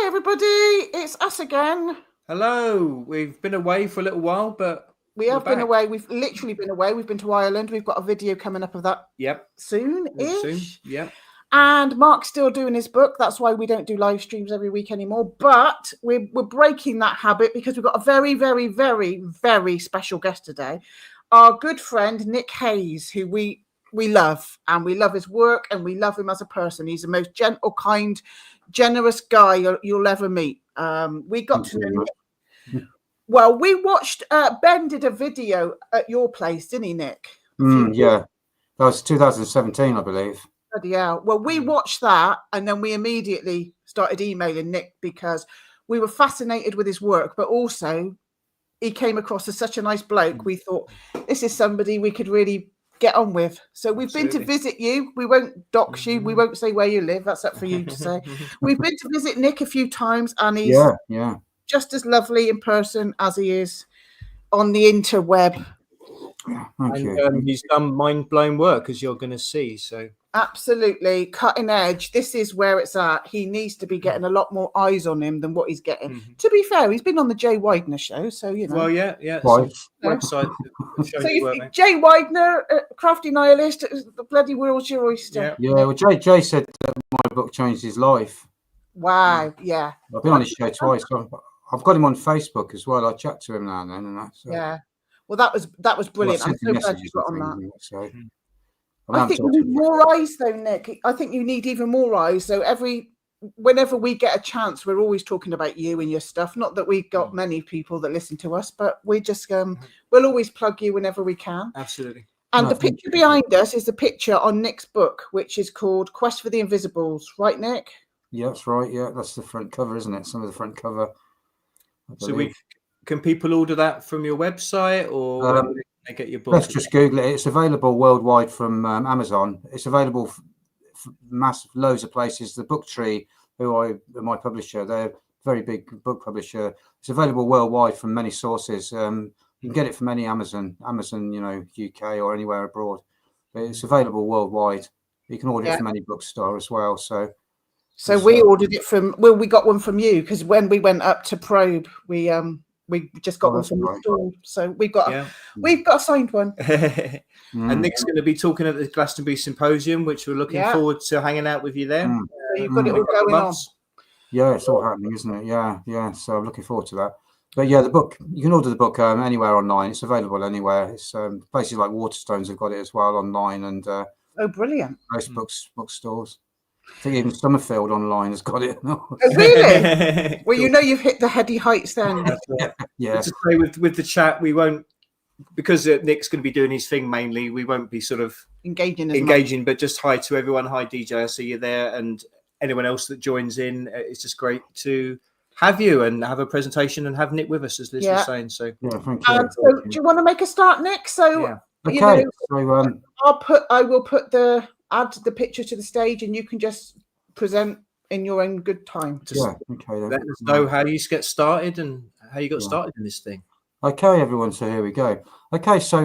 everybody, it's us again. Hello, we've been away for a little while, but we have been away. We've literally been away. We've been to Ireland. We've got a video coming up of that. Soon-ish. Yep. And Mark's still doing his book. That's why we don't do live streams every week anymore. But we're breaking that habit because we've got a very, very, very, very special guest today. Our good friend Nik Hayes, who we love, and we love his work, and we love him as a person. He's the most gentle, kind, generous guy you'll ever meet. We got to know Nik. Well, we watched, Ben did a video at your place, didn't he, Nik? Yeah, that was 2017, I believe. Bloody hell. Well, we watched that, and then we immediately started emailing Nik because we were fascinated with his work, but also he came across as such a nice bloke. We thought, this is somebody we could really get on with. So we've been to visit you. We won't dox you. We won't say where you live. That's up for you to say. We've been to visit Nik a few times, and he's just as lovely in person as he is on the interweb. And he's done mind-blowing work, as you're going to see. So absolutely cutting edge. This is where it's at. He needs to be getting a lot more eyes on him than what he's getting. To be fair, he's been on the Jay Widener show, so you know. Well, yeah. Website. So Jay Widener, Crafty Nihilist, the bloody world's your oyster. Yeah. Well, Jay said that my book changed his life. Wow. Yeah. I've been on his show twice. I've got him on Facebook as well. I chat to him now and then, and that. So. Yeah. Well, that was brilliant. I'm so glad you got on that. So. I think you need more eyes, though, Nik. I think you need even more eyes. So whenever we get a chance, we're always talking about you and your stuff. Not that we've got many people that listen to us, but we just we'll always plug you whenever we can. Absolutely. And the picture behind us is the picture on Nik's book, which is called Quest for the Invisibles. Right, Nik? Yeah, that's right. Yeah, that's the front cover, isn't it? Some of the front cover. So can people order that from your website, or they get your book? Let's just Google it. It's available worldwide from Amazon. It's available for loads of places. The Book Tree, who are my publisher, they're a very big book publisher. It's available worldwide from many sources. You can get it from any Amazon, UK or anywhere abroad. But it's available worldwide. You can order it from any bookstore as well. So we ordered it from. Well, we got one from you because when we went up to Probe, we just got one from the store. So we've got a signed one. And Nik's going to be talking at the Glastonbury Symposium, which we're looking forward to hanging out with you there. So you've got it all going on. Yeah, it's all happening, isn't it? Yeah. So I'm looking forward to that. But yeah, the book, you can order the book anywhere online. It's available anywhere. It's places like Waterstones have got it as well online, and brilliant. Most bookstores. I think even Summerfield online has got it. Oh, really? Well, you've hit the heady heights then. Yeah. To say with the chat, we won't, because Nik's going to be doing his thing mainly. We won't be sort of engaging, but just hi to everyone. Hi, DJ. I see you there, and anyone else that joins in. It's just great to have you and have a presentation and have Nik with us, as Liz was saying. So thank you. So do you want to make a start, Nik? So okay. I will add the picture to the stage, and you can just present in your own good time. Let us know how you get started and how you got started in this thing. Okay, everyone. So here we go. Okay, so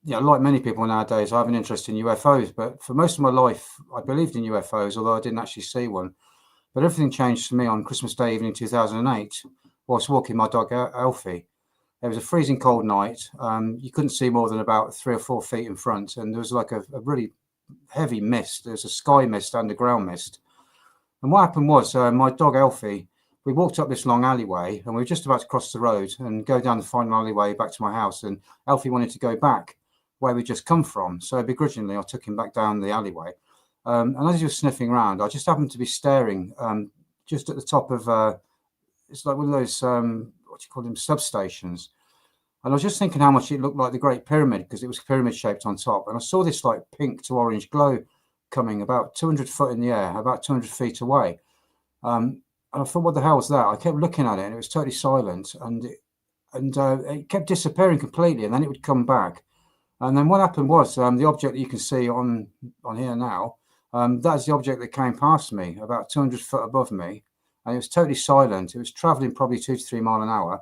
like many people nowadays, I have an interest in UFOs, but for most of my life, I believed in UFOs, although I didn't actually see one. But everything changed for me on Christmas Day evening 2008, whilst walking my dog Alfie. It was a freezing cold night. You couldn't see more than about 3 or 4 feet in front, and there was like a really heavy mist. There's a sky mist and a ground mist. And what happened was my dog Alfie, we walked up this long alleyway, and we were just about to cross the road and go down the final alleyway back to my house, and Alfie wanted to go back where we'd just come from. So begrudgingly, I took him back down the alleyway. And as he was sniffing around, I just happened to be staring just at the top of it's like one of those substations. And I was just thinking how much it looked like the Great Pyramid, because it was pyramid shaped on top. And I saw this like pink to orange glow coming about 200 foot in the air, about 200 feet away. And I thought, what the hell was that? I kept looking at it, and it was totally silent. And it kept disappearing completely, and then it would come back. And then what happened was the object that you can see on here now, that's the object that came past me about 200 foot above me. And it was totally silent. It was traveling probably 2 to 3 miles an hour.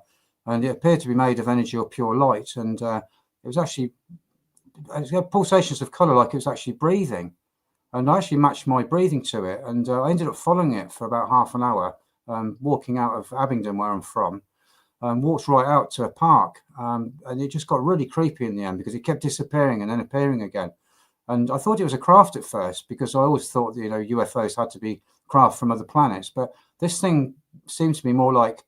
And it appeared to be made of energy or pure light. And it was actually pulsations of colour, like it was actually breathing. And I actually matched my breathing to it. And I ended up following it for about half an hour walking out of Abingdon, where I'm from, walked right out to a park, and it just got really creepy in the end because it kept disappearing and then appearing again. And I thought it was a craft at first because I always thought that, UFOs had to be craft from other planets, but this thing seems to be more like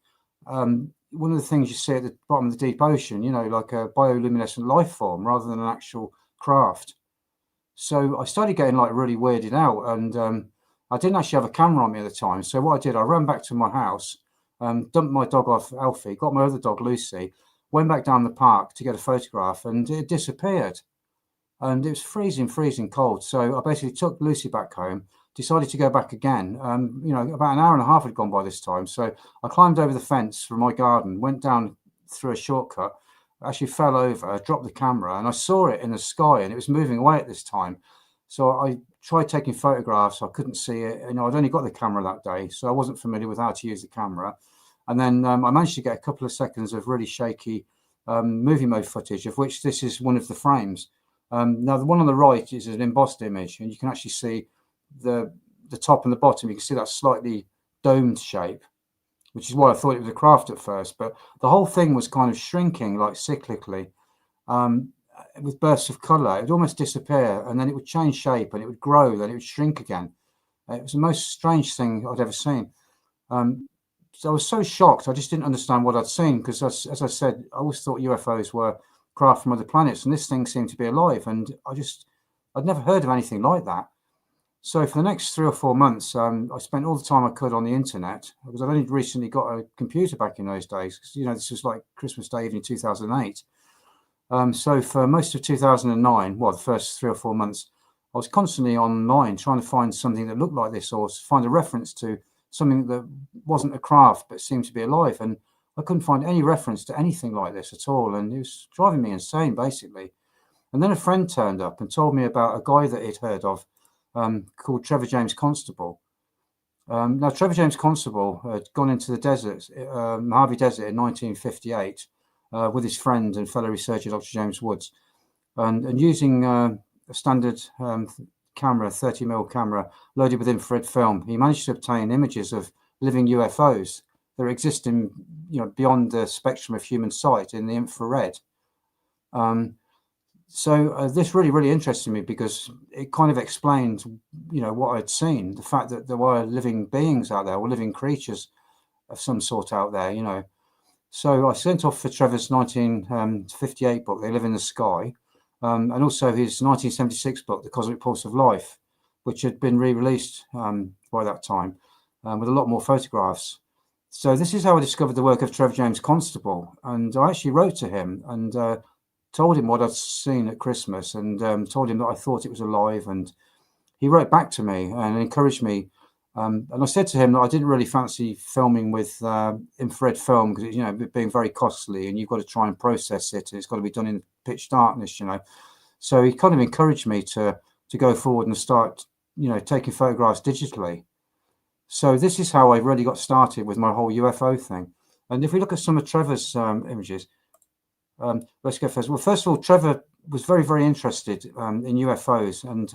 one of the things you see at the bottom of the deep ocean, like a bioluminescent life form rather than an actual craft. So I started getting like really weirded out, and I didn't actually have a camera on me at the time. So what I did, I ran back to my house, dumped my dog off, Alfie, got my other dog, Lucy, went back down the park to get a photograph, and it disappeared. And it was freezing cold. So I basically took Lucy back home, decided to go back again. About an hour and a half had gone by this time. So I climbed over the fence from my garden, went down through a shortcut, actually fell over, dropped the camera, and I saw it in the sky, and it was moving away at this time. So I tried taking photographs. I couldn't see it. I'd only got the camera that day, so I wasn't familiar with how to use the camera. And then I managed to get a couple of seconds of really shaky movie mode footage, of which this is one of the frames. Now, the one on the right is an embossed image, and you can actually see the top and the bottom. You can see that slightly domed shape, which is why I thought it was a craft at first. But the whole thing was kind of shrinking, like cyclically, with bursts of colour. It would almost disappear, and then it would change shape, and it would grow, then it would shrink again. It was the most strange thing I'd ever seen. So I was so shocked. I just didn't understand what I'd seen because, as I said, I always thought UFOs were craft from other planets, and this thing seemed to be alive, and I'd never heard of anything like that. So for the next 3 or 4 months, I spent all the time I could on the internet because I'd only recently got a computer back in those days. This was like Christmas Day evening 2008. So for most of 2009, the first 3 or 4 months, I was constantly online trying to find something that looked like this or find a reference to something that wasn't a craft but seemed to be alive. And I couldn't find any reference to anything like this at all. And it was driving me insane, basically. And then a friend turned up and told me about a guy that he'd heard of called Trevor James Constable. Now, Trevor James Constable had gone into the desert, Mojave Desert in 1958 with his friend and fellow researcher, Dr. James Woods. And using a standard camera, 30mm camera, loaded with infrared film, he managed to obtain images of living UFOs that exist in, beyond the spectrum of human sight in the infrared. So this really interested me because it kind of explained, what I'd seen, the fact that there were living beings out there or living creatures of some sort out there, So I sent off for Trevor's 1958 book, They Live in the Sky, and also his 1976 book, The Cosmic Pulse of Life, which had been re-released by that time with a lot more photographs. So this is how I discovered the work of Trevor James Constable. And I actually wrote to him and told him what I'd seen at Christmas and told him that I thought it was alive. And he wrote back to me and encouraged me. And I said to him that I didn't really fancy filming with infrared film because, it being very costly and you've got to try and process it. And it's got to be done in pitch darkness, So he kind of encouraged me to go forward and start, taking photographs digitally. So this is how I really got started with my whole UFO thing. And if we look at some of Trevor's images, let's go first. Well, first of all, Trevor was very interested in UFOs, and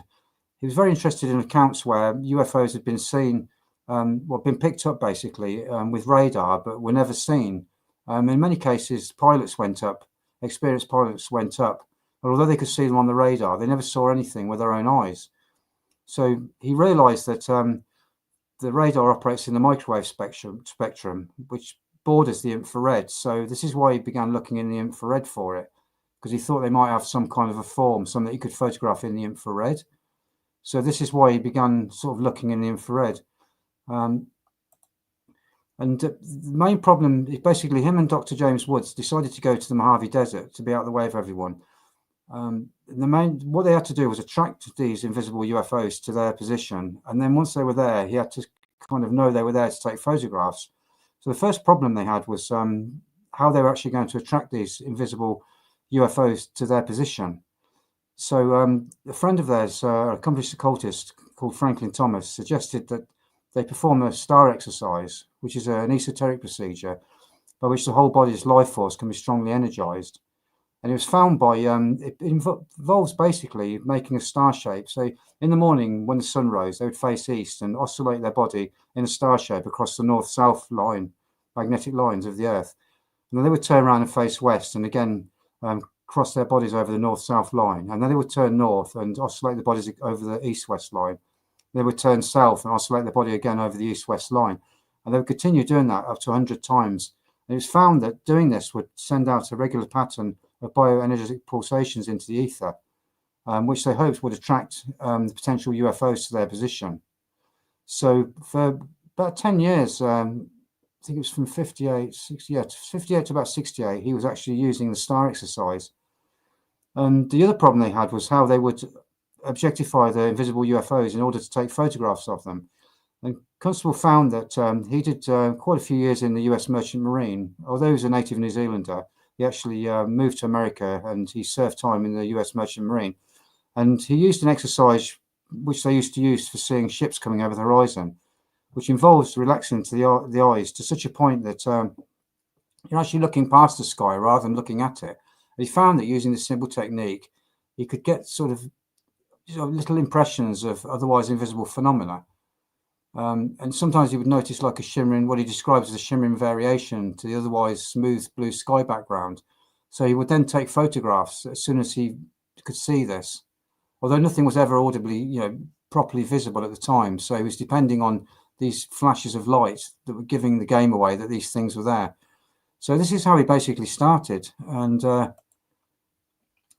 he was very interested in accounts where UFOs had been seen, been picked up basically with radar, but were never seen. In many cases, pilots went up, experienced pilots went up, but although they could see them on the radar, they never saw anything with their own eyes. So he realized that the radar operates in the microwave spectrum, which borders the infrared. So this is why he began looking in the infrared for it, because he thought they might have some kind of a form, something that he could photograph in the infrared. So this is why he began sort of looking in the infrared. And the main problem is basically him and Dr. James Woods decided to go to the Mojave Desert to be out of the way of everyone. What they had to do was attract these invisible UFOs to their position. And then once they were there, he had to kind of know they were there to take photographs. So the first problem they had was how they were actually going to attract these invisible UFOs to their position. So a friend of theirs, accomplished occultist called Franklin Thomas, suggested that they perform a star exercise, which is an esoteric procedure by which the whole body's life force can be strongly energized. And it was found by, it involves basically making a star shape. So in the morning when the sun rose, they would face east and oscillate their body in a star shape across the north-south magnetic lines of the Earth. And then they would turn around and face west and again cross their bodies over the north-south line. And then they would turn north and oscillate the bodies over the east-west line. They would turn south and oscillate their body again over the east-west line. And they would continue doing that up to 100 times. And it was found that doing this would send out a regular pattern of bioenergetic pulsations into the ether, which they hoped would attract the potential UFOs to their position. So for about 10 years, I think it was from 58 to about 68, he was actually using the star exercise. And the other problem they had was how they would objectify the invisible UFOs in order to take photographs of them. And Constable found that he did quite a few years in the US Merchant Marine. Although he was a native New Zealander, he actually moved to America and he served time in the US Merchant Marine. And he used an exercise which they used to use for seeing ships coming over the horizon, which involves relaxing to the eyes to such a point that you're actually looking past the sky rather than looking at it. And he found that using this simple technique, he could get sort of little impressions of otherwise invisible phenomena. And sometimes he would notice like a shimmering, what he describes as a shimmering variation to the otherwise smooth blue sky background. So he would then take photographs as soon as he could see this, although nothing was ever audibly, properly visible at the time. So he was depending on these flashes of light that were giving the game away that these things were there. So this is how he basically started. And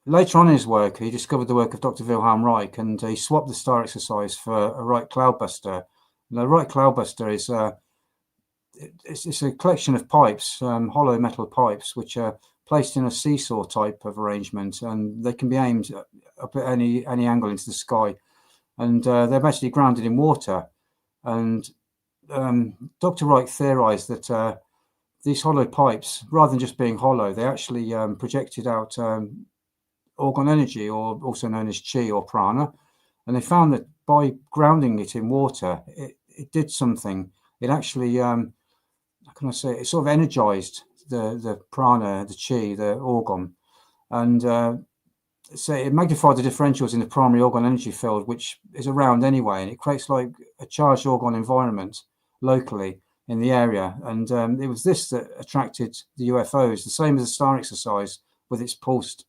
later on in his work, he discovered the work of Dr. Wilhelm Reich, and he swapped the star exercise for a Reich cloudbuster. The Reich cloudbuster is it's a collection of pipes, hollow metal pipes, which are placed in a seesaw type of arrangement, and they can be aimed up at any angle into the sky. And they're basically grounded in water. And Dr. Reich theorized that these hollow pipes, rather than just being hollow, they actually projected out orgone energy, or also known as chi or prana. And they found that by grounding it in water, it did something. It actually, how can I say, it sort of energized the prana, the chi, the orgone. And so it magnified the differentials in the primary orgone energy field, which is around anyway. And it creates like a charged orgone environment locally in the area. And it was this that attracted the UFOs, the same as the star exercise with its pulsed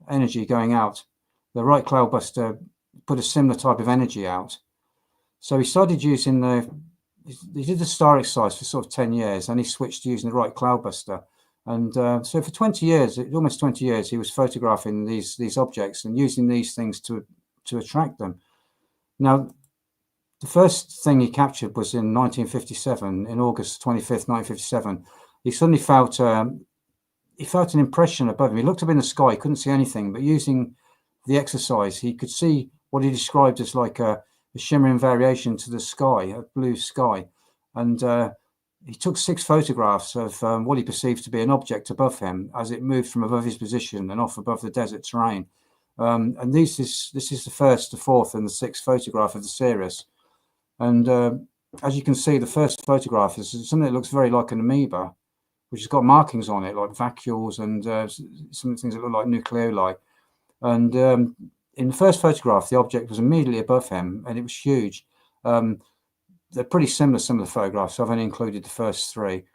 energy going out. The Reich cloudbuster put a similar type of energy out. So he started using he did the star exercise for sort of 10 years, and he switched to using the Reich cloudbuster. And so for 20 years, almost 20 years, he was photographing these objects and using these things to attract them. Now, the first thing he captured was in 1957, in August 25th, 1957. He suddenly felt an impression above him. He looked up in the sky, couldn't see anything, but using the exercise, he could see what he described as like a shimmering variation to the sky, a blue sky. And he took 6 photographs of what he perceived to be an object above him as it moved from above his position and off above the desert terrain. And this is the first, the fourth, and the 6th photograph of the series. And as you can see, the first photograph is something that looks very like an amoeba, which has got markings on it, like vacuoles and some things that look like nucleoli. And in the first photograph, the object was immediately above him, and it was huge. They're pretty similar, some of the photographs. So I've only included the first 3,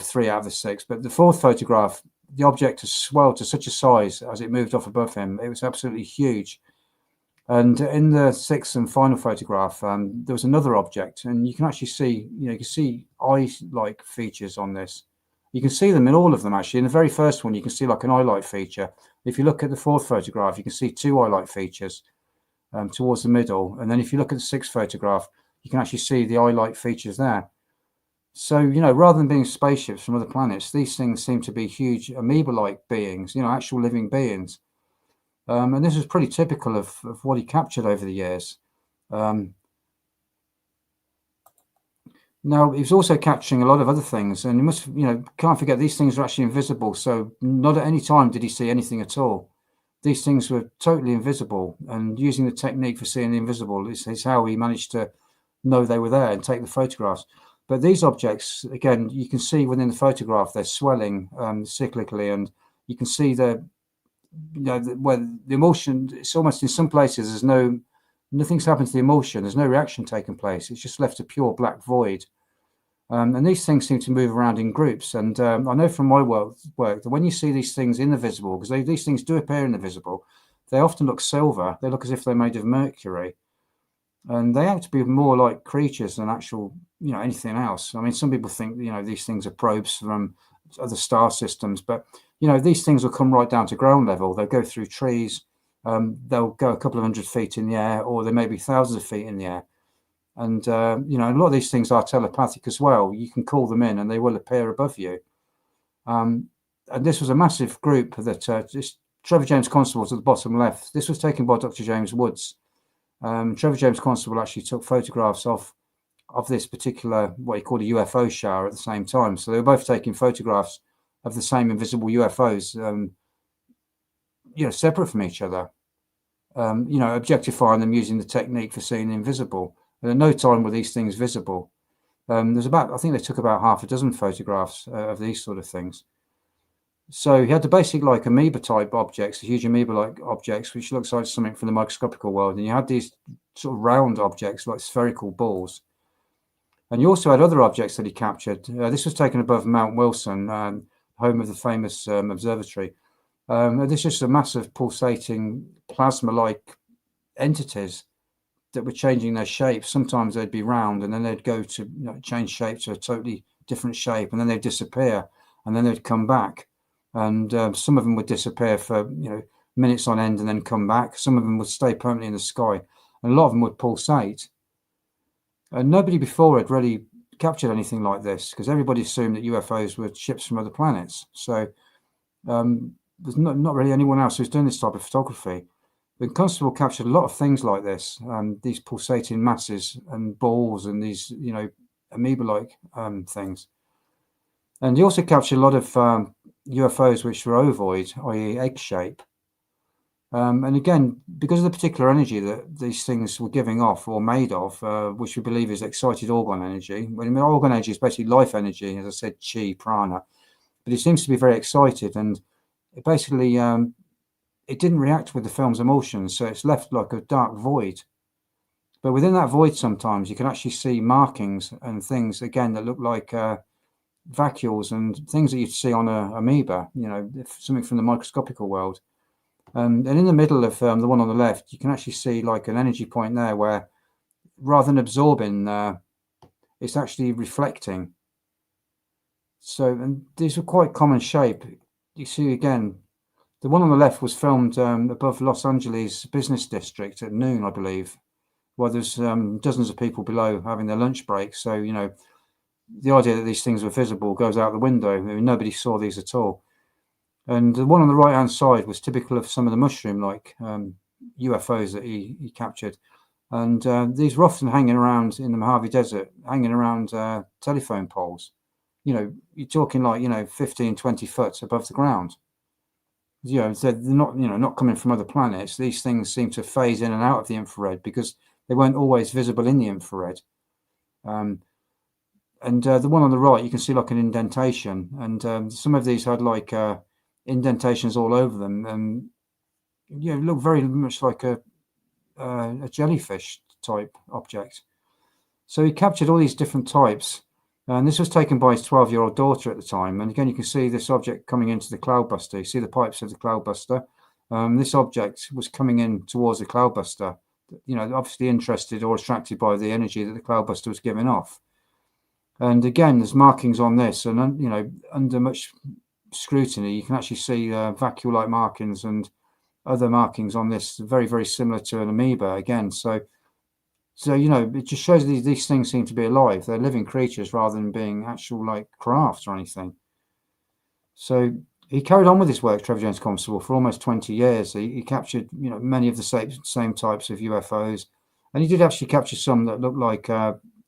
3 out of the 6. But the 4th photograph, the object has swelled to such a size as it moved off above him. It was absolutely huge. And in the 6th and final photograph, there was another object, and you can actually see, you can see eye-like features on this. You can see them in all of them, actually. In the very first one, you can see like an eye-like feature. If you look at the 4th photograph, you can see 2 eye-like features towards the middle. And then if you look at the 6th photograph, you can actually see the eye-like features there. So, rather than being spaceships from other planets, these things seem to be huge amoeba-like beings, actual living beings. And this is pretty typical of what he captured over the years. Now, he was also capturing a lot of other things, and you must, can't forget these things are actually invisible. So not at any time did he see anything at all. These things were totally invisible, and using the technique for seeing the invisible is how he managed to know they were there and take the photographs. But these objects, again, you can see within the photograph, they're swelling cyclically, and you can see the where the emulsion, it's almost in some places nothing's happened to the emulsion. There's no reaction taking place. It's just left a pure black void. And these things seem to move around in groups. And I know from my work that when you see these things in the visible, because these things do appear in the visible, they often look silver. They look as if they're made of mercury. And they act to be more like creatures than actual, anything else. I mean, some people think, these things are probes from other star systems, but, these things will come right down to ground level. They'll go through trees. They'll go a couple of 100 feet in the air, or they may be thousands of feet in the air. And, a lot of these things are telepathic as well. You can call them in and they will appear above you. And this was a massive group that Trevor James Constable at the bottom left. This was taken by Dr. James Woods. Trevor James Constable actually took photographs of this particular, what he called a UFO shower at the same time. So they were both taking photographs of the same invisible UFOs, separate from each other, objectifying them using the technique for seeing the invisible. And at no time were these things visible. I think they took about half a dozen photographs of these sort of things. So he had the basic like amoeba type objects, the huge amoeba like objects, which looks like something from the microscopical world. And you had these sort of round objects like spherical balls. And you also had other objects that he captured. This was taken above Mount Wilson, home of the famous observatory. This is just a massive pulsating plasma-like entities that were changing their shape. Sometimes they'd be round and then they'd go to change shape to a totally different shape, and then they'd disappear and then they'd come back. And some of them would disappear for minutes on end and then come back. Some of them would stay permanently in the sky, and a lot of them would pulsate. And nobody before had really captured anything like this, because everybody assumed that UFOs were ships from other planets. So there's not really anyone else who's doing this type of photography. But Constable captured a lot of things like this, these pulsating masses and balls and these, amoeba-like things. And he also captured a lot of UFOs which were ovoid, i.e. egg shape. And again, because of the particular energy that these things were giving off or made of, which we believe is excited organ energy. Organ energy is basically life energy, as I said, chi, prana. But it seems to be very excited, and it basically, it didn't react with the film's emulsions, so it's left like a dark void. But within that void, sometimes you can actually see markings and things, again, that look like vacuoles and things that you'd see on a amoeba, something from the microscopical world. And in the middle of the one on the left, you can actually see like an energy point there where rather than absorbing, it's actually reflecting. So, and these were quite common shape. You see again, the one on the left was filmed above Los Angeles business district at noon, I believe, where there's dozens of people below having their lunch break. So, the idea that these things were visible goes out the window. Nobody saw these at all. And the one on the right-hand side was typical of some of the mushroom-like UFOs that he captured. And these were often hanging around in the Mojave Desert, hanging around telephone poles. You're talking like, 15, 20 foot above the ground. They're not coming from other planets. These things seem to phase in and out of the infrared because they weren't always visible in the infrared. And the one on the right, you can see like an indentation. And some of these had like indentations all over them, and it looked very much like a jellyfish type object. So he captured all these different types, and this was taken by his 12-year-old daughter at the time. And again, you can see this object coming into the cloudbuster. You see the pipes of the cloudbuster. This object was coming in towards the cloudbuster, obviously interested or attracted by the energy that the cloudbuster was giving off. And again, there's markings on this, and under much scrutiny, you can actually see vacuole-like markings and other markings on this, very, very similar to an amoeba again. So it just shows these things seem to be alive. They're living creatures rather than being actual like craft or anything. So he carried on with his work, Trevor James Constable, for almost 20 years. He captured many of the same types of UFOs, and he did actually capture some that looked like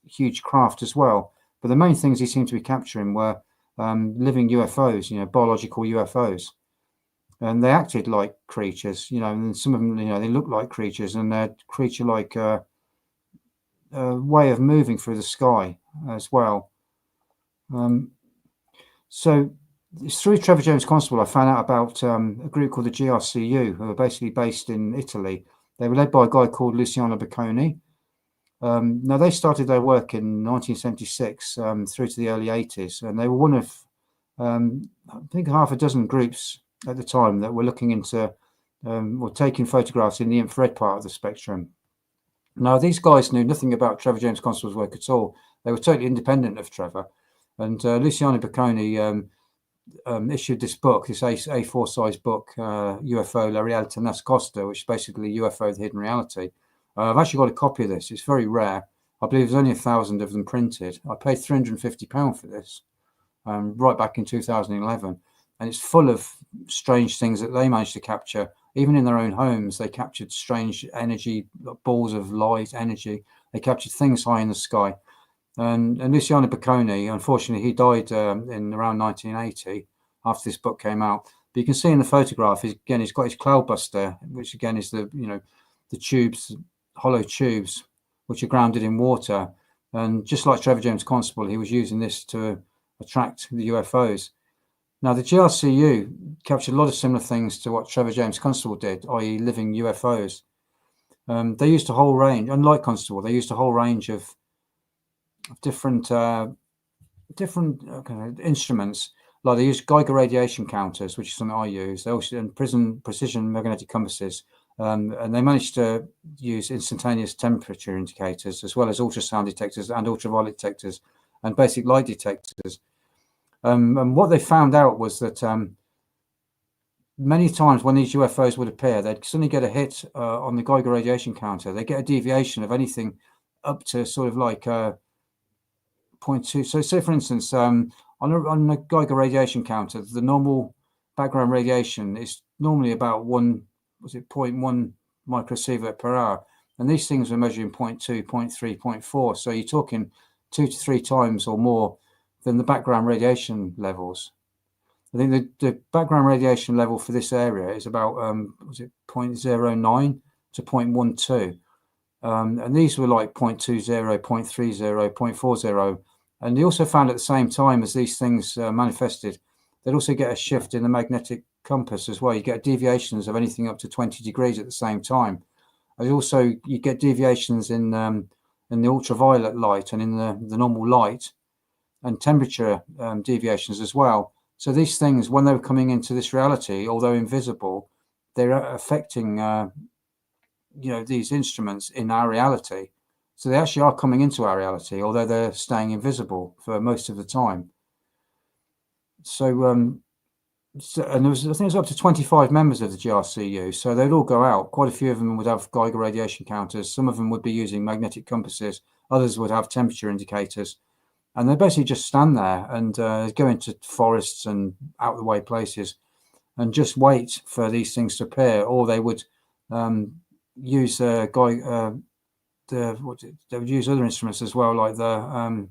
huge craft as well. But the main things he seemed to be capturing were living UFOs, biological UFOs. And they acted like creatures, and some of them, they look like creatures, and they're creature-like way of moving through the sky as well. So it's through Trevor James Constable I found out about a group called the GRCU, who are basically based in Italy. They were led by a guy called Luciano Bocconi. Now, they started their work in 1976 through to the early 80s, and they were one of, I think, half a dozen groups at the time that were looking into or taking photographs in the infrared part of the spectrum. Now, these guys knew nothing about Trevor James Constable's work at all. They were totally independent of Trevor. And Luciano Bocconi issued this book, this A4 size book, UFO, La Realtà Nascosta, which is basically UFO, the hidden reality. I've actually got a copy of this. It's very rare. I believe there's only 1,000 of them printed. I paid £350 for this right back in 2011. And it's full of strange things that they managed to capture. Even in their own homes, they captured strange energy, balls of light energy. They captured things high in the sky. And Luciano Bocconi, unfortunately, he died in around 1980 after this book came out. But you can see in the photograph, again, he's got his cloudbuster, which again is the tubes, hollow tubes, which are grounded in water. And just like Trevor James Constable, he was using this to attract the UFOs. Now, the GRCU captured a lot of similar things to what Trevor James Constable did, i.e. living UFOs. They used a whole range, unlike Constable, they used a whole range of different instruments. Like they used Geiger radiation counters, which is something I use. They also did precision magnetic compasses. And they managed to use instantaneous temperature indicators, as well as ultrasound detectors and ultraviolet detectors and basic light detectors. And what they found out was that many times when these UFOs would appear, they'd suddenly get a hit on the Geiger radiation counter. They get a deviation of anything up to sort of like 0.2. So say, for instance, on a Geiger radiation counter, the normal background radiation is normally about 0.1 microsievert per hour. And these things are measuring 0.2, 0.3, 0.4. So you're talking 2 to 3 times or more than the background radiation levels. I think the background radiation level for this area is about 0.09 to 0.12. And these were like 0.20, 0.30, 0.40. And they also found at the same time as these things manifested, they'd also get a shift in the magnetic compass as well. You get deviations of anything up to 20 degrees at the same time. And also, you get deviations in the ultraviolet light and in the normal light, and temperature deviations as well. So these things, when they were coming into this reality, although invisible, they're affecting these instruments in our reality. So they actually are coming into our reality, although they're staying invisible for most of the time. So and there was, I think it was up to 25 members of the GRCU. So they'd all go out. Quite a few of them would have Geiger radiation counters. Some of them would be using magnetic compasses. Others would have temperature indicators. And they basically just stand there and go into forests and out of the way places and just wait for these things to appear. Or they would use they would use other instruments as well, like the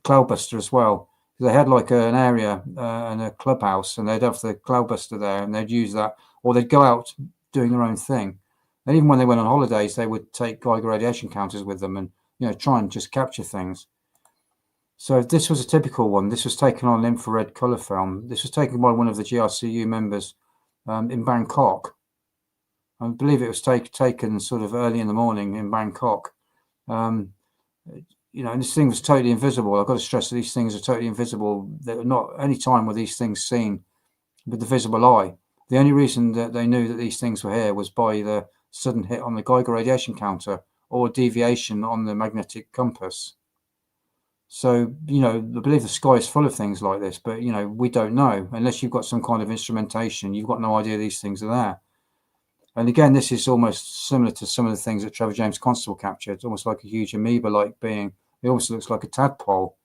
cloudbuster as well. They had like an area and a clubhouse, and they'd have the cloudbuster there, and they'd use that, or they'd go out doing their own thing. And even when they went on holidays, they would take Geiger radiation counters with them and try and just capture things. So this was a typical one. This was taken on infrared color film. This was taken by one of the GRCU members in Bangkok. I believe it was taken sort of early in the morning in Bangkok. And this thing was totally invisible. I've got to stress that these things are totally invisible. There were not any time were these things seen with the visible eye. The only reason that they knew that these things were here was by the sudden hit on the Geiger radiation counter or deviation on the magnetic compass. So, I believe the sky is full of things like this, but, we don't know. Unless you've got some kind of instrumentation, you've got no idea these things are there. And again, this is almost similar to some of the things that Trevor James Constable captured. It's almost like a huge amoeba-like being. It almost looks like a tadpole.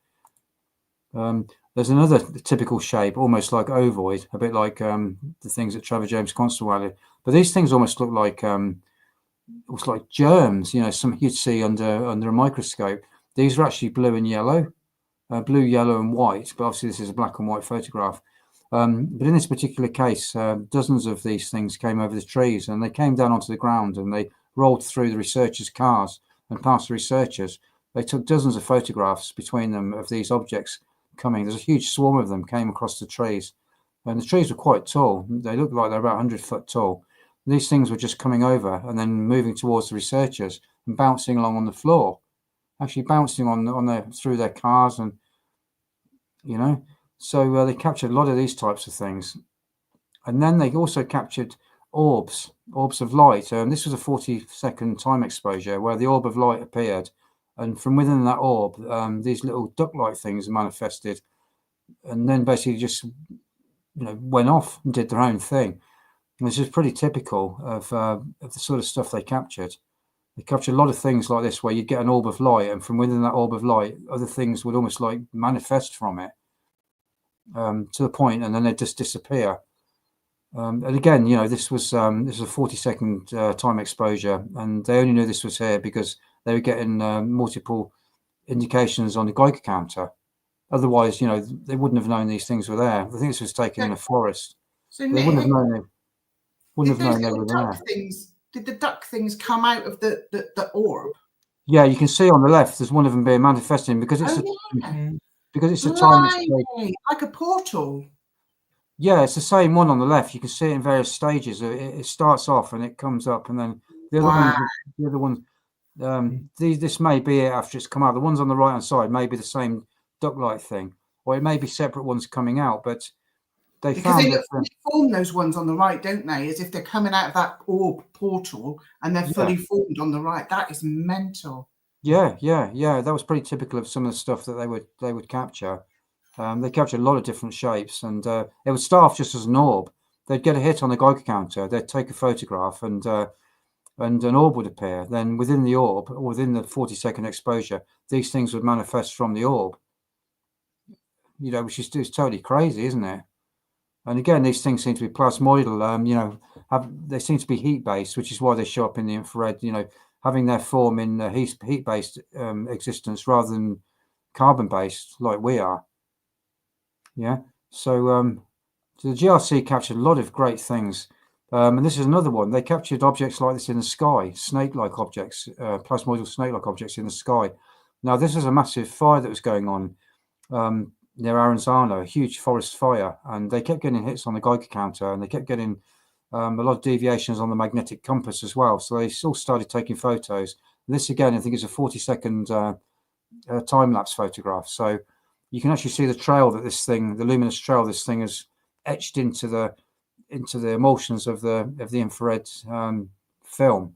There's another typical shape, almost like ovoid, a bit like the things that Trevor James Constable added. But these things almost look like germs, something you'd see under a microscope. These are actually blue and yellow, blue, yellow, and white. But obviously, this is a black and white photograph. But in this particular case, dozens of these things came over the trees, and they came down onto the ground, and they rolled through the researchers' cars and past the researchers. They took dozens of photographs between them of these objects coming. There's a huge swarm of them came across the trees, and the trees were quite tall. They looked like they're about 100 foot tall. These things were just coming over and then moving towards the researchers and bouncing along on the floor, actually bouncing on their through their cars, and so they captured a lot of these types of things. And then they also captured orbs of light. And this was a 40-second time exposure where the orb of light appeared. And from within that orb, these little duck-like things manifested and then basically just went off and did their own thing. And this is pretty typical of the sort of stuff they captured. They captured a lot of things like this where you'd get an orb of light, and from within that orb of light, other things would almost like manifest from it to the point, and then they'd just disappear. And again, this was a 40-second time exposure, and they only knew this was here because they were getting multiple indications on the Geiger counter. Otherwise, they wouldn't have known these things were there. I think this was taken in a forest. So they wouldn't have known it. Wouldn't have known they were there. Did the duck things come out of the orb? Yeah, you can see on the left. There's one of them being manifesting because it's a time exposure, like a portal. Yeah, it's the same one on the left. You can see it in various stages. It starts off and it comes up, and then the other ones. This may be it after it's come out. The ones on the right hand side may be the same duck-like thing, or it may be separate ones coming out. But they form those ones on the right, don't they? As if they're coming out of that orb portal and they're fully formed on the right. That is mental. Yeah. That was pretty typical of some of the stuff that they would capture. They captured a lot of different shapes, and it would start off just as an orb. They'd get a hit on the Geiger counter. They'd take a photograph, and an orb would appear. Then within the orb, or within the 40-second exposure, these things would manifest from the orb. Which is totally crazy, isn't it? And again, these things seem to be plasmoidal. They seem to be heat-based, which is why they show up in the infrared. Having their form in heat-based existence rather than carbon-based, like we are. Yeah, so the GRC captured a lot of great things, and this is another one. They captured objects like this in the sky, snake-like objects, plasmoidal snake-like objects in the sky. Now, this is a massive fire that was going on near Aranzano, a huge forest fire, and they kept getting hits on the Geiger counter, and they kept getting a lot of deviations on the magnetic compass as well. So they all started taking photos. And this, again, I think is a 40-second time-lapse photograph. So you can actually see the trail that the luminous trail this thing has etched into the emulsions of the infrared film,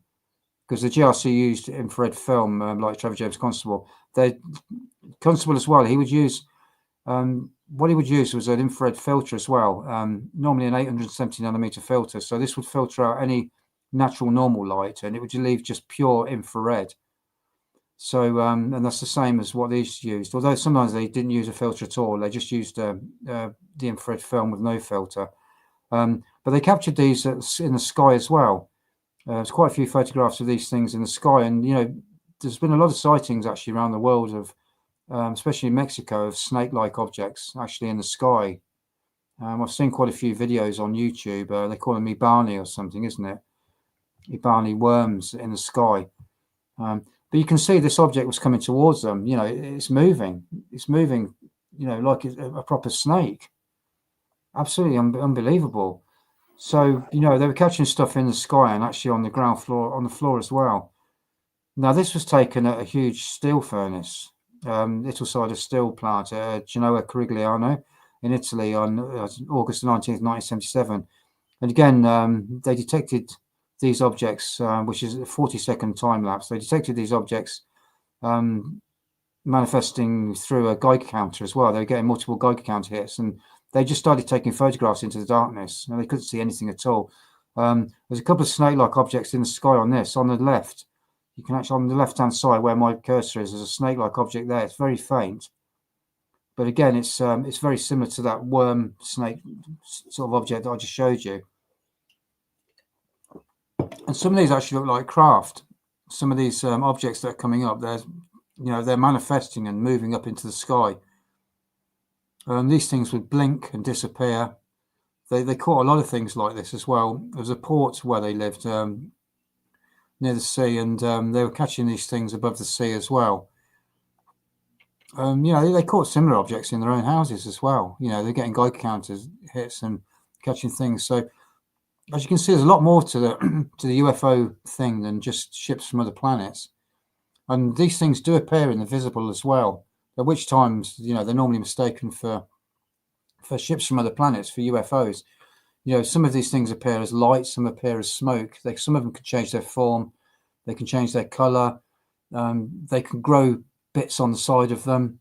because the GRC used infrared film like Trevor James Constable. Constable as well. He would use what he would use was an infrared filter as well. Normally an 870 nanometer filter. So this would filter out any natural normal light, and it would leave just pure infrared. So, and that's the same as what these used, although sometimes they didn't use a filter at all. They just used the infrared film with no filter. But they captured these in the sky as well. There's quite a few photographs of these things in the sky. And, there's been a lot of sightings actually around the world of, especially in Mexico, of snake-like objects actually in the sky. I've seen quite a few videos on YouTube. They call them Ibani or something, isn't it? Ibani worms in the sky. But you can see this object was coming towards them. It's moving. It's moving, like a proper snake. Absolutely unbelievable. So, they were catching stuff in the sky and actually on the ground floor, on the floor as well. Now, this was taken at a huge steel furnace, little sided steel plant at Genoa Carigliano in Italy on August 19th, 1977. And again, they detected these objects, which is a 40-second time lapse. They detected these objects manifesting through a Geiger counter as well. They were getting multiple Geiger counter hits, and they just started taking photographs into the darkness, and they couldn't see anything at all. There's a couple of snake-like objects in the sky on this. On the left, you can actually, on the left-hand side where my cursor is, there's a snake-like object there. It's very faint, but again, it's very similar to that worm snake sort of object that I just showed you. And some of these actually look like craft. Some of these objects that are coming up, they're manifesting and moving up into the sky. These things would blink and disappear. They caught a lot of things like this as well. There was a port where they lived near the sea, and they were catching these things above the sea as well. They caught similar objects in their own houses as well. They're getting Geiger counters hits and catching things. So as you can see, there's a lot more to the to the UFO thing than just ships from other planets. And these things do appear in the visible as well, at which times, they're normally mistaken for ships from other planets, for UFOs. Some of these things appear as light, some appear as smoke. Some of them can change their form, they can change their color, they can grow bits on the side of them.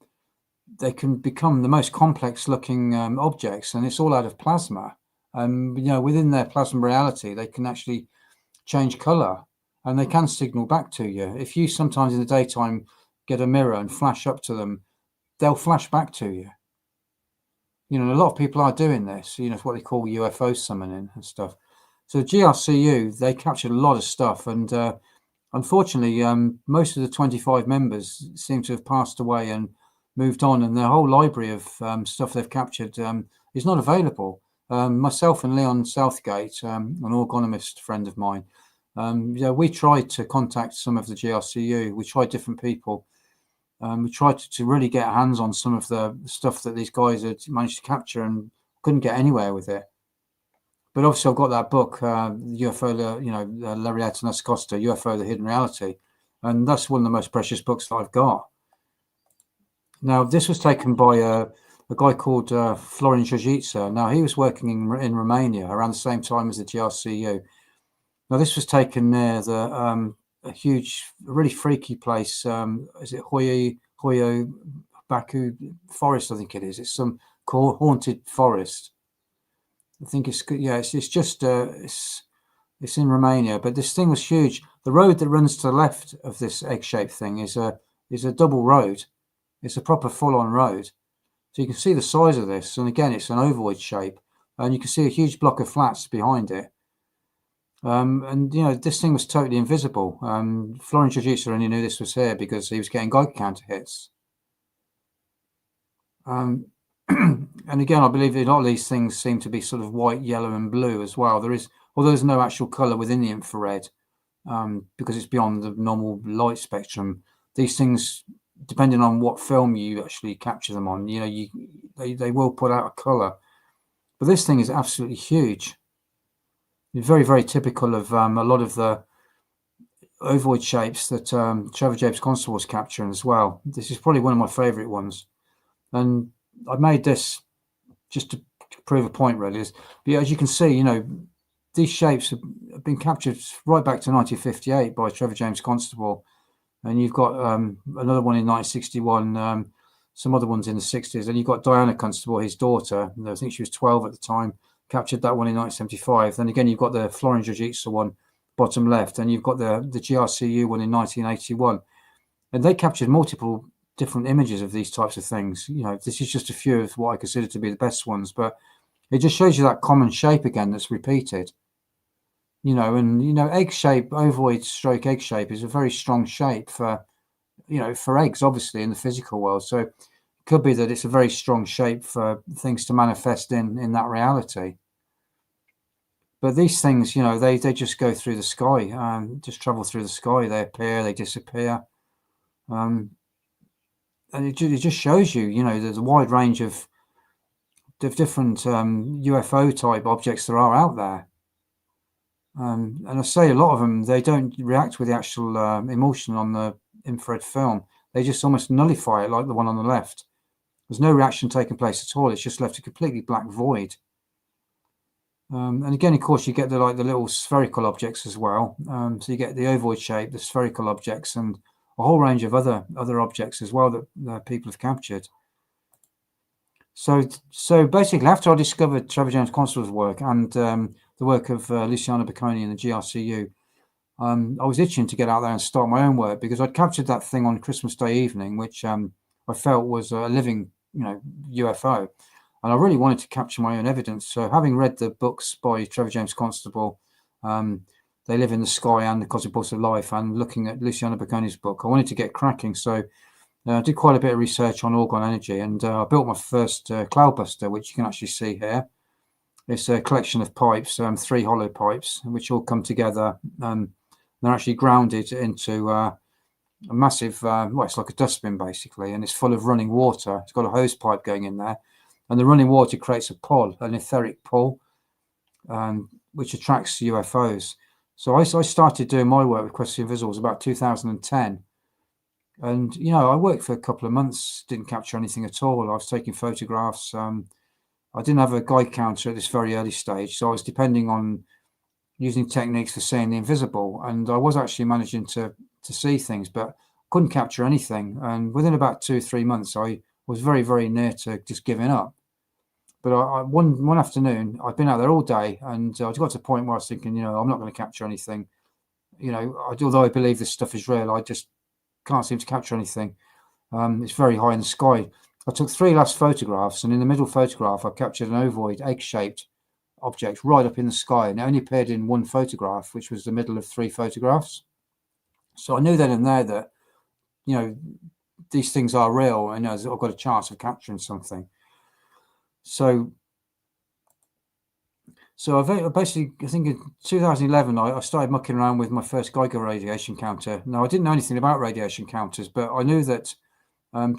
They can become the most complex looking objects, and it's all out of plasma. Within their plasma reality, they can actually change color, and they can signal back to you. If you sometimes in the daytime get a mirror and flash up to them, they'll flash back to you. A lot of people are doing this. It's what they call UFO summoning and stuff. So the GRCU, they captured a lot of stuff, and unfortunately, most of the 25 members seem to have passed away and moved on, and their whole library of stuff they've captured is not available. Myself and Leon Southgate, an orgonomist friend of mine, we tried to contact some of the GRCU. We tried different people. We tried to really get hands on some of the stuff that these guys had managed to capture and couldn't get anywhere with it. But obviously, I've got that book, UFO, L'Arietta Nascosta, UFO, The Hidden Reality. And that's one of the most precious books that I've got. Now, this was taken by a guy called Florin Jojica. Now, he was working in Romania around the same time as the GRCU. Now, this was taken near a huge, really freaky place. Is it Hoyo Baku Forest? I think it is. It's some haunted forest. I think it's in Romania. But this thing was huge. The road that runs to the left of this egg-shaped thing is a double road. It's a proper full-on road. So you can see the size of this. And again, it's an ovoid shape. And you can see a huge block of flats behind it. This thing was totally invisible. Florin Jojica only knew this was here because he was getting Geiger counter hits. And again, I believe a lot of these things seem to be sort of white, yellow, and blue as well. Although there's no actual color within the infrared, because it's beyond the normal light spectrum. These things, depending on what film you actually capture them on, they will put out a color. But this thing is absolutely huge. Very, very typical of a lot of the ovoid shapes that Trevor James Constable was capturing as well. This is probably one of my favorite ones. And I made this just to prove a point, really. But as you can see, these shapes have been captured right back to 1958 by Trevor James Constable. And you've got another one in 1961, some other ones in the 60s. And you've got Diana Constable, his daughter. I think she was 12 at the time. Captured that one in 1975. Then again, you've got the Florin Jojica one, bottom left, and you've got the GRCU one in 1981. And they captured multiple different images of these types of things. This is just a few of what I consider to be the best ones, but it just shows you that common shape again that's repeated. Egg shape, ovoid stroke egg shape is a very strong shape for eggs, obviously, in the physical world. So it could be that it's a very strong shape for things to manifest in that reality. But these things, they just go through the sky, just travel through the sky. They appear, they disappear. And it just shows you, there's a wide range of different UFO-type objects there are out there. And I say a lot of them, they don't react with the actual emulsion on the infrared film. They just almost nullify it, like the one on the left. There's no reaction taking place at all. It's just left a completely black void. And again, of course, you get the little spherical objects as well. So you get the ovoid shape, the spherical objects, and a whole range of other objects as well that people have captured. So basically, after I discovered Trevor James Constable's work and the work of Luciano Bocconi and the GRCU, I was itching to get out there and start my own work, because I'd captured that thing on Christmas Day evening, which I felt was a living, UFO. And I really wanted to capture my own evidence. So having read the books by Trevor James Constable, They Live in the Sky and The Cosmic Pulse of Life, and looking at Luciano Bocconi's book, I wanted to get cracking. So I did quite a bit of research on orgone energy, and I built my first cloudbuster, which you can actually see here. It's a collection of pipes, 3 hollow pipes, which all come together. They're actually grounded into a massive, well, it's like a dustbin basically, and it's full of running water. It's got a hose pipe going in there, and the running water creates a pull, an etheric pull, which attracts UFOs. So I started doing my work with Quest of the Invisibles about 2010. And, you know, I worked for a couple of months, didn't capture anything at all. I was taking photographs. I didn't have a guide counter at this very early stage, so I was depending on using techniques for seeing the invisible. And I was actually managing to see things, but couldn't capture anything. And within about 2-3 months, I was very, very near to just giving up. But one afternoon, I'd been out there all day, and I got to the point where I was thinking, you know, I'm not going to capture anything. You know, although I believe this stuff is real, I just can't seem to capture anything. It's very high in the sky. I took 3 last photographs, and in the middle photograph, I captured an ovoid, egg-shaped object right up in the sky, and it only appeared in 1 photograph, which was the middle of 3 photographs. So I knew then and there that, you know, these things are real, and I've got a chance of capturing something. So I basically, I think in 2011, I started mucking around with my first Geiger radiation counter. Now, I didn't know anything about radiation counters, but I knew that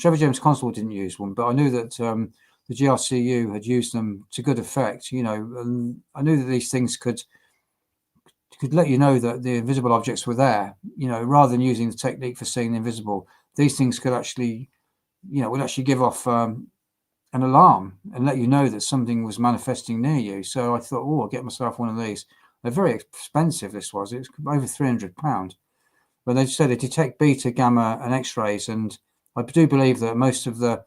Trevor James Constable didn't use one, but I knew that the GRCU had used them to good effect, you know, and I knew that these things could let you know that the invisible objects were there, you know, rather than using the technique for seeing the invisible. These things could actually, you know, would actually give off an alarm and let you know that something was manifesting near you. So I thought, oh, I'll get myself one of these. They're very expensive, this was. It was over £300. But they said they detect beta, gamma, and X-rays. And I do believe that most of the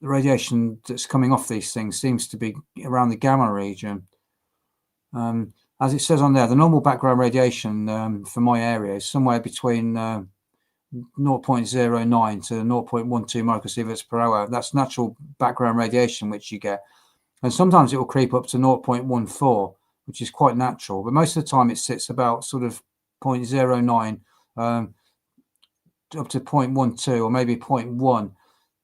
radiation that's coming off these things seems to be around the gamma region. As it says on there, the normal background radiation for my area is somewhere between 0.09 to 0.12 microsieverts per hour. That's natural background radiation which you get, and sometimes it will creep up to 0.14, which is quite natural, but most of the time it sits about sort of 0.09 up to 0.12 or maybe 0.1.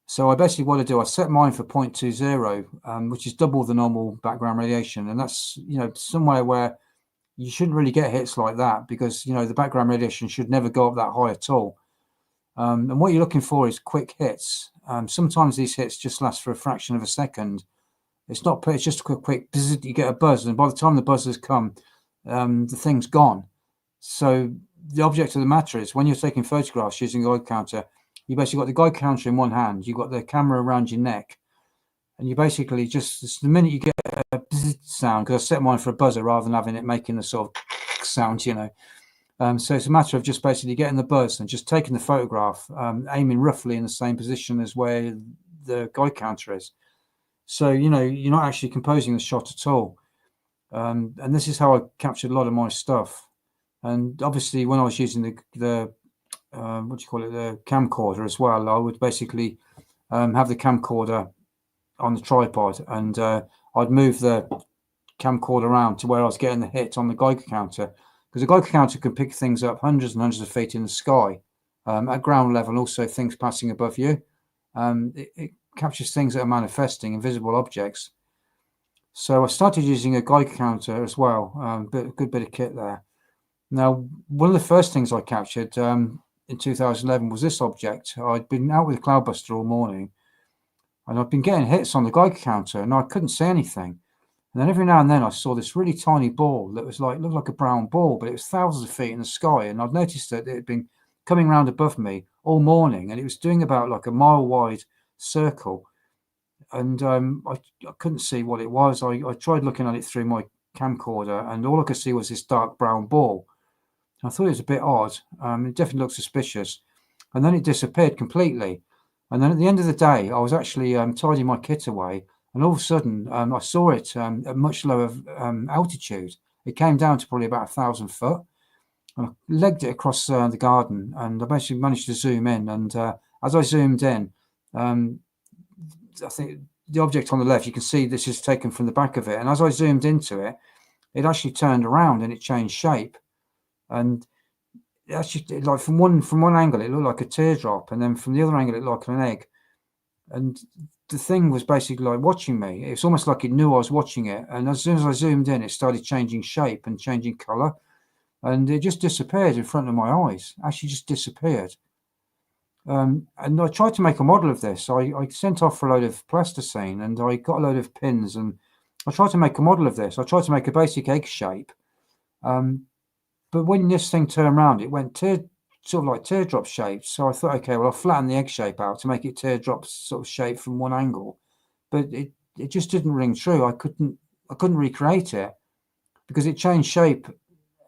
So I basically what I do, I set mine for 0.20, which is double the normal background radiation, and that's, you know, somewhere where you shouldn't really get hits like that, because, you know, the background radiation should never go up that high at all. And what you're looking for is quick hits. Sometimes these hits just last for a fraction of a second. It's just a quick, you get a buzz, and by the time the buzz has come, the thing's gone. So the object of the matter is, when you're taking photographs using a guide counter, you basically got the guide counter in one hand, you've got the camera around your neck, and you basically just, the minute you get a buzz sound, because I set mine for a buzzer rather than having it making the sort of sound, you know. So it's a matter of just basically getting the buzz and just taking the photograph, aiming roughly in the same position as where the guide counter is. So, you know, you're not actually composing the shot at all. And this is how I captured a lot of my stuff. And obviously, when I was using the the camcorder as well, I would basically have the camcorder on the tripod, and I'd move the camcorder around to where I was getting the hit on the Geiger counter, because the Geiger counter can pick things up hundreds and hundreds of feet in the sky at ground level, also things passing above you. It captures things that are manifesting, invisible objects. So I started using a Geiger counter as well, a good bit of kit there. Now, one of the first things I captured in 2011 was this object. I'd been out with a cloudbuster all morning, and I'd been getting hits on the Geiger counter, and I couldn't see anything. And then every now and then I saw this really tiny ball that was looked like a brown ball, but it was thousands of feet in the sky. And I'd noticed that it had been coming around above me all morning, and it was doing about like a mile-wide circle. And I couldn't see what it was. I tried looking at it through my camcorder, and all I could see was this dark brown ball. I thought it was a bit odd. It definitely looked suspicious. And then it disappeared completely. And then at the end of the day, I was actually tidying my kit away, and all of a sudden I saw it at much lower altitude. It came down to probably about 1,000 foot. And I legged it across the garden, and I basically managed to zoom in. And as I zoomed in, I think the object on the left, you can see this is taken from the back of it. And as I zoomed into it, it actually turned around and it changed shape. And it actually, like from one angle, it looked like a teardrop, and then from the other angle, it looked like an egg. And the thing was basically like watching me. It's almost like it knew I was watching it. And as soon as I zoomed in, it started changing shape and changing color. and it just disappeared in front of my eyes. Actually, just disappeared. And I tried to make a model of this. I sent off for a load of plasticine, and I got a load of pins, and I tried to make a model of this. I tried to make a basic egg shape, but when this thing turned around, it went sort of like teardrop shaped. So I thought, okay, well, I'll flatten the egg shape out to make it teardrop sort of shape from one angle, but it just didn't ring true. I couldn't recreate it because it changed shape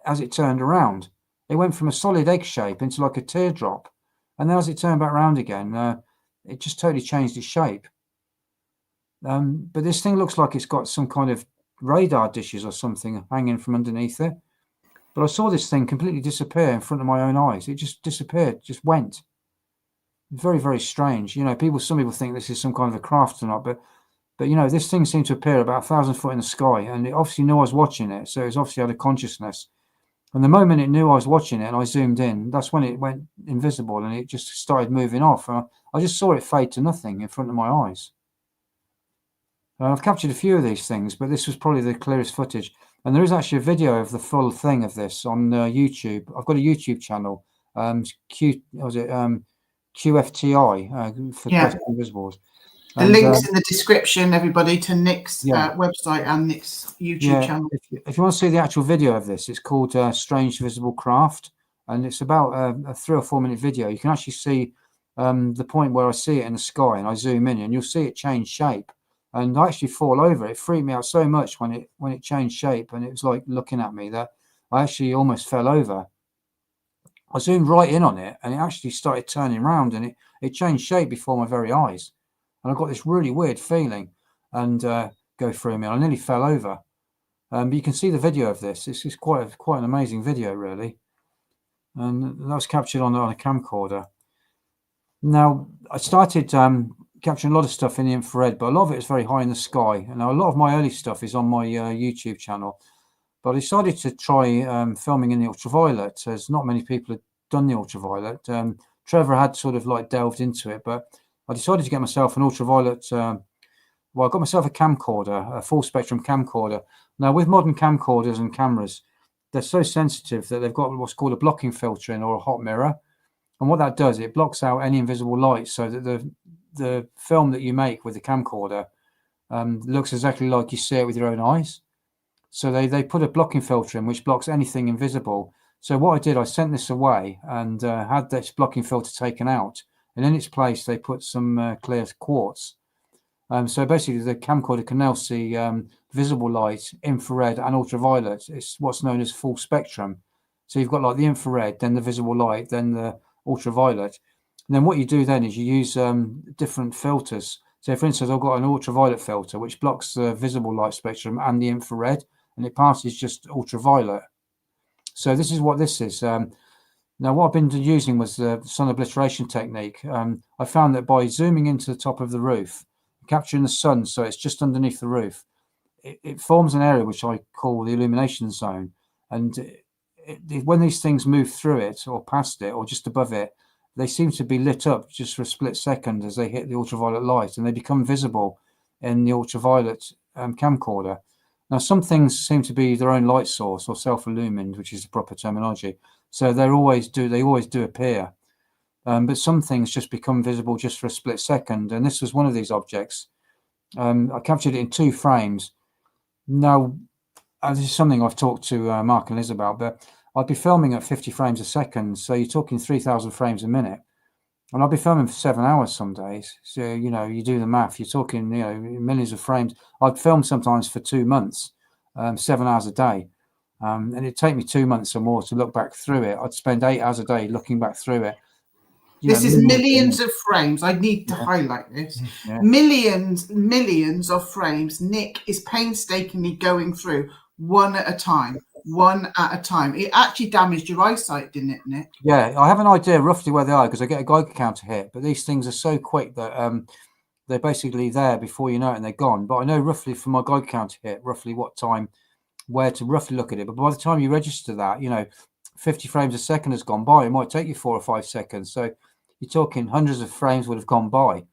as it turned around. It went from a solid egg shape into like a teardrop, and then as it turned back around again, it just totally changed its shape. But this thing looks like it's got some kind of radar dishes or something hanging from underneath it. But I saw this thing completely disappear in front of my own eyes. It just disappeared, just went. Very, very strange. You know, some people think this is some kind of a craft or not, but you know, this thing seemed to appear about 1,000 foot in the sky, and it obviously knew I was watching it, so it's obviously had a consciousness. And the moment it knew I was watching it and I zoomed in, that's when it went invisible and it just started moving off. I just saw it fade to nothing in front of my eyes. I've captured a few of these things, but this was probably the clearest footage. And there is actually a video of the full thing of this on YouTube. I've got a YouTube channel, QFTI for Quest Invisibles. The link's in the description, everybody, to Nik's website and Nik's YouTube channel. If you want to see the actual video of this, it's called Strange Visible Craft, and it's about a 3 or 4 minute video. You can actually see the point where I see it in the sky, and I zoom in, and you'll see it change shape. And I actually fall over. It freaked me out so much when it changed shape, and it was like looking at me that I actually almost fell over. I zoomed right in on it, and it actually started turning around, and it changed shape before my very eyes. And I got this really weird feeling and go through me. I nearly fell over. But you can see the video of this. It's quite an amazing video, really. And that was captured on a camcorder. Now, I started capturing a lot of stuff in the infrared, but a lot of it is very high in the sky. And now a lot of my early stuff is on my YouTube channel. But I decided to try filming in the ultraviolet, as not many people had done the ultraviolet. Trevor had sort of like delved into it, but I decided to get myself an ultraviolet. I got myself a camcorder, a full spectrum camcorder. Now, with modern camcorders and cameras, they're so sensitive that they've got what's called a blocking filter in, or a hot mirror. And what that does, it blocks out any invisible light, so that the film that you make with the camcorder looks exactly like you see it with your own eyes. So they put a blocking filter in which blocks anything invisible. So what I did, I sent this away and had this blocking filter taken out. And in its place, they put some clear quartz. So basically, the camcorder can now see visible light, infrared, and ultraviolet. It's what's known as full spectrum. So you've got like the infrared, then the visible light, then the ultraviolet. And then what you do then is you use different filters. So for instance, I've got an ultraviolet filter which blocks the visible light spectrum and the infrared, and it passes just ultraviolet. So this is what this is. Now, what I've been using was the sun obliteration technique. I found that by zooming into the top of the roof, capturing the sun so it's just underneath the roof, it forms an area which I call the illumination zone. And when these things move through it or past it or just above it, they seem to be lit up just for a split second as they hit the ultraviolet light, and they become visible in the ultraviolet camcorder. Now, some things seem to be their own light source or self-illumined, which is the proper terminology. So they always do appear. But some things just become visible just for a split second. And this was one of these objects. I captured it in 2 frames. Now, this is something I've talked to Mark and Liz about, but I'd be filming at 50 frames a second. So you're talking 3,000 frames a minute. And I'll be filming for 7 hours some days. So, you know, you do the math, you're talking, you know, millions of frames. I'd film sometimes for 2 months, 7 hours a day. And it'd take me 2 months or more to look back through it. I'd spend 8 hours a day looking back through it. This is millions of frames. I need to highlight this. Yeah. Millions of frames. Nik is painstakingly going through one at a time. It actually damaged your eyesight, didn't it, Nik? Yeah, I have an idea roughly where they are because I get a Geiger counter hit, but these things are so quick that they're basically there before you know it and they're gone. But I know roughly from my Geiger counter hit, roughly what time, where to roughly look at it. But by the time you register that, you know, 50 frames a second has gone by. It might take you 4 or 5 seconds. So you're talking hundreds of frames would have gone by.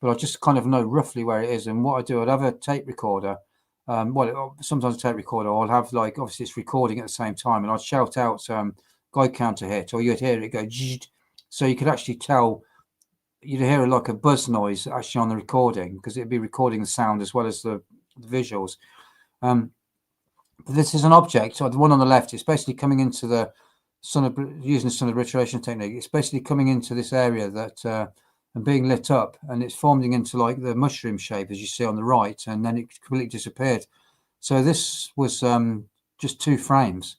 But I just kind of know roughly where it is. And what I do, I'd have a tape recorder Sometimes a tape recorder, I'll have like, obviously it's recording at the same time, and I'd shout out guide counter hit, or you'd hear it go, so you could actually tell, you'd hear like a buzz noise actually on the recording, because it'd be recording the sound as well as the visuals. This is an object, so the one on the left, it's basically coming into the using the sun obliteration technique. It's basically coming into this area that and being lit up, and it's forming into like the mushroom shape as you see on the right, and then it completely disappeared. So this was just 2 frames.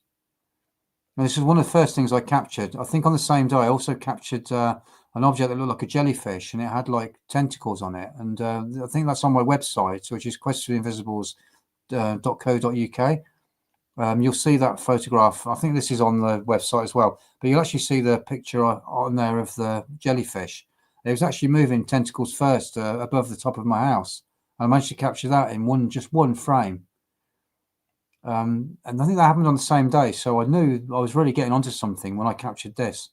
And this is one of the first things I captured. I think on the same day I also captured an object that looked like a jellyfish, and it had like tentacles on it, and I think that's on my website, which is questforinvisibles.co.uk. You'll see that photograph. I think this is on the website as well, but you'll actually see the picture on there of the jellyfish. It was actually moving tentacles first above the top of my house. I managed to capture that in just one frame. And I think that happened on the same day. So I knew I was really getting onto something when I captured this.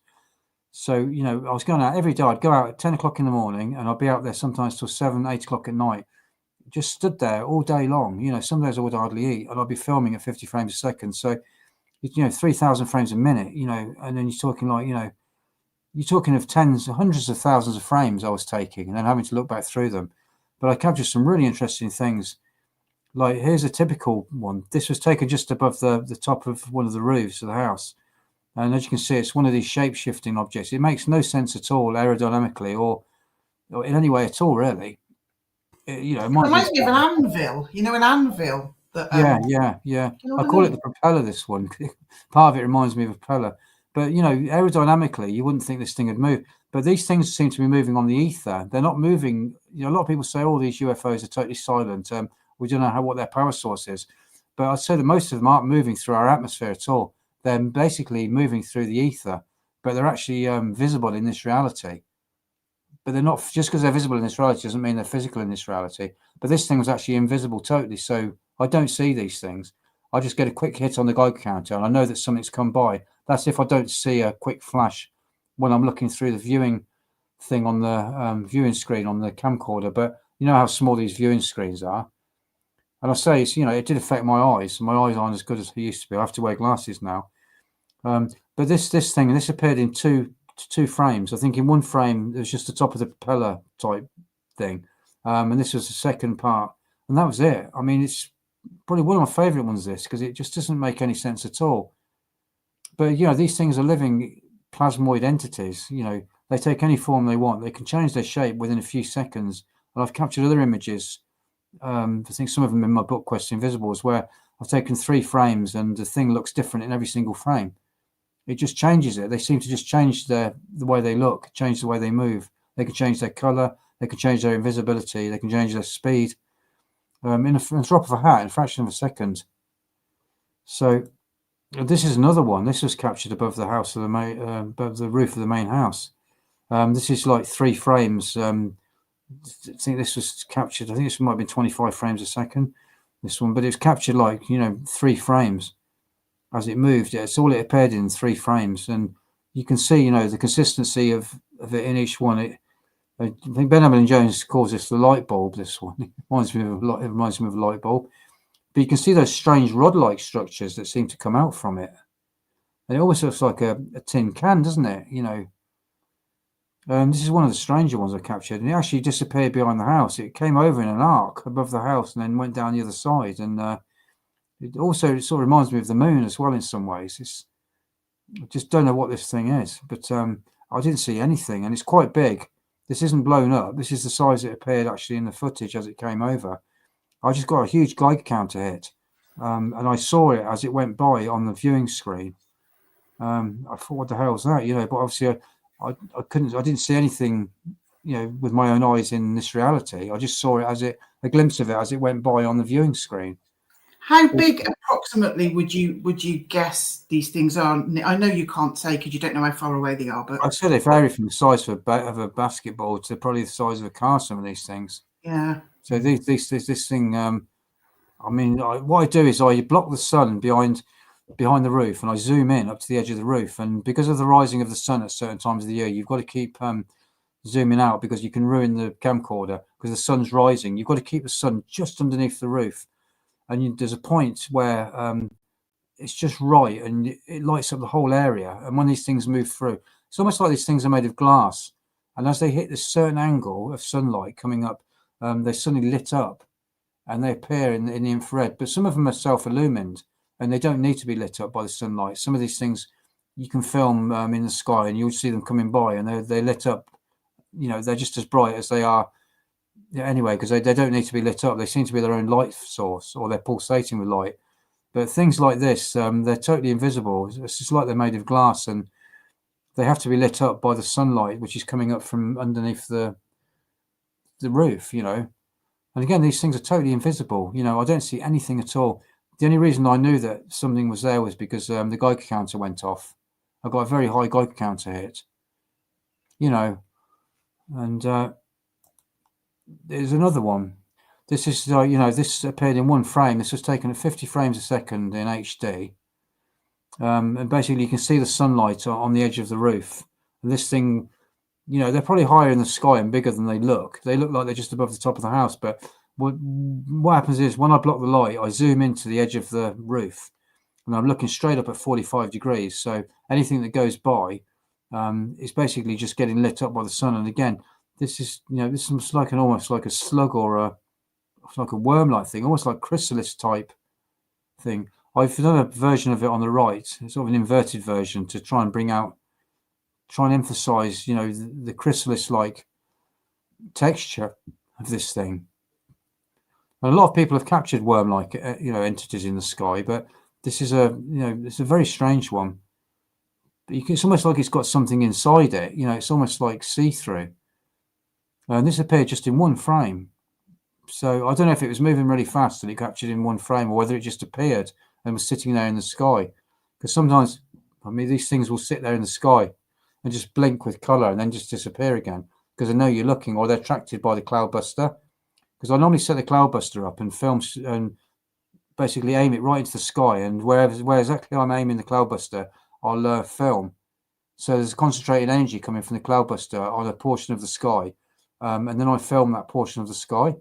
So, you know, I was going out every day. I'd go out at 10 o'clock in the morning, and I'd be out there sometimes till 7, 8 o'clock at night. Just stood there all day long. You know, some days I would hardly eat, and I'd be filming at 50 frames a second. So, 3,000 frames a minute, and then you're talking like, you're talking of hundreds of thousands of frames I was taking, and then having to look back through them. But I captured some really interesting things. Like, here's a typical one. This was taken just above the top of one of the roofs of the house. And as you can see, it's one of these shape-shifting objects. It makes no sense at all aerodynamically or in any way at all, really. It reminds me of an anvil, an anvil. That, yeah. I call it the propeller, this one. Part of it reminds me of a propeller. But, aerodynamically, you wouldn't think this thing would move. But these things seem to be moving on the ether. They're not moving. A lot of people say, oh, these UFOs are totally silent. We don't know what their power source is. But I'd say that most of them aren't moving through our atmosphere at all. They're basically moving through the ether, but they're actually visible in this reality. But they're not, just because they're visible in this reality doesn't mean they're physical in this reality. But this thing was actually invisible totally. So I don't see these things. I just get a quick hit on the guide counter, and I know that something's come by. That's if I don't see a quick flash when I'm looking through the viewing thing on the viewing screen on the camcorder. But you know how small these viewing screens are. And I say, it did affect my eyes. My eyes aren't as good as they used to be. I have to wear glasses now. But this thing, this appeared in two frames. I think in one frame, it was just the top of the propeller type thing. And this was the second part. And that was it. I mean, it's probably one of my favorite ones, this, because it just doesn't make any sense at all. But, these things are living plasmoid entities. They take any form they want. They can change their shape within a few seconds. And I've captured other images. I think some of them in my book, Quest for Invisibles, where I've taken 3 frames and the thing looks different in every single frame. It just changes it. They seem to just change the way they look, change the way they move. They can change their color. They can change their invisibility. They can change their speed in a drop of a hat, in a fraction of a second. So this is another one. This was captured above the house of above the roof of the main house. This is like 3 frames. I think this was captured. I think this might have been 25 frames a second. This one, but it was captured like 3 frames as it moved. It's all it appeared in 3 frames, and you can see the consistency of it in each one. I think Ben Hamilton Jones calls this the light bulb. This one it reminds me of a light bulb. But you can see those strange rod-like structures that seem to come out from it, and it almost looks like a tin can, doesn't it? This is one of the stranger ones I captured, and it actually disappeared behind the house. It came over in an arc above the house and then went down the other side. And it sort of reminds me of the moon as well in some ways. I just don't know what this thing is, but I didn't see anything, and it's quite big. This isn't blown up. This is the size it appeared actually in the footage as it came over. I just got a huge Geiger counter hit, and I saw it as it went by on the viewing screen. I thought, what the hell is that? But obviously I didn't see anything, with my own eyes in this reality. I just saw it a glimpse of it as it went by on the viewing screen. How big approximately would you guess these things are? I know you can't say because you don't know how far away they are, but I said they vary from the size of a basketball to probably the size of a car. Some of these things. Yeah. So this thing. What I do is I block the sun behind the roof, and I zoom in up to the edge of the roof. And because of the rising of the sun at certain times of the year, you've got to keep zooming out, because you can ruin the camcorder because the sun's rising. You've got to keep the sun just underneath the roof. and there's a point where it's just right, and it lights up the whole area. And when these things move through, it's almost like these things are made of glass, and as they hit this certain angle of sunlight coming up, they're suddenly lit up, and they appear in the infrared. But some of them are self-illumined, and they don't need to be lit up by the sunlight. Some of these things you can film in the sky, and you'll see them coming by, and they're lit up. They're just as bright as they are anyway, because they don't need to be lit up. They seem to be their own light source, or they're pulsating with light. But things like this, they're totally invisible. It's just like they're made of glass, and they have to be lit up by the sunlight, which is coming up from underneath the roof, And again, these things are totally invisible. I don't see anything at all. The only reason I knew that something was there was because the Geiger counter went off. I got a very high Geiger counter hit, and there's another one. This is, this appeared in one frame. This was taken at 50 frames a second in HD. And basically you can see the sunlight on the edge of the roof. And this thing, they're probably higher in the sky and bigger than they look. They look like they're just above the top of the house. But what happens is when I block the light, I zoom into the edge of the roof, and I'm looking straight up at 45 degrees. So anything that goes by is basically just getting lit up by the sun. And again, this is, this is like almost like a slug or like a worm-like thing, almost like chrysalis type thing. I've done a version of it on the right, sort of an inverted version, to try and emphasize, the chrysalis-like texture of this thing. And a lot of people have captured worm-like, entities in the sky, but this is it's a very strange one. It's almost like it's got something inside it. It's almost like see-through. And this appeared just in one frame. So I don't know if it was moving really fast and it captured in one frame, or whether it just appeared and was sitting there in the sky. Because sometimes, these things will sit there in the sky and just blink with color and then just disappear again, because they know you're looking, or they're attracted by the cloudbuster. Because I normally set the cloudbuster up and film and basically aim it right into the sky, and where exactly I'm aiming the cloudbuster, I'll film. So there's concentrated energy coming from the cloudbuster on a portion of the sky, and then I film that portion of the sky.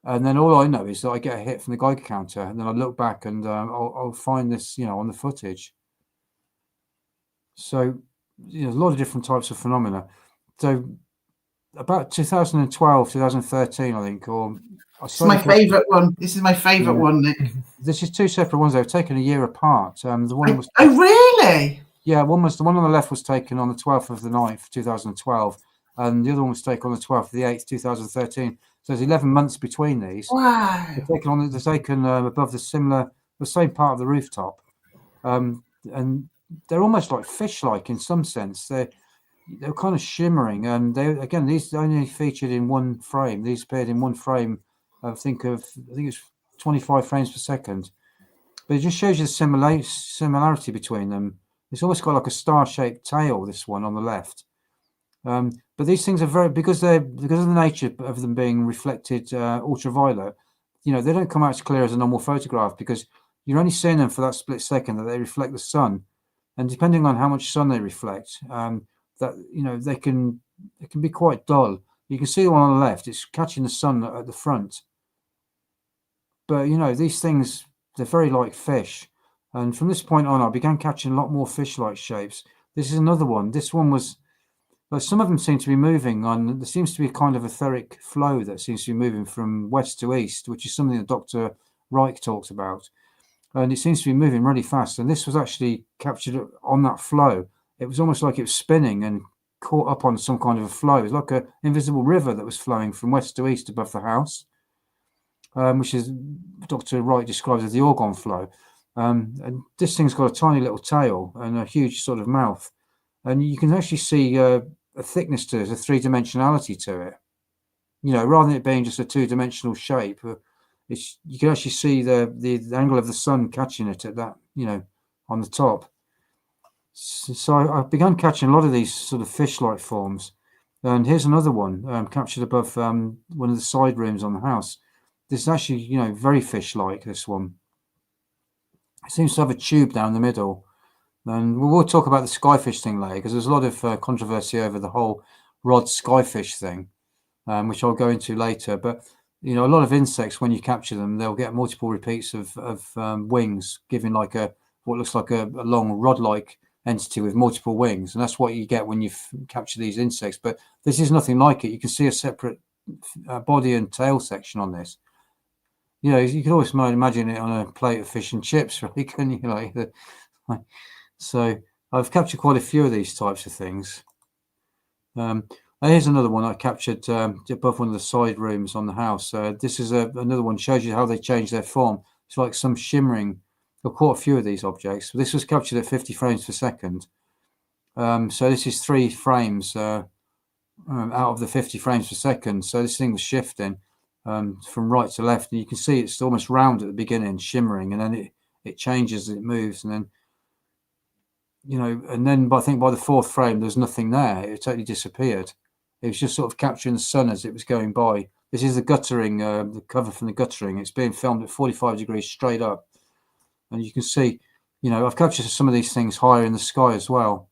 And then all I know is that I get a hit from the Geiger counter, and then I look back and I'll find this, on the footage. So, there's a lot of different types of phenomena. So, about 2012, 2013, I think, or this is my favourite one. This is my favourite one, Nick. This is two separate ones. They were taken a year apart. The one was. Oh, really? Yeah, the one on the left was taken on the 12th of the 9th, 2012, and the other one was taken on the 12th of the 8th, 2013. So there's 11 months between these. Wow. They're taken above the same part of the rooftop. And they're almost like fish-like in some sense. They're kind of shimmering. And these only featured in one frame. These appeared in one frame, I think it's 25 frames per second. But it just shows you the similarity between them. It's almost got like a star-shaped tail, this one on the left. But these things are because of the nature of them being reflected ultraviolet, they don't come out as clear as a normal photograph, because you're only seeing them for that split second that they reflect the sun, and depending on how much sun they reflect, they can be quite dull. You can see the one on the left; it's catching the sun at the front. But these things, they're very like fish, and from this point on, I began catching a lot more fish-like shapes. This is another one. This one was. But some of them seem to be moving on. There seems to be a kind of etheric flow that seems to be moving from west to east, which is something that Dr. Reich talks about. And it seems to be moving really fast. And this was actually captured on that flow. It was almost like it was spinning and caught up on some kind of a flow. It was like an invisible river that was flowing from west to east above the house, which is Dr. Reich describes as the organ flow. And this thing's got a tiny little tail and a huge sort of mouth. And you can actually see a thickness to it, a three-dimensionality to it. Rather than it being just a two-dimensional shape, you can actually see the angle of the sun catching it at that, on the top. So I began catching a lot of these sort of fish-like forms. And here's another one captured above one of the side rooms on the house. This is actually, very fish-like, this one. It seems to have a tube down the middle. And we'll talk about the skyfish thing later, because there's a lot of controversy over the whole rod skyfish thing, which I'll go into later. But you know, a lot of insects, when you capture them, they'll get multiple repeats of wings, giving like what looks like a long rod-like entity with multiple wings, and that's what you get when you capture these insects. But this is nothing like it. You can see a separate body and tail section on this. You know, you can always imagine it on a plate of fish and chips, really, can you? So I've captured quite a few of these types of things. Here's another one I captured above one of the side rooms on the house. This is another one, shows you how they change their form. It's like some shimmering. I've caught a few of these objects. This was captured at 50 frames per second. So this is 3 frames out of the 50 frames per second. So this thing was shifting from right to left, and you can see it's almost round at the beginning, shimmering, and then it changes, it moves, and then, you know, and then I think by the 4th frame there's nothing there. It totally disappeared. It was just sort of capturing the sun as it was going by. This is the guttering, the cover from the guttering. It's being filmed at 45 degrees straight up, and you can see, you know, I've captured some of these things higher in the sky as well.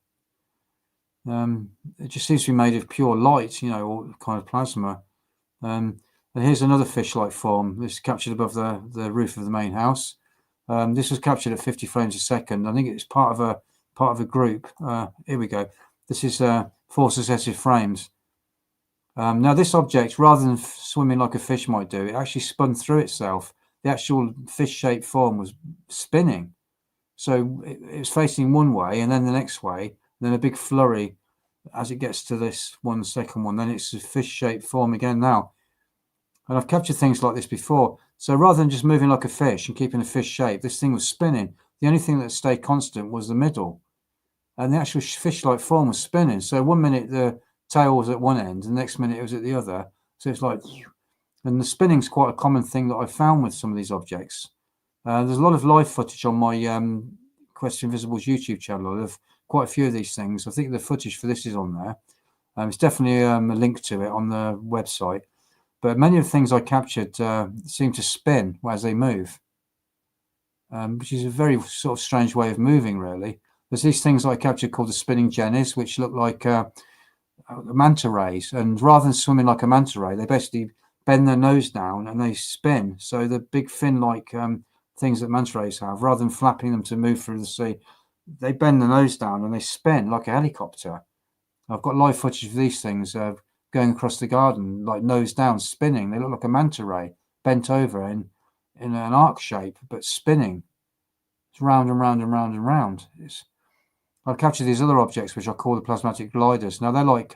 It just seems to be made of pure light, you know, or kind of plasma. And here's another fish-like form. This is captured above the roof of the main house. This was captured at 50 frames a second. I think it's part of a group. Here we go. This is 4 successive frames. Now this object, rather than swimming like a fish might do, it actually spun through itself. The actual fish-shaped form was spinning. So it was facing one way and then the next way, and then a big flurry as it gets to this one, second one. Then it's a fish-shaped form again now. And I've captured things like this before. So rather than just moving like a fish and keeping a fish shape, this thing was spinning. The only thing that stayed constant was the middle. And the actual fish-like form was spinning. So one minute the tail was at one end, and the next minute it was at the other. So it's like, and the spinning's quite a common thing that I've found with some of these objects. There's a lot of live footage on my Quest for Invisible's YouTube channel of quite a few of these things. I think the footage for this is on there. It's definitely a link to it on the website. But many of the things I captured seem to spin as they move, which is a very sort of strange way of moving, really. There's these things I captured called the spinning jennies, which look like manta rays. And rather than swimming like a manta ray, they basically bend their nose down and they spin. So the big fin-like things that manta rays have, rather than flapping them to move through the sea, they bend the nose down and they spin like a helicopter. I've got live footage of these things going across the garden, like nose down, spinning. They look like a manta ray bent over in an arc shape, but spinning. It's round and round and round and round. I've captured these other objects, which I call the plasmatic gliders. Now, they're like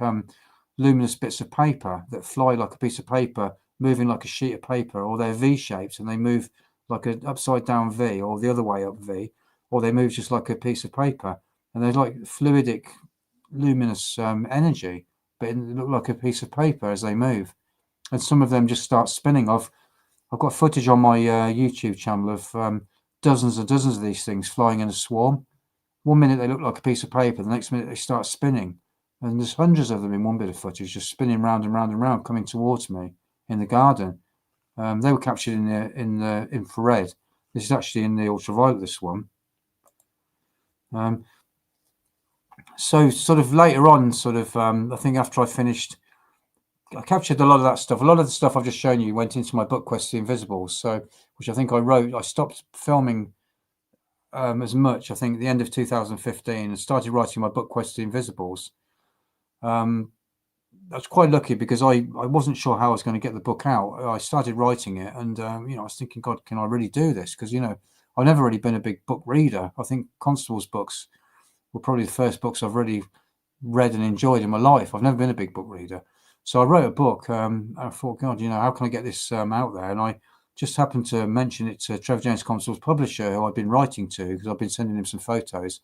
luminous bits of paper that fly like a piece of paper, moving like a sheet of paper, or they're V-shaped and they move like an upside down V, or the other way up V, or they move just like a piece of paper. And they're like fluidic, luminous energy, but it look like a piece of paper as they move. And some of them just start spinning. I've got footage on my YouTube channel of dozens and dozens of these things flying in a swarm. One minute they look like a piece of paper, the next minute they start spinning. And there's hundreds of them in one bit of footage, just spinning round and round and round, coming towards me in the garden. They were captured in the infrared. This is actually in the ultraviolet, this one. So sort of later on, I think after I finished, I captured a lot of that stuff. A lot of the stuff I've just shown you went into my book, Quest for the Invisibles, which I think I wrote. I stopped filming as much, I think, at the end of 2015, and started writing my book, Quest for the Invisibles. I was quite lucky because I wasn't sure how I was going to get the book out. I started writing it, and I was thinking, God, can I really do this? Because I've never really been a big book reader. I think Constable's books were probably the first books I've really read and enjoyed in my life. I've never been a big book reader. So I wrote a book. I thought, God, how can I get this out there? And I just happened to mention it to Trevor James Constable's publisher, who I've been writing to, because I've been sending him some photos.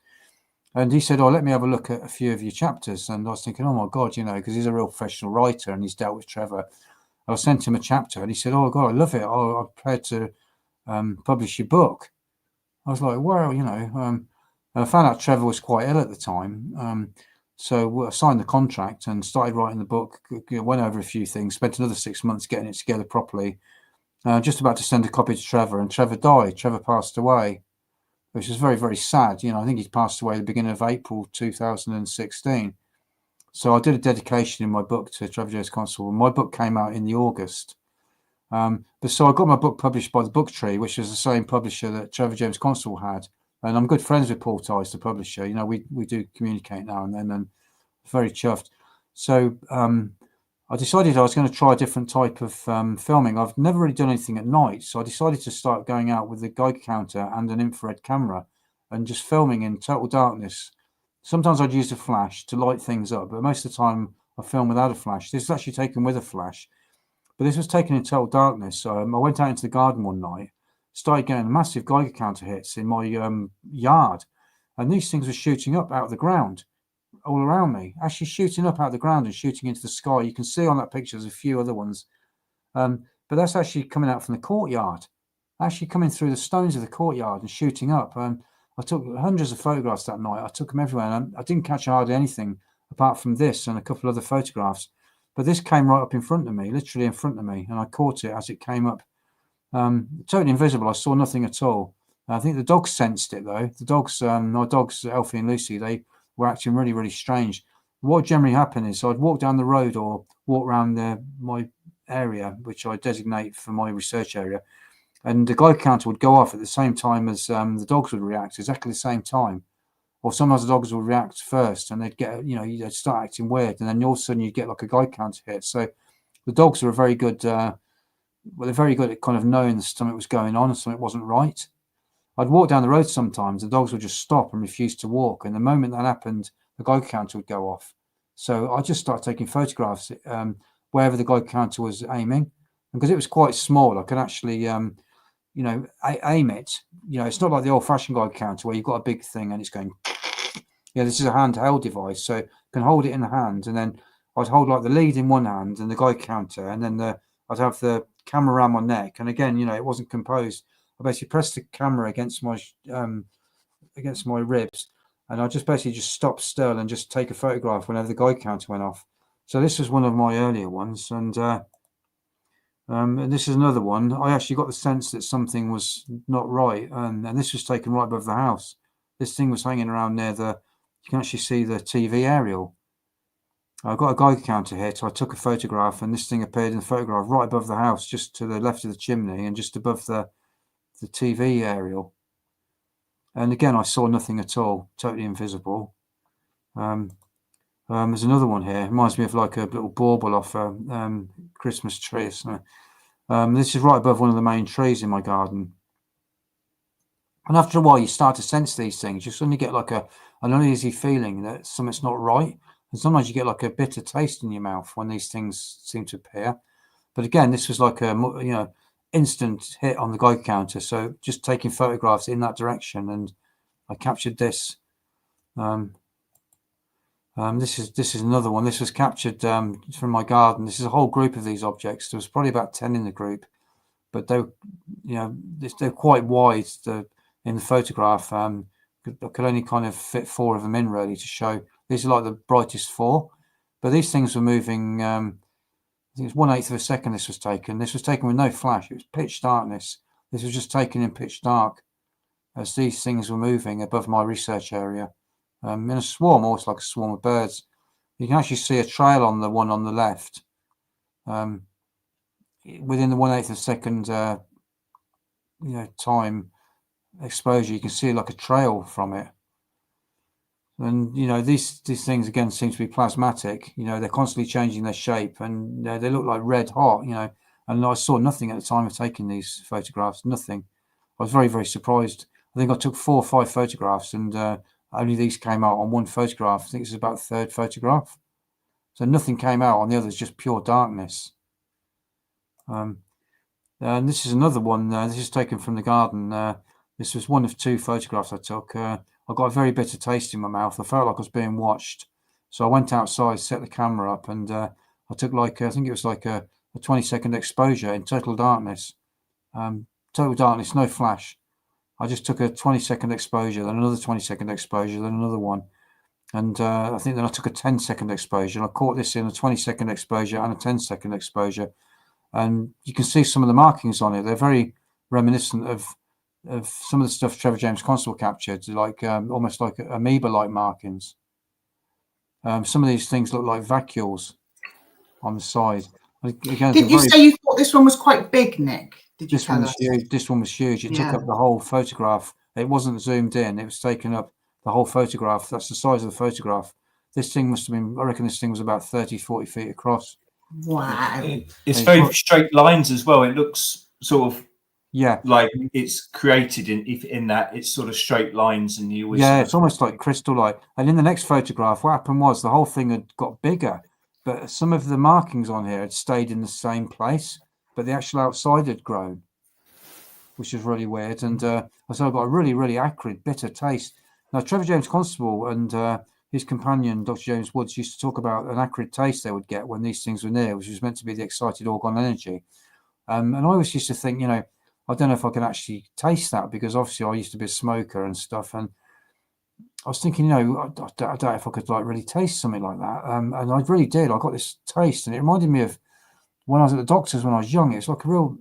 And he said, let me have a look at a few of your chapters. And I was thinking, oh, my God, because he's a real professional writer and he's dealt with Trevor. I sent him a chapter and he said, oh, God, I love it. I'm prepared to publish your book. I was like, well, and I found out Trevor was quite ill at the time. So I signed the contract and started writing the book, went over a few things, spent another 6 months getting it together properly. Just about to send a copy to Trevor, and Trevor died. Trevor passed away, which is very, very sad. I think he passed away at the beginning of April 2016. So I did a dedication in my book to Trevor James Constable. My book came out in the August. But so I got my book published by the Book Tree, which is the same publisher that Trevor James Constable had. And I'm good friends with Paul Tice, the publisher. You know, we do communicate now and then, and very chuffed. So I decided I was going to try a different type of filming. I've never really done anything at night. So I decided to start going out with a Geiger counter and an infrared camera and just filming in total darkness. Sometimes I'd use a flash to light things up, but most of the time I film without a flash. This is actually taken with a flash, but this was taken in total darkness. I went out into the garden one night, started getting massive Geiger counter hits in my yard, and these things were shooting up out of the ground all around me, actually shooting up out of the ground and shooting into the sky. You can see on that picture there's a few other ones, but that's actually coming out from the courtyard, actually coming through the stones of the courtyard and shooting up. I took hundreds of photographs that night. I took them everywhere, and I didn't catch hardly anything apart from this and a couple of other photographs. But this came right up in front of me, literally in front of me, and I caught it as it came up. Totally invisible. I saw nothing at all. I think the dogs sensed it, though. The dogs, my dogs, Elfie and Lucy, they were acting really, really strange. What generally happened is I'd walk down the road or walk around my area, which I designate for my research area, and the Geiger counter would go off at the same time as the dogs would react, exactly the same time. Or sometimes the dogs would react first, and they'd get, they'd start acting weird, and then all of a sudden you'd get like a Geiger counter hit. So the dogs were very good. They're very good at kind of knowing that something was going on and something wasn't right. I'd walk down the road sometimes, the dogs would just stop and refuse to walk, and the moment that happened, the Geiger counter would go off. So I just started taking photographs wherever the Geiger counter was aiming, and because it was quite small, I could actually aim it. It's not like the old-fashioned Geiger counter where you've got a big thing and it's going. This is a handheld device, so I can hold it in the hand, and then I'd hold like the lead in one hand and the Geiger counter, and then I'd have the camera around my neck, and again, it wasn't composed. I basically pressed the camera against my ribs, and I just basically just stop still and just take a photograph whenever the Geiger counter went off. So this was one of my earlier ones, and this is another one. I actually got the sense that something was not right, and this was taken right above the house. This thing was hanging around near you can actually see the TV aerial. I got a Geiger counter hit. I took a photograph, and this thing appeared in the photograph right above the house, just to the left of the chimney and just above the TV aerial. And again, I saw nothing at all, totally invisible. There's another one here. It reminds me of like a little bauble off a Christmas tree. So, this is right above one of the main trees in my garden. And after a while, you start to sense these things. You suddenly get like an uneasy feeling that something's not right. And sometimes you get like a bitter taste in your mouth when these things seem to appear. But again, this was like a, instant hit on the Geiger counter. So just taking photographs in that direction, and I captured this. This is another one. This was captured from my garden. This is a whole group of these objects. There was probably about 10 in the group, but they're quite wide. In the photograph, I could only kind of fit 4 of them in really to show. These are like the brightest 4, but these things were moving. I think it's 1/8 of a second. This was taken. This was taken with no flash. It was pitch darkness. This was just taken in pitch dark as these things were moving above my research area. In a swarm, almost like a swarm of birds. You can actually see a trail on the one on the left. Within the 1/8 of a second, time exposure, you can see like a trail from it. And these things again seem to be plasmatic. They're constantly changing their shape, and they look like red hot. And I saw nothing at the time of taking these photographs. Nothing. I was very, very surprised. I think I took 4 or 5 photographs, and only these came out on one photograph. I think this is about the 3rd photograph. So nothing came out on the others, just pure darkness. And this is another one. This is taken from the garden. This was one of 2 photographs I took. I got a very bitter taste in my mouth. I felt like I was being watched. So I went outside, set the camera up, and I took I think it was like a 20-second exposure in total darkness. Total darkness, no flash. I just took a 20-second exposure, then another 20-second exposure, then another one. And I think then I took a 10-second exposure. And I caught this in a 20-second exposure and a 10-second exposure. And you can see some of the markings on it. They're very reminiscent of some of the stuff Trevor James Constable captured, like almost like amoeba-like markings. Some of these things look like vacuoles on the side. Again, Did you say you thought this one was quite big, Nick? Did you tell us? This one was huge. It took up the whole photograph. It wasn't zoomed in. It was taking up the whole photograph. That's the size of the photograph. This thing must have been, I reckon this thing was about 30, 40 feet across. Wow. It's very straight lines as well. It looks sort of Yeah, like it's created in that it's sort of straight lines, and you it's almost like crystal light. And in the next photograph, what happened was the whole thing had got bigger, but some of the markings on here had stayed in the same place, but the actual outside had grown, which is really weird. And so I got a really, really acrid, bitter taste. Now, Trevor James Constable and his companion, Dr. James Woods, used to talk about an acrid taste they would get when these things were near, which was meant to be the excited orgone energy. And I always used to think, I don't know if I can actually taste that, because obviously I used to be a smoker and stuff. And I was thinking, I don't know if I could really taste something like that. And I really did. I got this taste, and it reminded me of when I was at the doctor's when I was young. It's like a real,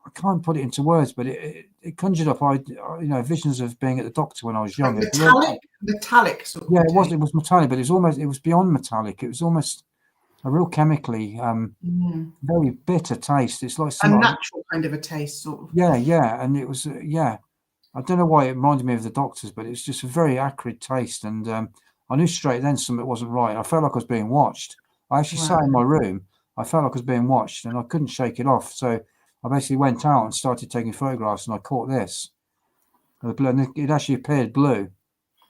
I can't put it into words, but it conjured up, visions of being at the doctor when I was young. Like metallic sort of. Yeah, it was metallic, but it was beyond metallic. It was almost a real chemically, very bitter taste. It's like a natural kind of a taste, sort of. Yeah, and it was, I don't know why it reminded me of the doctors, but it's just a very acrid taste. And I knew straight then something wasn't right. I felt like I was being watched. I actually sat in my room. I felt like I was being watched, and I couldn't shake it off. So I basically went out and started taking photographs, and I caught this. And it actually appeared blue.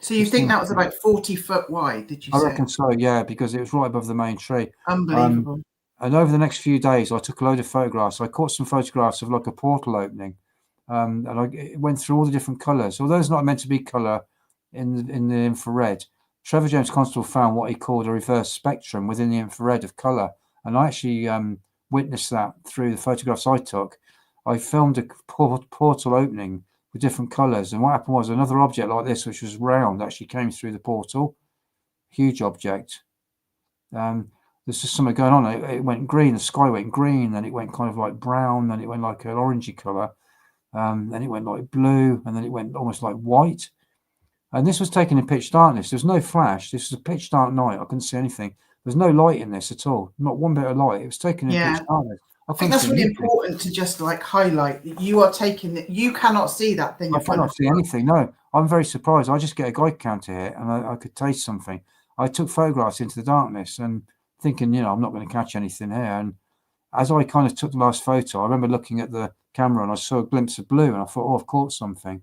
So you think that was about 40 foot wide, did you say? I reckon so, yeah, because it was right above the main tree. Unbelievable. And over the next few days, I took a load of photographs. I caught some photographs of like a portal opening. And I went through all the different colours. Although it's not meant to be colour in the infrared, Trevor James Constable found what he called a reverse spectrum within the infrared of colour. And I actually witnessed that through the photographs I took. I filmed a portal opening with different colours. And what happened was another object like this, which was round, actually came through the portal. Huge object. There's just something going on. It went green. The sky went green. Then it went kind of like brown. Then it went like an orangey colour. Then it went like blue, and then it went almost like white. And this was taken in pitch darkness. There's no flash. This was a pitch dark night. I couldn't see anything. There's no light in this at all. Not one bit of light. It was taken in pitch darkness. I think that's really important to just highlight that you are taking it. You cannot see that thing. I cannot see anything. No, I'm very surprised. I just get a Geiger counter here, and I could taste something. I took photographs into the darkness and thinking, I'm not going to catch anything here. And as I kind of took the last photo, I remember looking at the camera and I saw a glimpse of blue, and I thought, I've caught something.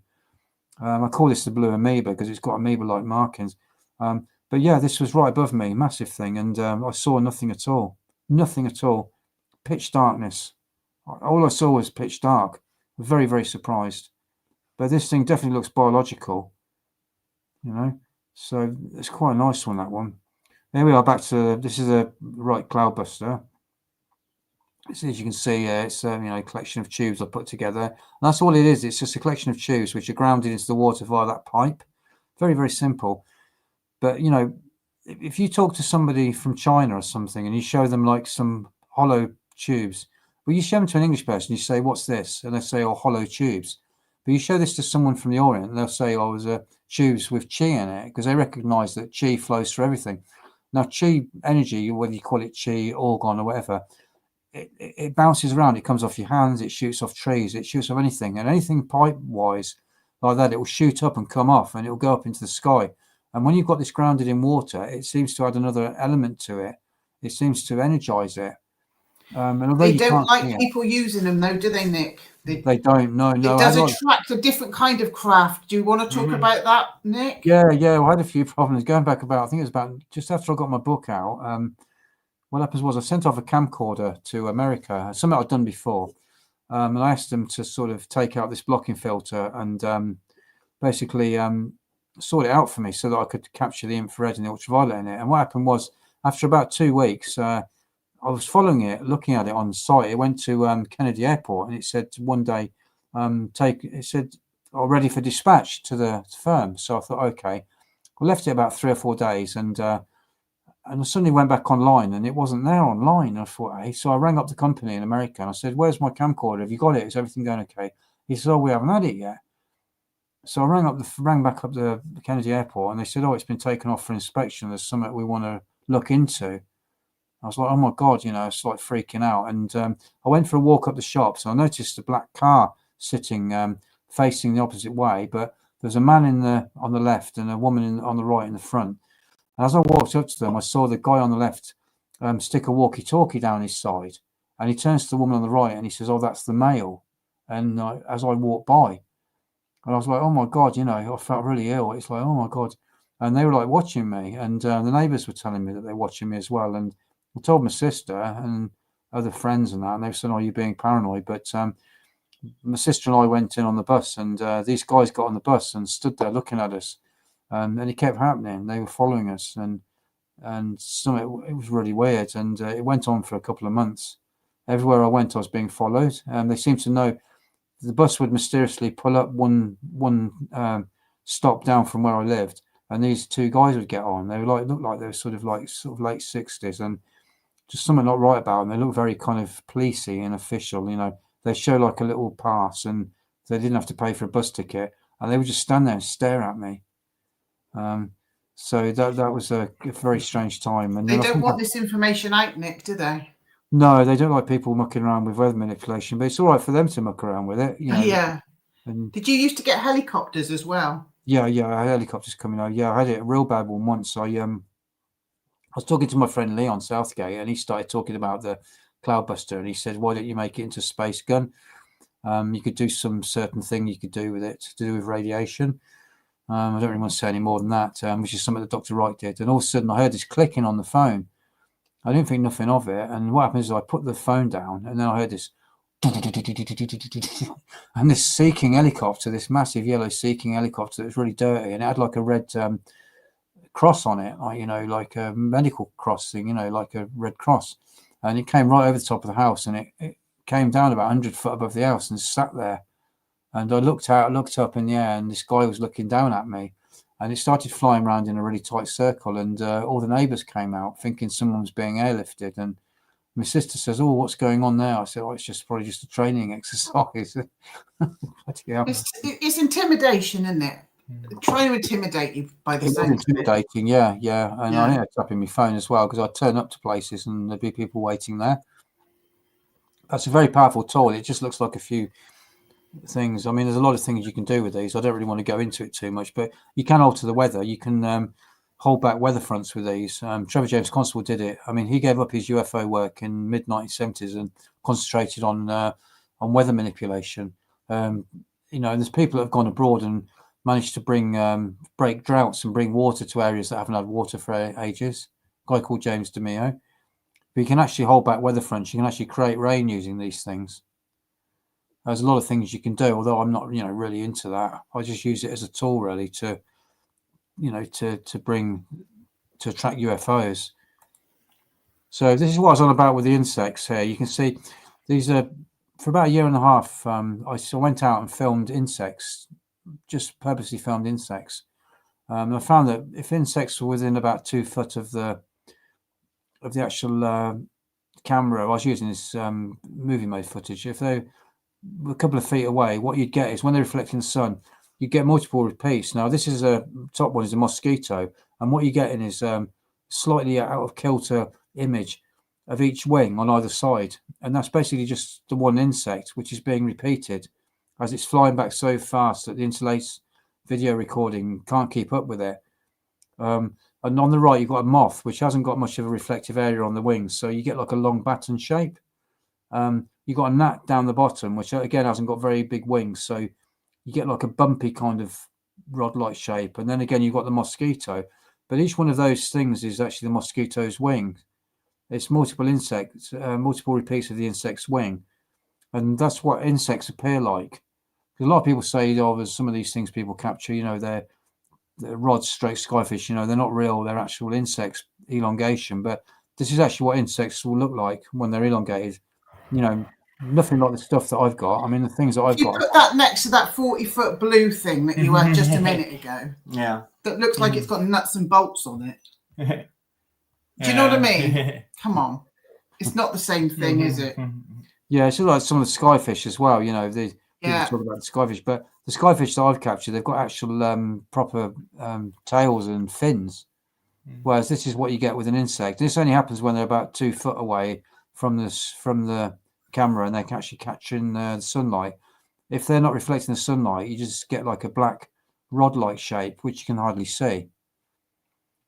I call this the blue amoeba because it's got amoeba-like markings. But yeah, this was right above me, massive thing, and I saw nothing at all. Nothing at all. Pitch darkness. All I saw was pitch dark. Very, very surprised. But this thing definitely looks biological, So it's quite a nice one, that one. There we are, back to, this is a right cloudbuster. As you can see, it's a collection of tubes I put together. And that's all it is. It's just a collection of tubes which are grounded into the water via that pipe. Very, very simple. But, if you talk to somebody from China or something and you show them like some hollow tubes, well, you show them to an English person, you say, what's this? And they say, hollow tubes. But you show this to someone from the Orient, and they'll say, it was tubes with chi in it, because they recognize that chi flows through everything. Now, chi energy, whether you call it chi, orgone, or whatever, it bounces around. It comes off your hands. It shoots off trees. It shoots off anything. And anything pipe-wise like that, it will shoot up and come off, and it will go up into the sky. And when you've got this grounded in water, it seems to add another element to it. It seems to energize it. And they don't like people using them, though, do they, Nick? They don't. No. It does attract a different kind of craft. Do you want to talk about that, Nick? Yeah. I had a few problems going back about, I think it was about just after I got my book out. What happens was I sent off a camcorder to America, something I'd done before. And I asked them to sort of take out this blocking filter and basically sort it out for me so that I could capture the infrared and the ultraviolet in it. And what happened was, after about 2 weeks, I was following it, looking at it on site. It went to Kennedy Airport, and it said one day, ready for dispatch to the firm. So I thought, okay. I left it about 3 or 4 days, and I suddenly went back online, and it wasn't there online. I thought, hey, so I rang up the company in America, and I said, where's my camcorder? Have you got it? Is everything going okay? He said, we haven't had it yet. So I rang back up the Kennedy Airport, and they said, it's been taken off for inspection. There's something we want to look into. I was like, oh my God, it's like freaking out. And I went for a walk up the shops, and I noticed a black car sitting facing the opposite way, but there's a man on the left and a woman on the right in the front. And as I walked up to them, I saw the guy on the left stick a walkie-talkie down his side, and he turns to the woman on the right and he says, "Oh, that's the male." And as I walked by, and I was like, oh my God, I felt really ill. It's like, oh my God. And they were like watching me, and the neighbours were telling me that they're watching me as well. And I told my sister and other friends and that, and they said, "Oh, you're being paranoid." But my sister and I went in on the bus, and these guys got on the bus and stood there looking at us, and it kept happening. They were following us, and it was really weird, and it went on for a couple of months. Everywhere I went, I was being followed, and they seemed to know. The bus would mysteriously pull up one stop down from where I lived, and these two guys would get on. They were looked like they were sort of late 60s, and just something not right about them. They looked very kind of policey and official. They show like a little pass, and they didn't have to pay for a bus ticket, and they would just stand there and stare at me. So that was a very strange time. And they don't want this information out, Nick, do they? No, they don't like people mucking around with weather manipulation, but it's all right for them to muck around with it. Yeah. And did you used to get helicopters as well? Yeah, I had helicopters coming out. Yeah, I had it a real bad one once. I was talking to my friend Leon Southgate, and he started talking about the Cloudbuster, and he said, "Why don't you make it into a space gun? You could do some certain thing you could do with it to do with radiation." I don't really want to say any more than that, which is something that Dr. Wright did. And all of a sudden, I heard this clicking on the phone. I didn't think nothing of it. And what happens is I put the phone down, and then I heard this, and this Seeking helicopter, this massive yellow Seeking helicopter that was really dirty, and it had like a red cross on it, like a medical cross thing, like a red cross. And it came right over the top of the house, and it came down about 100 foot above the house and sat there. And I looked up in the air, and this guy was looking down at me. And it started flying around in a really tight circle, and all the neighbours came out thinking someone was being airlifted. And my sister says, "Oh, what's going on there?" I said, "Oh, it's probably just a training exercise." It's intimidation, isn't it? Trying to intimidate you by the sound. Intimidating, yeah. And I ended up tapping my phone as well, because I'd turn up to places and there'd be people waiting there. That's a very powerful tool. It just looks like a few things. I mean, there's a lot of things you can do with these. I don't really want to go into it too much, but you can alter the weather. You can hold back weather fronts with these. Trevor James Constable did it. I mean, he gave up his UFO work in mid-1970s and concentrated on weather manipulation. And there's people that have gone abroad and managed to break droughts and bring water to areas that haven't had water for ages. A guy called James DeMeo. But you can actually hold back weather fronts. You can actually create rain using these things. There's a lot of things you can do, although I'm not, really into that. I just use it as a tool, really, to attract UFOs. So this is what I was on about with the insects here. You can see these are, for about a year and a half, I went out and filmed insects, just purposely filmed insects. And I found that if insects were within about 2 foot of the actual camera, I was using this movie mode footage. If they a couple of feet away, what you'd get is when they reflect in the sun, you get multiple repeats. Now, this is top one is a mosquito, and what you're getting is slightly out of kilter image of each wing on either side, and that's basically just the one insect which is being repeated as it's flying back so fast that the interlace video recording can't keep up with it. And on the right, you've got a moth which hasn't got much of a reflective area on the wings, so you get like a long baton shape. You've got a gnat down the bottom, which again hasn't got very big wings, so you get like a bumpy kind of rod-like shape. And then again, you've got the mosquito, but each one of those things is actually the mosquito's wing. It's multiple insects, multiple repeats of the insect's wing, and that's what insects appear like. Because a lot of people say, "Oh, there's some of these things people capture, they're rods, straight skyfish, they're not real, they're actual insects elongation." But this is actually what insects will look like when they're elongated. Nothing like the stuff that I've got. I mean, the things that I've got. You put that next to that 40-foot blue thing that you had just a minute ago. Yeah. That looks like it's got nuts and bolts on it. Do you know what I mean? Come on. It's not the same thing, is it? Yeah, it's like some of the skyfish as well. People talk about the skyfish, but the skyfish that I've captured, they've got actual proper tails and fins. Whereas this is what you get with an insect. This only happens when they're about 2 foot away from the camera and they can actually catch in the sunlight. If they're not reflecting the sunlight, you just get like a black rod-like shape, which you can hardly see.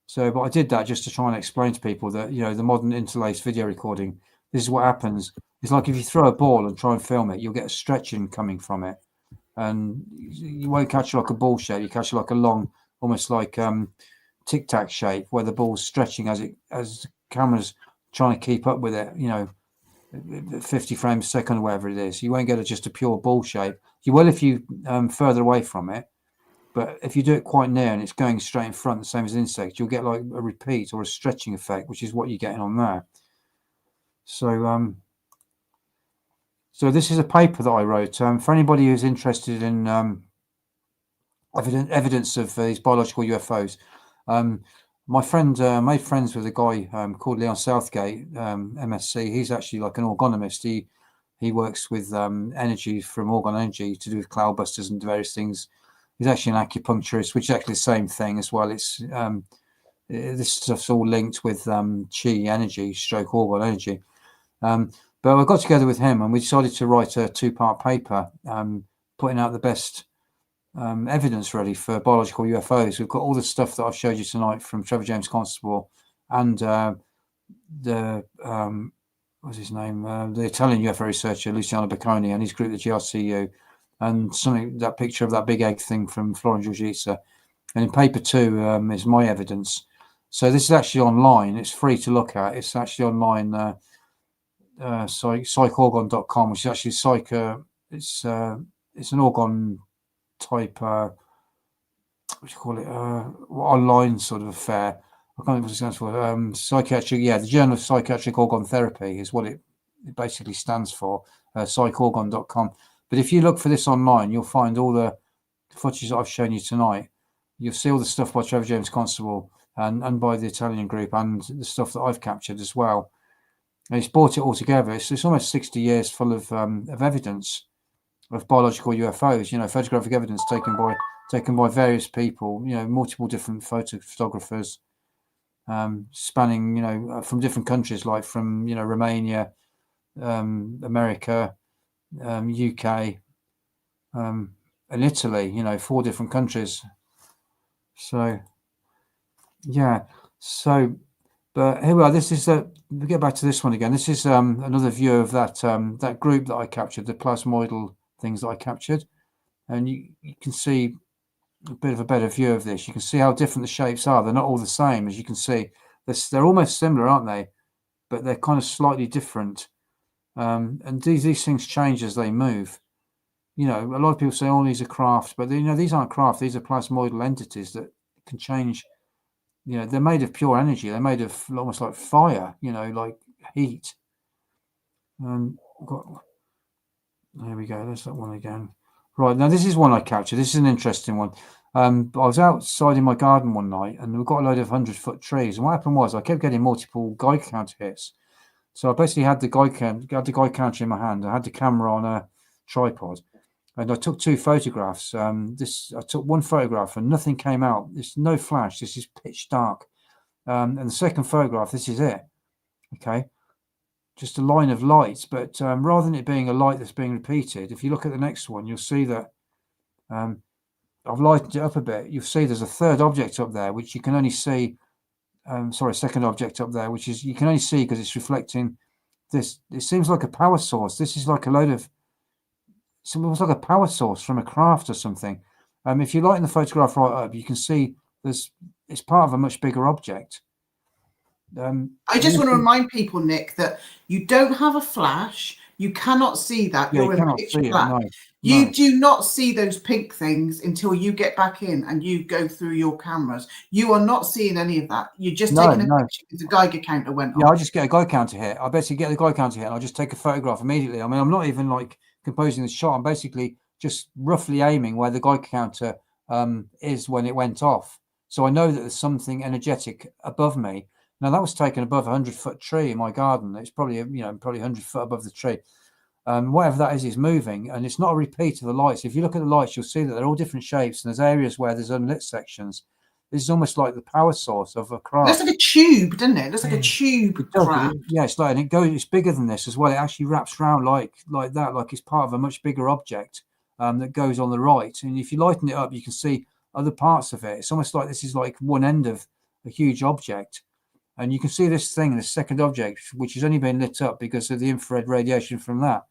So, but I did that just to try and explain to people that, the modern interlaced video recording, this is what happens. It's like if you throw a ball and try and film it, you'll get a stretching coming from it. And you won't catch like a ball shape. You catch like a long, almost like tic-tac shape where the ball's stretching as the camera's trying to keep up with it, 50 frames a second or whatever it is. You won't get just a pure ball shape. You will if you further away from it, but if you do it quite near and it's going straight in front, the same as an insect, you'll get like a repeat or a stretching effect, which is what you're getting on there. So so this is a paper that I wrote for anybody who's interested in evidence of these biological UFOs. My friend made friends with a guy called Leon Southgate, MSc. He's actually like an orgonomist. He works with energy from orgon energy to do with cloudbusters and various things. He's actually an acupuncturist, which is actually the same thing as well. It's this stuff's all linked with chi energy, stroke orgon energy. But I got together with him and we decided to write a 2-part paper, putting out the best evidence really for biological UFOs. We've got all the stuff that I've showed you tonight from Trevor James Constable and the what's his name, the Italian UFO researcher Luciano Bocconi and his group, the GRCU, and that picture of that big egg thing from Florence Giorgisa. And in paper 2 is my evidence. So this is actually online. It's free to look at. It's actually online. Psychorgon.com, which is actually it's an orgon type what do you call it, online sort of affair. I can't think what it stands for. Psychiatric, the Journal of Psychiatric Organ Therapy is what it basically stands for. Psychorgon.com. But if you look for this online, you'll find all the footage that I've shown you tonight. You'll see all the stuff by Trevor James Constable and by the Italian group and the stuff that I've captured as well. And he's brought it all together. It's almost 60 years full of evidence of biological UFOs. Photographic evidence taken by various people. Multiple different photographers, spanning from different countries, like from Romania, America, UK, and Italy. 4 different countries. So but here we are. This is we get back to this one again. This is another view of that group that I captured, the plasmoidal things that I captured, and you can see a bit of a better view of this. You can see how different the shapes are. They're not all the same, as you can see. They're almost similar, aren't they? But they're kind of slightly different. And these things change as they move. A lot of people say, "Oh, these are craft," but these aren't craft. These are plasmoidal entities that can change. They're made of pure energy. They're made of almost like fire, like heat. There we go. There's that one again. Right, now this is one I captured. This is an interesting one. I was outside in my garden one night and we've got a load of 100-foot trees. And what happened was I kept getting multiple Geiger counter hits. So I basically had the Geiger counter in my hand. I had the camera on a tripod. And I took 2 photographs. I took 1 photograph and nothing came out. There's no flash. This is pitch dark. And the second photograph, this is it. Okay. Just a line of light. But rather than it being a light that's being repeated, if you look at the next one, you'll see that I've lightened it up a bit. You'll see there's a third object up there, which you can only see. Second object up there, which is you can only see because it's reflecting this. It seems like a power source. This is like a load of. It's almost like a power source from a craft or something. If you lighten the photograph right up, you can see it's part of a much bigger object. I just want to remind people, Nick, that you don't have a flash. You cannot see that. You're in pitch black. You do not see those pink things until you get back in and you go through your cameras. You are not seeing any of that. You're just taking a picture because the Geiger counter went off. Yeah, I just get a Geiger counter hit. I basically get the Geiger counter hit and I'll just take a photograph immediately. I mean, I'm not even like composing the shot. I'm basically just roughly aiming where the Geiger counter is when it went off. So I know that there's something energetic above me. Now that was taken above a 100-foot tree in my garden. It's probably probably 100 foot above the tree. Whatever that is moving, and it's not a repeat of the lights. If you look at the lights, you'll see that they're all different shapes, and there's areas where there's unlit sections. This is almost like the power source of a It craft. looks like a tube, doesn't it? It looks like a tube craft. Yeah, it's like, and it goes. It's bigger than this as well. It actually wraps around like that, like it's part of a much bigger object that goes on the right. And if you lighten it up, you can see other parts of it. It's almost like this is like one end of a huge object. And you can see this thing, the second object, which has only been lit up because of the infrared radiation from that.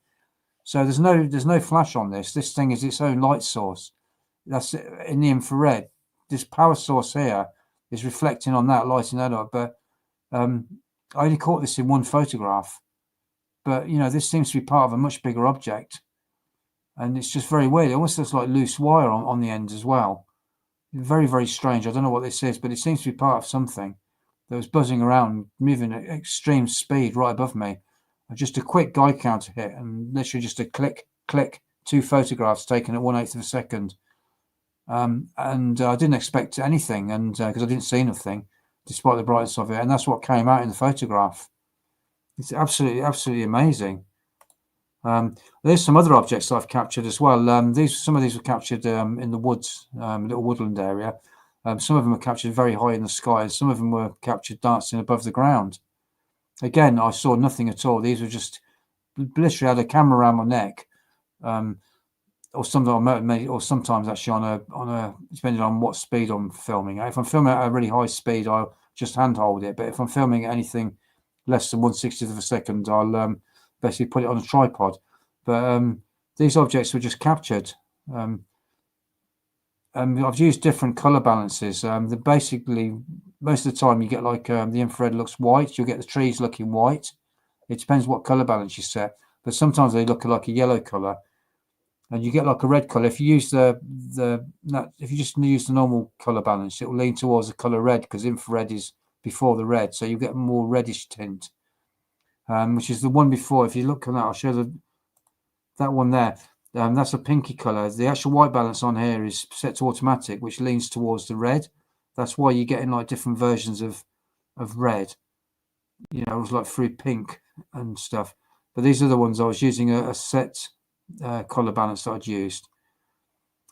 So there's no flash on this. This thing is its own light source. That's in the infrared. This power source here is reflecting on that, lighting that up. But I only caught this in one photograph. But this seems to be part of a much bigger object, and it's just very weird. It almost looks like loose wire on the end as well. Very, very strange. I don't know what this is, but it seems to be part of something that was buzzing around, moving at extreme speed right above me. Just a quick guide counter hit, and literally just a click, 2 photographs taken at 1/8 of a second. And I didn't expect anything, and because I didn't see anything, despite the brightness of it, and that's what came out in the photograph. It's absolutely amazing. There's some other objects that I've captured as well. Some of these were captured in the woods, little woodland area. Some of them were captured very high in the sky, and some of them were captured dancing above the ground. Again, I saw nothing at all. These were just literally had a camera around my neck, or sometimes actually on a depending on what speed I'm filming. If I'm filming at a really high speed, I'll just handhold it. But if I'm filming at anything less than 1/60th of a second, I'll basically put it on a tripod. But these objects were just captured. I've used different color balances. Basically, most of the time you get like the infrared looks white. You'll get the trees looking white. It depends what color balance you set. But sometimes they look like a yellow color, and you get like a red color. If you use if you just use the normal color balance, it will lean towards the color red because infrared is before the red, so you get a more reddish tint. Which is the one before. If you look on that, I'll show that one there. That's a pinky color. The actual white balance on here is set to automatic, which leans towards the red. That's why you're getting like different versions of red. It was like through pink and stuff. But these are the ones I was using a set color balance that I'd used.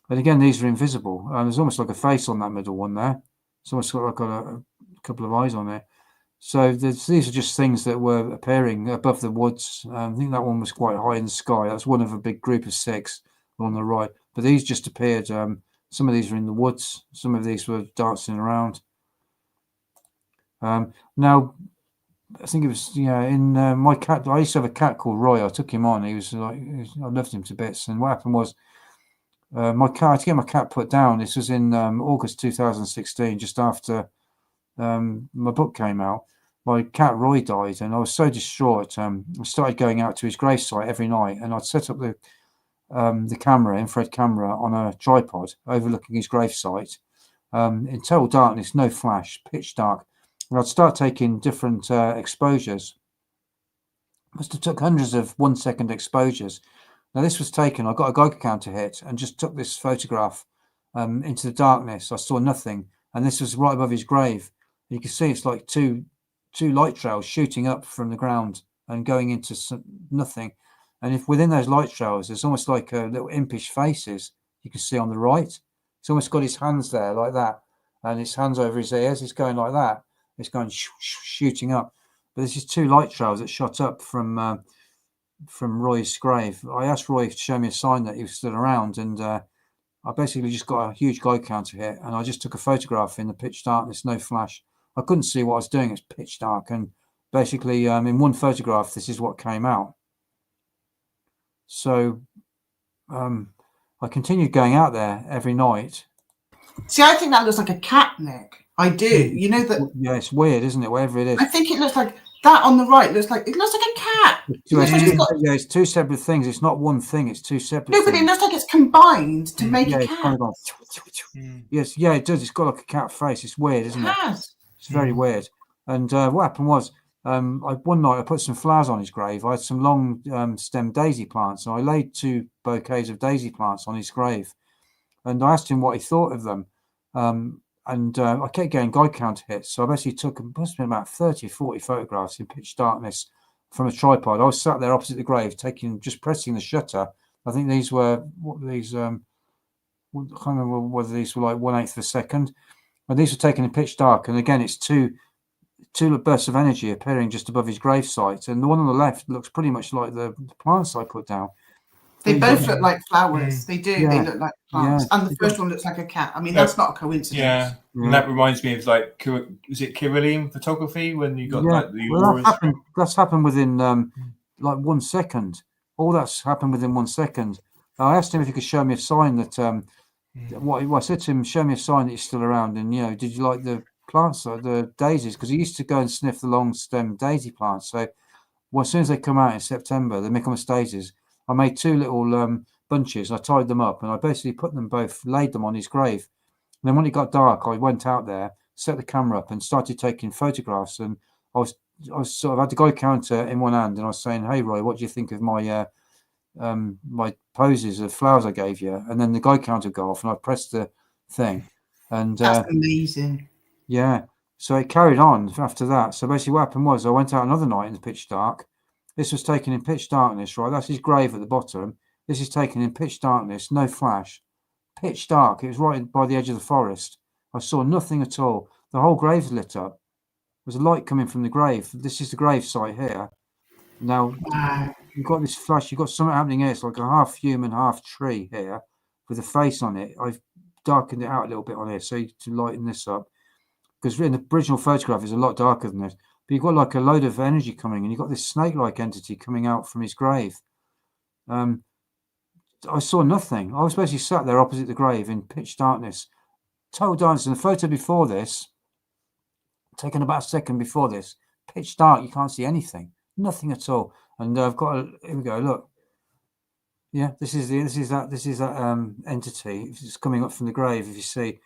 And again, these are invisible. There's almost like a face on that middle one there. It's almost got a couple of eyes on there. So these are just things that were appearing above the woods. I think that one was quite high in the sky. That's one of a big group of 6 on the right. But these just appeared. Some of these were in the woods. Some of these were dancing around. Now, I think it was in my cat. I used to have a cat called Roy. I took him on. I loved him to bits. And what happened was my cat. I had to get my cat put down. This was in August 2016, just after my book came out. My cat Roy died, and I was so distraught. I started going out to his gravesite every night, and I'd set up the infrared camera, on a tripod overlooking his gravesite, in total darkness, no flash, pitch dark. And I'd start taking different exposures. Must have took hundreds of 1-second exposures. Now this was taken. I got a Geiger counter hit and just took this photograph into the darkness. I saw nothing, and this was right above his grave. You can see it's like two light trails shooting up from the ground and going into nothing. And if within those light trails, there's almost like little impish faces you can see on the right. He's almost got his hands there like that, and his hands over his ears. He's going like that. It's going shooting up. But this is 2 light trails that shot up from Roy's grave. I asked Roy to show me a sign that he was still around, and I basically just got a huge Geiger counter hit, and I just took a photograph in the pitch darkness, no flash. I couldn't see what I was doing. It's pitch dark, and basically in one photograph, this is what came out. So I continued going out there every night. See, I think that looks like a cat, Nick. I do. You know that? Yeah, it's weird, isn't it? Whatever it is. I think it looks like that on the right. Looks like a cat. It's 2 separate things. It's not one thing. It's 2 separate. No, but it looks like it's combined to make a cat. It's kind of gone, yes, yeah, it does. It's got like a cat face. It's weird, isn't it? It's very weird. And what happened was, one night I put some flowers on his grave. I had some long stem daisy plants, and I laid 2 bouquets of daisy plants on his grave. And I asked him what he thought of them. And I kept getting Geiger counter hits. So I basically took, must have been about 30 or 40 photographs in pitch darkness from a tripod. I was sat there opposite the grave, just pressing the shutter. I think these were, I can't remember whether these were like 1/8 of a second. And these were taken in pitch dark. And again, it's two bursts of energy appearing just above his gravesite. And the one on the left looks pretty much like the plants I put down. They both look like flowers. They do. Yeah. They look like plants. Yeah. And the first one looks like a cat. I mean, that's not a coincidence. Yeah. And that reminds me of like, is it Kirlian photography when you got like the auras? That's happened within like 1 second. All that's happened within 1 second. I asked him if he could show me a sign that what I said to him, show me a sign that you're still around. And did you like the plants, like the daisies? Because he used to go and sniff the long stem daisy plants. So as soon as they come out in September, the Michaelmas daisies, I made 2 little bunches. I tied them up and I basically put them both, laid them on his grave. And then when it got dark, I went out there, set the camera up and started taking photographs. And I was sort of had the guy counter in one hand and I was saying, hey, Roy, what do you think of my my poses of flowers I gave you? And then the guy counter would go off and I pressed the thing. And that's amazing. Yeah. So it carried on after that. So basically what happened was I went out another night in the pitch dark. This was taken in pitch darkness, right? That's his grave at the bottom. This is taken in pitch darkness, no flash. Pitch dark. It was right by the edge of the forest. I saw nothing at all. The whole grave's lit up. There's a light coming from the grave. This is the grave site here. Now, you've got this flash. You've got something happening here. It's like a half human, half tree here with a face on it. I've darkened it out a little bit on here so to lighten this up. Because in the original photograph, it's a lot darker than this. But you've got like a load of energy coming, and you've got this snake-like entity coming out from his grave. I saw nothing. I was basically sat there opposite the grave in pitch darkness, total darkness. And the photo before this, taken about a second before this, pitch dark. You can't see anything, nothing at all. And I've got here we go. Look, yeah, this is that entity. It's coming up from the grave. If you see,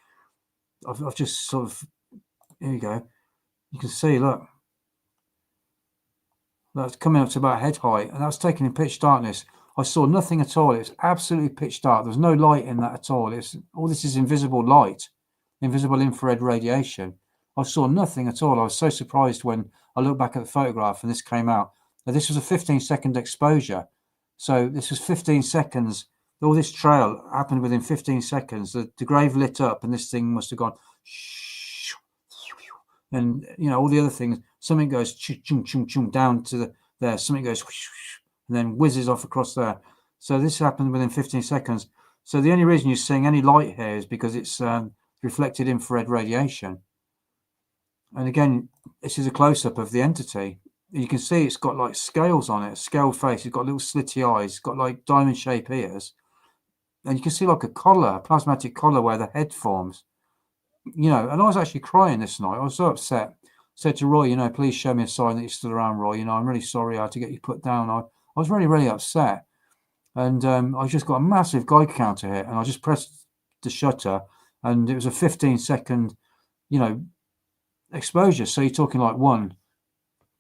I've just sort of here you go. You can see, look. That's coming up to about head height, and that's taken in pitch darkness. I saw nothing at all. It was absolutely pitch dark. There's no light in that at all. All this is invisible light, invisible infrared radiation. I saw nothing at all. I was so surprised when I looked back at the photograph and this came out. Now, this was a 15-second exposure. So this was 15 seconds. All this trail happened within 15 seconds. The grave lit up and this thing must have gone and all the other things. Something goes chung chung chung down to there. Something goes and then whizzes off across there. So this happened within 15 seconds. So the only reason you're seeing any light here is because it's reflected infrared radiation. And again, this is a close-up of the entity. You can see it's got like scales on it, a scaled face. It's got little slitty eyes. It's got like diamond-shaped ears. And you can see like a collar, a plasmatic collar where the head forms. And I was actually crying this night. I was so upset. Said to Roy, please show me a sign that you're still around, Roy. I'm really sorry I had to get you put down. I was really, really upset. And I just got a massive Geiger counter here, and I just pressed the shutter, and it was a 15-second, exposure. So you're talking like 1,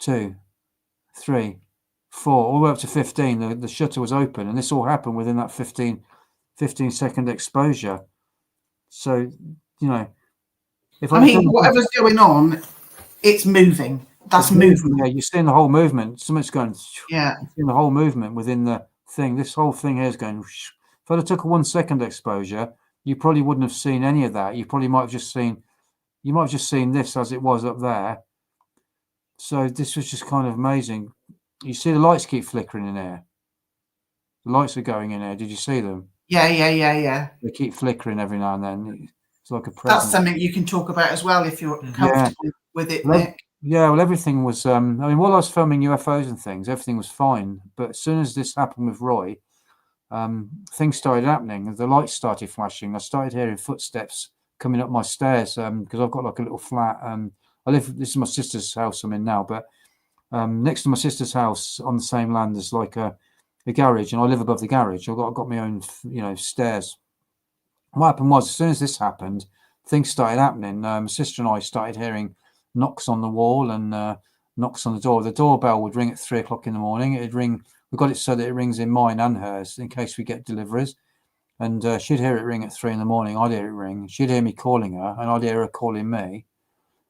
2, 3, 4, all the way up to 15. The shutter was open, and this all happened within that 15-second exposure. So, if whatever's going on, it's moving. That's moving. Yeah, you're seeing the whole movement. Something's going. Yeah. You're seeing the whole movement within the thing. This whole thing here is going. If I'd have took a 1 second exposure, you probably wouldn't have seen any of that. You probably might have just seen. You might have just seen this as it was up there. So this was just kind of amazing. You see the lights keep flickering in here. The lights are going in here. Did you see them? Yeah. They keep flickering every now and then. It's like a present. That's something you can talk about as well if you're comfortable with it, Nick. Yeah, well, everything was. I mean, while I was filming UFOs and things, everything was fine. But as soon as this happened with Roy, things started happening. The lights started flashing. I started hearing footsteps coming up my stairs because I've got like a little flat. I live. This is my sister's house I'm in now, but next to my sister's house on the same land there's like a garage, and I live above the garage. I've got my own, stairs. What happened was, as soon as this happened, things started happening. My sister and I started hearing knocks on the wall and knocks on the door. The doorbell would ring at 3 o'clock in the morning. It'd ring. We've got it so that it rings in mine and hers in case we get deliveries. And she'd hear it ring at 3 in the morning. I'd hear it ring. She'd hear me calling her, and I'd hear her calling me.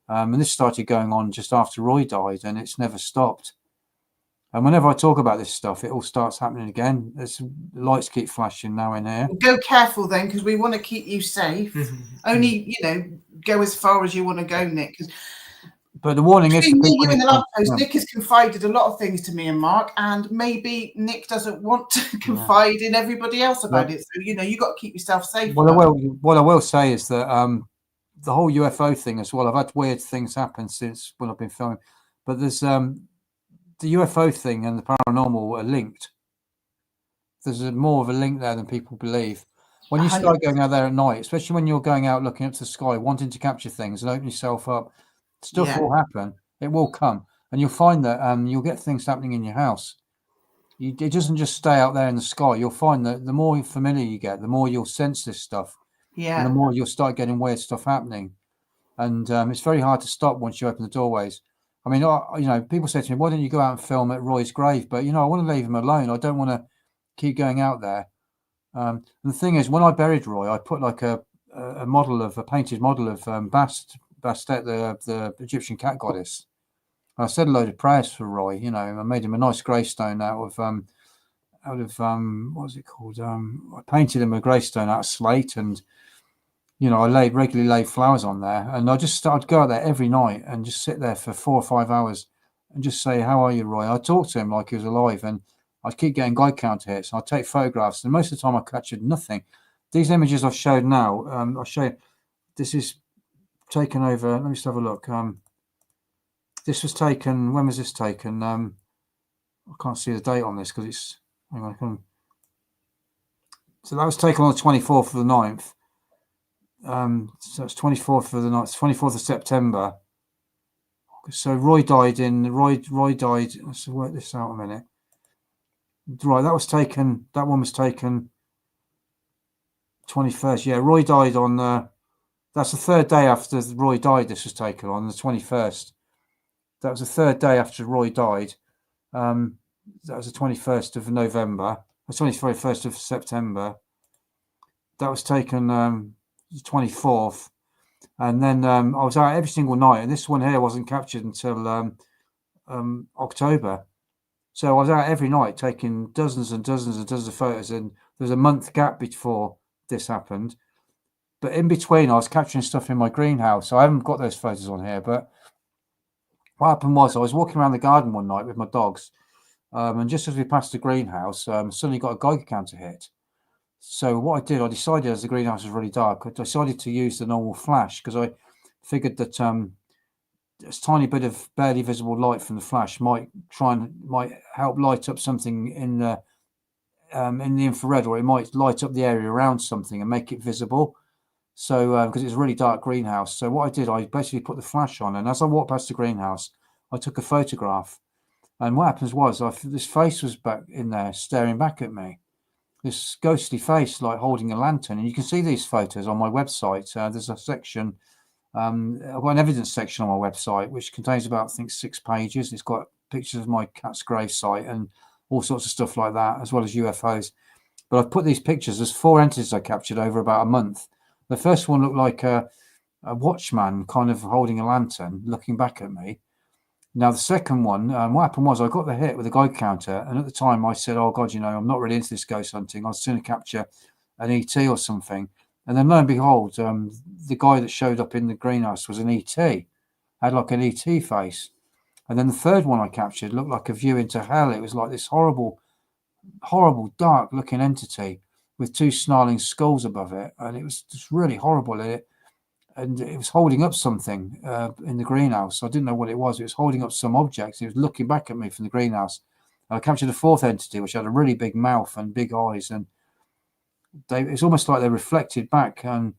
And this started going on just after Roy died, and it's never stopped. And whenever I talk about this stuff, it all starts happening again. The lights keep flashing now in here. Go careful then, because we want to keep you safe. Only, go as far as you want to go, Nick. But the warning is, in the last post, Nick has confided a lot of things to me and Mark, and maybe Nick doesn't want to confide in everybody else about it. So you got to keep yourself safe. Well, what I will say is that the whole UFO thing as well. I've had weird things happen since when I've been filming, but there's the UFO thing and the paranormal are linked. There's more of a link there than people believe. When you start going out there at night, especially when you're going out looking up to the sky, wanting to capture things and open yourself up, stuff will happen. It will come, and you'll find that you'll get things happening in your house. It doesn't just stay out there in the sky. You'll find that the more familiar you get, the more you'll sense this stuff, and the more you'll start getting weird stuff happening. And it's very hard to stop once you open the doorways. I mean, people say to me, "Why don't you go out and film at Roy's grave?" But I want to leave him alone. I don't want to keep going out there. And the thing is, when I buried Roy, I put like a painted model of Bastet, the Egyptian cat goddess. I said a load of prayers for Roy. I made him a nice gravestone out of what was it called? I painted him a gravestone out of slate, and I regularly laid flowers on there. And I'd go out there every night and just sit there for 4 or 5 hours and just say, "How are you, Roy?" I talked to him like he was alive, and I'd keep getting guide counter hits. And I'd take photographs, and most of the time I captured nothing. These images I've showed now, I'll show you. This is taken over. Let me just have a look. This was taken. When was this taken? I can't see the date on this because it's. Hang on. So that was taken on the 24th of the 9th. So it's 24th of the 9th. It's 24th of September. So Roy died. Let's work this out a minute. Right, that one was taken 21st. Yeah, Roy died on that's the third day after Roy died. This was taken on the 21st. That was the third day after Roy died. That was the 21st of November. The 21st of September. That was taken the 24th. And then I was out every single night. And this one here wasn't captured until October. So I was out every night taking dozens and dozens and dozens of photos. And there was a month gap before this happened. But in between, I was capturing stuff in my greenhouse. So I haven't got those photos on here. But what happened was I was walking around the garden one night with my dogs. And just as we passed the greenhouse, suddenly got a Geiger counter hit. So what I did, I decided, as the greenhouse was really dark, I decided to use the normal flash because I figured that a tiny bit of barely visible light from the flash might help light up something in the infrared, or it might light up the area around something and make it visible. So because it's a really dark greenhouse. So what I did, I basically put the flash on, and as I walked past the greenhouse, I took a photograph. And what happens was this face was back in there staring back at me. This ghostly face, like holding a lantern. And you can see these photos on my website. There's a section, I've got an evidence section on my website, which contains about, I think, 6 pages. It's got pictures of my cat's grave site and all sorts of stuff like that, as well as UFOs. But I've put these pictures. There's 4 entities I captured over about a month. The first one looked like a watchman kind of holding a lantern, looking back at me. Now, the second one, what happened was I got the hit with a Geiger counter. And at the time I said, "Oh, God, I'm not really into this ghost hunting. I'd sooner capture an ET or something." And then lo and behold, the guy that showed up in the greenhouse was an ET, had like an ET face. And then the third one I captured looked like a view into hell. It was like this horrible, horrible, dark looking entity with 2 snarling skulls above it. And it was just really horrible. And it was holding up something in the greenhouse. I didn't know what it was. It was holding up some object. It was looking back at me from the greenhouse. I captured a 4th entity, which had a really big mouth and big eyes. And it's almost like they reflected back in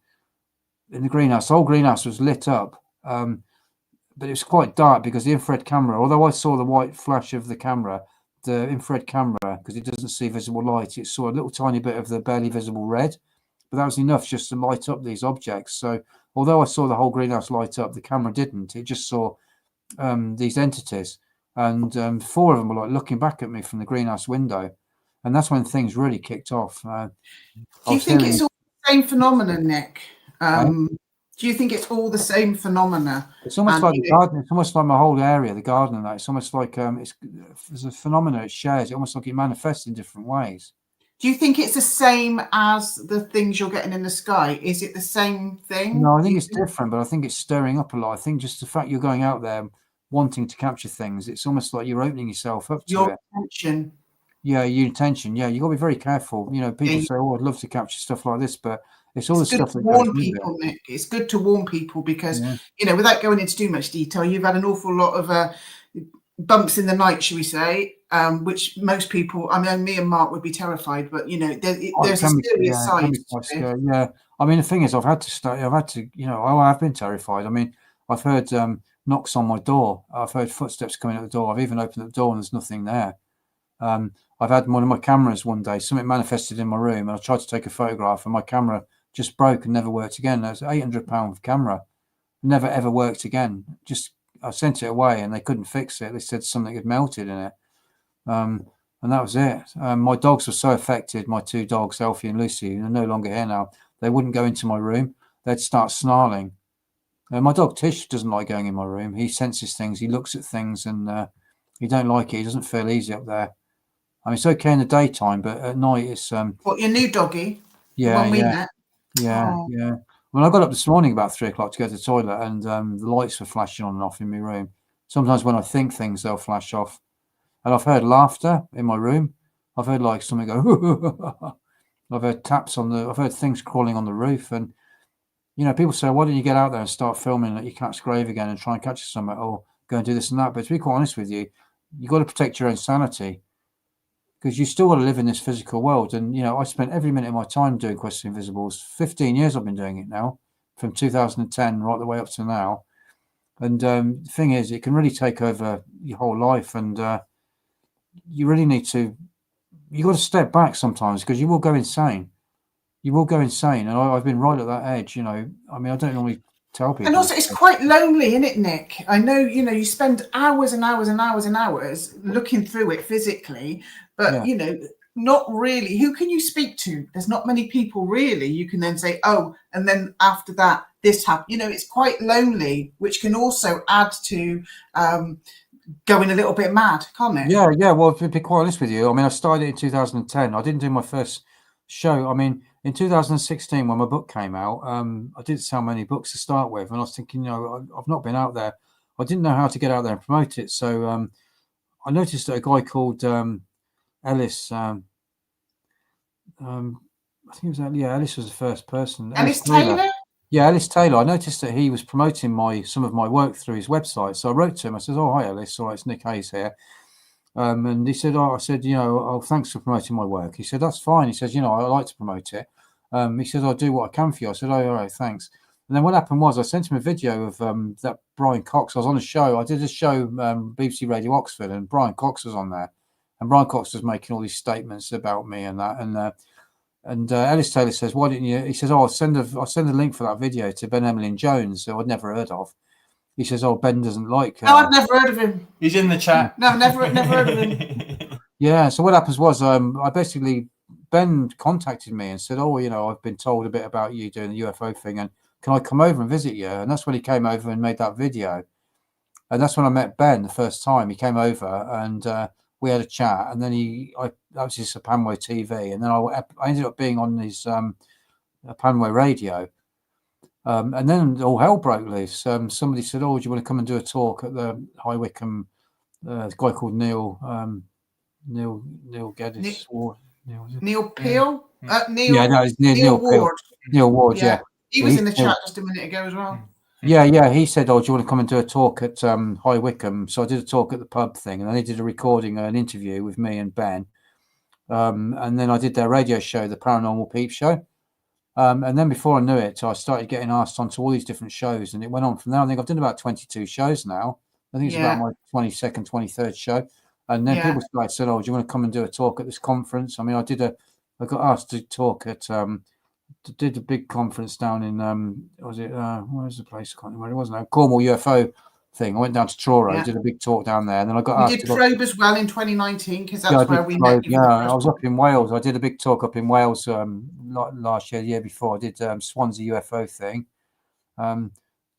the greenhouse. The whole greenhouse was lit up. But it was quite dark because the infrared camera, although I saw the white flash of the camera, the infrared camera, because it doesn't see visible light, it saw a little tiny bit of the barely visible red. But that was enough just to light up these objects. So although I saw the whole greenhouse light up, the camera didn't. It just saw these entities. And 4 of them were like looking back at me from the greenhouse window. And that's when things really kicked off. Do you think it's all the same phenomena, Nick? Do you think it's all the same phenomena? It's almost like the garden. It's almost like my whole area, the garden, and that. It's almost like there's a phenomena it shares. It almost like it manifests in different ways. Do you think it's the same as the things you're getting in the sky? Is it the same thing? No, I think it's different, but I think it's stirring up a lot. I think just the fact you're going out there wanting to capture things, it's almost like you're opening yourself up to your it. attention. Yeah, your intention. Yeah, you got to be very careful. You know, people say, "Oh, I'd love to capture stuff like this," but it's all the stuff that goes with it. Nick. It's good to warn people because you know, without going into too much detail, you've had an awful lot of bumps in the night, shall we say? Which most people, I mean, me and Mark would be terrified, but you know, there's a serious side. Yeah, I mean, the thing is, I've had to, you know, I've been terrified. I mean, I've heard knocks on my door. I've heard footsteps coming at the door. I've even opened the door and there's nothing there. I've had one of my cameras one day, something manifested in my room, and I tried to take a photograph, and my camera just broke and never worked again. It was an £800 camera, never ever worked again. Just I sent it away, and they couldn't fix it. They said something had melted in it, and that was it. My dogs were so affected. My two dogs, Elfie and Lucy, are no longer here now. They wouldn't go into my room. They'd start snarling. My dog Tish doesn't like going in my room. He senses things. He looks at things, and he don't like it. He doesn't feel easy up there. I mean, it's okay in the daytime, but at night it's What, your new doggy? Yeah, the one we met? Yeah. When I got up this morning about 3 o'clock to go to the toilet, and the lights were flashing on and off in my room. Sometimes when I think things, they'll flash off. And I've heard laughter in my room. I've heard like something go. I've heard taps I've heard things crawling on the roof, and you know, people say, "Why don't you get out there and start filming at your cat's grave again and try and catch something, or go and do this and that?" But to be quite honest with you, you've got to protect your own sanity, because you still got to live in this physical world. And, you know, I spent every minute of my time doing Quest of Invisibles. 15 years I've been doing it now, from 2010 right the way up to now. And the thing is, it can really take over your whole life. And you really need to, you got to step back sometimes, because you will go insane. You will go insane. And I've been right at that edge, you know. I mean, I don't normally tell people. And also, it's quite lonely, isn't it, Nick? I know, you know, you spend hours and hours and hours and hours looking through it physically, but, you know, not really. Who can you speak to? There's not many people, really. You can then say, oh, and then after that, this happened. You know, it's quite lonely, which can also add to going a little bit mad, can't it? Yeah. Well, to be quite honest with you, I mean, I started in 2010. I didn't do my first show. I mean, in 2016, when my book came out, I didn't sell many books to start with, and I was thinking, you know, I've not been out there. I didn't know how to get out there and promote it. So I noticed that a guy called Ellis, I think it was Ellis was the first person. Ellis Taylor? Yeah, Ellis Taylor. I noticed that he was promoting some of my work through his website. So I wrote to him. I said, "Oh, hi, Ellis. All right, it's Nik Hayes here." And he said, "Oh," I said, "you know, oh, thanks for promoting my work." He said, "That's fine." He says, "You know, I like to promote it." He says, "I'll do what I can for you." I said, "Oh, all right, thanks." And then what happened was I sent him a video of that Brian Cox. I was on a show. I did a show, BBC Radio Oxford, and Brian Cox was on there. And Brian Cox was making all these statements about me and that. And Ellis Taylor says, "Why didn't you?" He says, "Oh, I'll send a link for that video to Ben Emlyn Jones, who I'd never heard of." He says, "Oh, Ben doesn't like." No, I've never heard of him. He's in the chat. No, never heard of him. Yeah. So what happens was, Ben contacted me and said, "Oh, you know, I've been told a bit about you doing the UFO thing, and can I come over and visit you?" And that's when he came over and made that video. And that's when I met Ben the first time. He came over and we had a chat, and then that was his Panway TV, and then I ended up being on his Panway radio. And then all hell broke loose. Somebody said, "Oh, do you want to come and do a talk at the High Wycombe?" A guy called Neil Geddes. Neil Peel? Neil Ward. Neil Ward, yeah. He was in the chat just a minute ago as well. Yeah. He said, "Oh, do you want to come and do a talk at High Wycombe?" So I did a talk at the pub thing, and then they did a recording, an interview with me and Ben. And then I did their radio show, the Paranormal Peep Show. And then before I knew it, I started getting asked onto all these different shows, and it went on from there. I think I've done about 22 shows now. I think it's about my 22nd, 23rd show. And then people started saying, "Oh, do you want to come and do a talk at this conference?" I mean, I got asked to talk at, did a big conference down in, where's the place? I can't remember. It wasn't a Cornwall UFO thing. I went down to Truro, did a big talk down there, and then I got asked. You did Probe as well in 2019, because that's where we met. I was up in Wales. I did a big talk up in Wales last year, the year before. I did Swansea UFO thing. And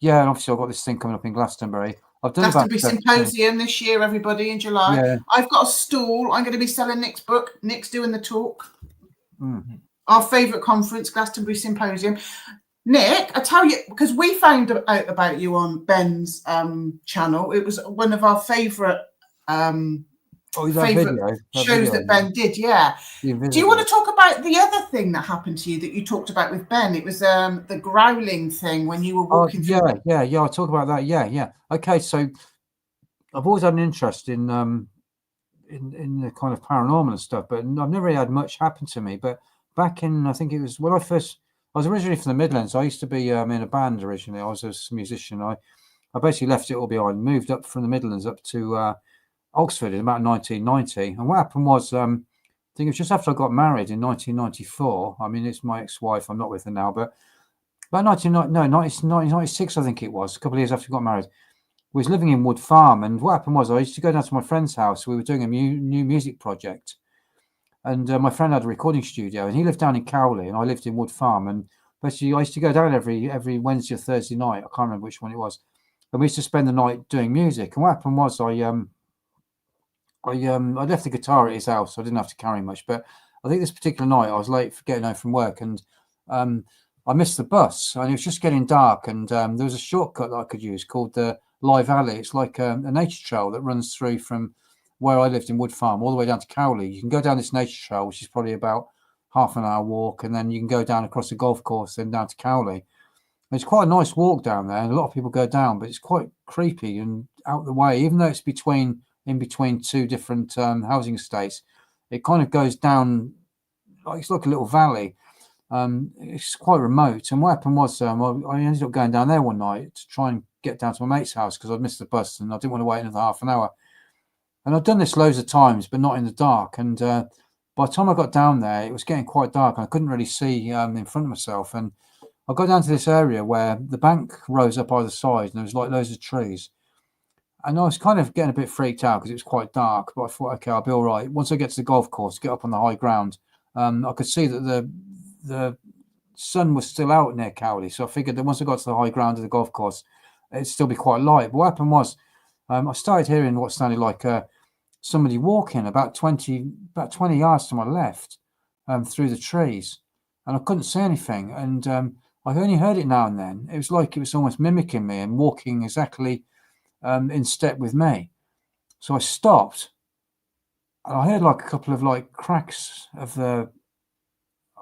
obviously I've got this thing coming up in Glastonbury. I've done Glastonbury Symposium this year, everybody, in July. I've got a stall. I'm going to be selling Nick's book. Nick's doing the talk. Our favourite conference, Glastonbury Symposium. Nick, I tell you, because we found out about you on Ben's channel. It was one of our favourite shows that Ben did. Yeah. Do you want to talk about the other thing that happened to you that you talked about with Ben? It was the growling thing when you were walking through. Yeah. I'll talk about that. Yeah. Okay, so I've always had an interest in the kind of paranormal and stuff, but I've never really had much happen to me. But back in, I think it was when I was originally from the Midlands. I used to be in a band originally. I was a musician. I basically left it all behind, moved up from the Midlands up to Oxford in about 1990. And what happened was, I think it was just after I got married in 1994. I mean, it's my ex-wife. I'm not with her now, but about 1996, I think it was, a couple of years after I got married. We was living in Wood Farm, and what happened was I used to go down to my friend's house. We were doing a new music project, and my friend had a recording studio, and he lived down in Cowley, and I lived in Wood Farm. And basically, I used to go down every Wednesday or Thursday night. I can't remember which one it was, and we used to spend the night doing music. And what happened was I left the guitar at his house, so I didn't have to carry much. But I think this particular night I was late for getting home from work, and I missed the bus, and it was just getting dark. And there was a shortcut that I could use called the Live Alley. It's like a nature trail that runs through from where I lived in Wood Farm all the way down to Cowley. You can go down this nature trail, which is probably about half an hour walk, and then you can go down across the golf course and down to Cowley. It's quite a nice walk down there, and a lot of people go down, but it's quite creepy and out the way. Even though it's in between two different housing estates, it kind of goes down like it's like a little valley. It's quite remote. And what happened was I ended up going down there one night to try and get down to my mate's house because I'd missed the bus and I didn't want to wait another half an hour. And I'd done this loads of times, but not in the dark. And by the time I got down there, it was getting quite dark and I couldn't really see in front of myself. And I got down to this area where the bank rose up either side and there was like loads of trees. And I was kind of getting a bit freaked out because it was quite dark, but I thought, okay, I'll be all right. Once I get to the golf course, get up on the high ground, I could see that the sun was still out near Cowley. So I figured that once I got to the high ground of the golf course, it'd still be quite light. But what happened was I started hearing what sounded like somebody walking about 20 yards to my left through the trees. And I couldn't see anything. And I only heard it now and then. It was like it was almost mimicking me and walking exactly in step with me. So I stopped. And I heard like a couple of like cracks of the...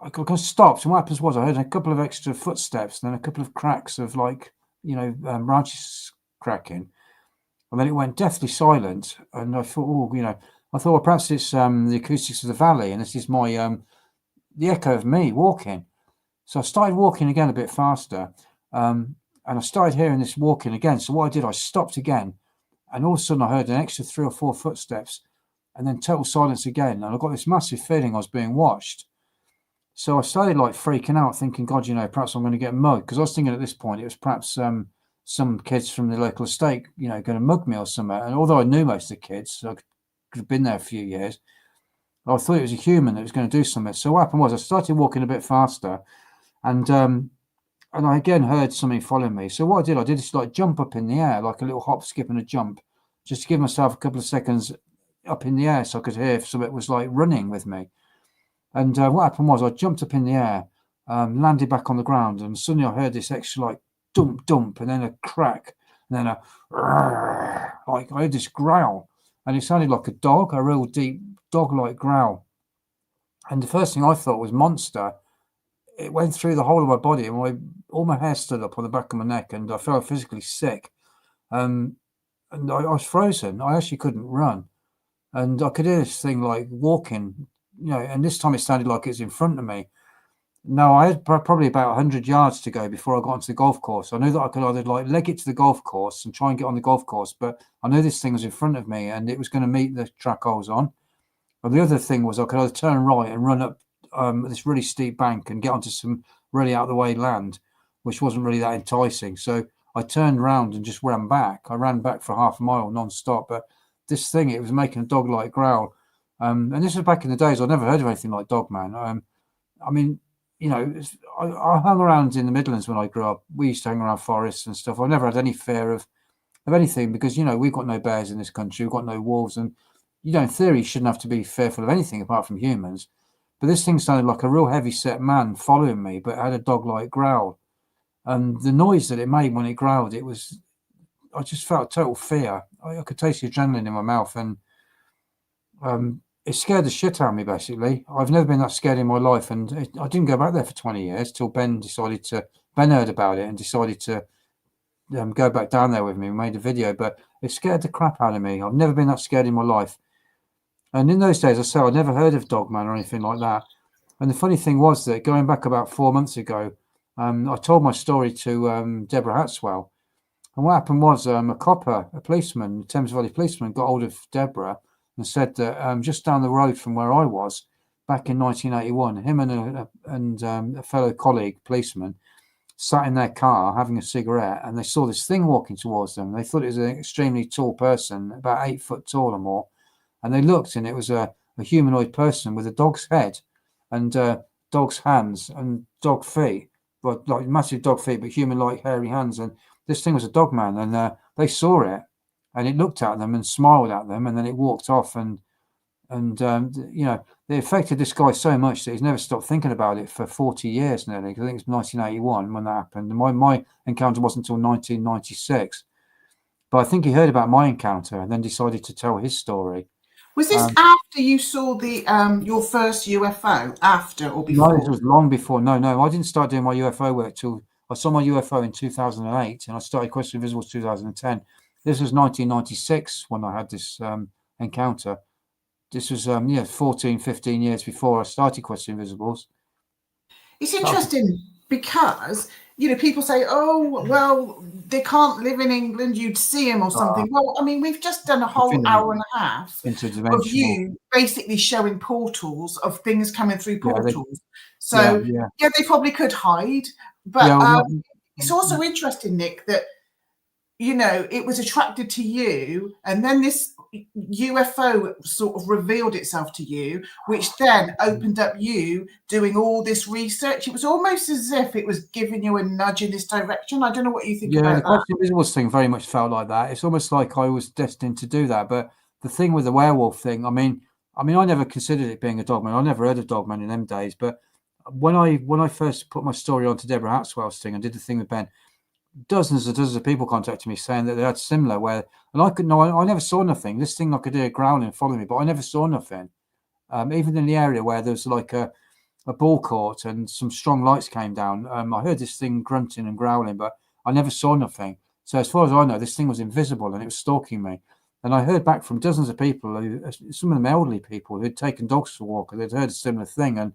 I stopped, and what happens was I heard a couple of extra footsteps and then a couple of cracks of like, branches cracking. And then it went deathly silent. And I thought, well, perhaps it's the acoustics of the valley and this is my, the echo of me walking. So I started walking again a bit faster. And I started hearing this walking again. So what I did, I stopped again. And all of a sudden I heard an extra 3 or 4 footsteps and then total silence again. And I got this massive feeling I was being watched. So I started like freaking out, thinking, God, perhaps I'm going to get mugged. Because I was thinking at this point, it was perhaps some kids from the local estate, going to mug me or something. And although I knew most of the kids, so I could have been there a few years, I thought it was a human that was going to do something. So what happened was I started walking a bit faster, and I again heard something following me. So what I did is like jump up in the air, like a little hop, skip, and a jump, just to give myself a couple of seconds up in the air so I could hear if something was like running with me. And what happened was I jumped up in the air, landed back on the ground, and suddenly I heard this extra like dump, and then a crack, and then like I heard this growl, and it sounded like a real deep dog-like growl. And the first thing I thought was monster. It went through the whole of my body, and all my hair stood up on the back of my neck, and I felt physically sick. And I was frozen. I actually couldn't run, and I could hear this thing like walking. And this time it sounded like it was in front of me. Now, I had probably about 100 yards to go before I got onto the golf course. I knew that I could either like leg it to the golf course and try and get on the golf course, but I knew this thing was in front of me and it was going to meet the track I was on. But the other thing was I could either turn right and run up this really steep bank and get onto some really out of the way land, which wasn't really that enticing. So I turned around and just ran back. I ran back for half a mile non-stop, but this thing, it was making a dog-like growl. And this was back in the days. I'd never heard of anything like Dogman. I mean, I hung around in the Midlands when I grew up. We used to hang around forests and stuff. I never had any fear of anything because, we've got no bears in this country. We've got no wolves. And, in theory, you shouldn't have to be fearful of anything apart from humans. But this thing sounded like a real heavy-set man following me, but had a dog-like growl. And the noise that it made when it growled, I just felt total fear. I could taste the adrenaline in my mouth, and it scared the shit out of me, basically. I've never been that scared in my life, and I didn't go back there for 20 years till Ben heard about it and decided to go back down there with me. We made a video, but it scared the crap out of me. I've never been that scared in my life. And in those days, I say, I'd never heard of Dogman or anything like that. And the funny thing was that going back about 4 months ago, I told my story to Deborah Hatswell. And what happened was a policeman, a Thames Valley policeman, got hold of Deborah and said that just down the road from where I was, back in 1981, him and a fellow colleague, policeman, sat in their car having a cigarette, and they saw this thing walking towards them. They thought it was an extremely tall person, about 8 foot tall or more. And they looked, and it was a humanoid person with a dog's head and dog's hands and dog feet, but like massive dog feet, but human-like hairy hands. And this thing was a dog man, and they saw it, and it looked at them and smiled at them, and then it walked off. And it affected this guy so much that he's never stopped thinking about it for 40 years nearly. I think it's 1981 when that happened. And my encounter wasn't until 1996. But I think he heard about my encounter and then decided to tell his story. Was this after you saw the your first UFO? After or before? No, this was long before. No, I didn't start doing my UFO work till I saw my UFO in 2008, and I started questioning visibles 2010. This was 1996 when I had this encounter. This was 14, 15 years before I started questioning visibles. It's interesting because people say, "Oh, well, they can't live in England. You'd see them or something." Well, I mean, we've just done a whole hour and a half of you basically showing portals of things coming through portals. They probably could hide, but it's also interesting, Nick, that it was attracted to you, and then this UFO sort of revealed itself to you, which then opened up you doing all this research. It was almost as if it was giving you a nudge in this direction. I don't know what you think about that. Yeah, the visibles thing very much felt like that. It's almost like I was destined to do that. But the thing with the werewolf thing, I mean, I never considered it being a dogman. I never heard of dogman in them days. But when I first put my story onto Deborah Hatswell's thing and did the thing with Ben, dozens of people contacted me saying that they had similar I never saw nothing. This thing, I could hear growling and following me, but I never saw nothing. Even in the area where there was like a ball court and some strong lights came down, I heard this thing grunting and growling, but I never saw nothing. So as far as I know, this thing was invisible and it was stalking me. And I heard back from dozens of people, some of them elderly people who'd taken dogs for a walk, and they'd heard a similar thing, and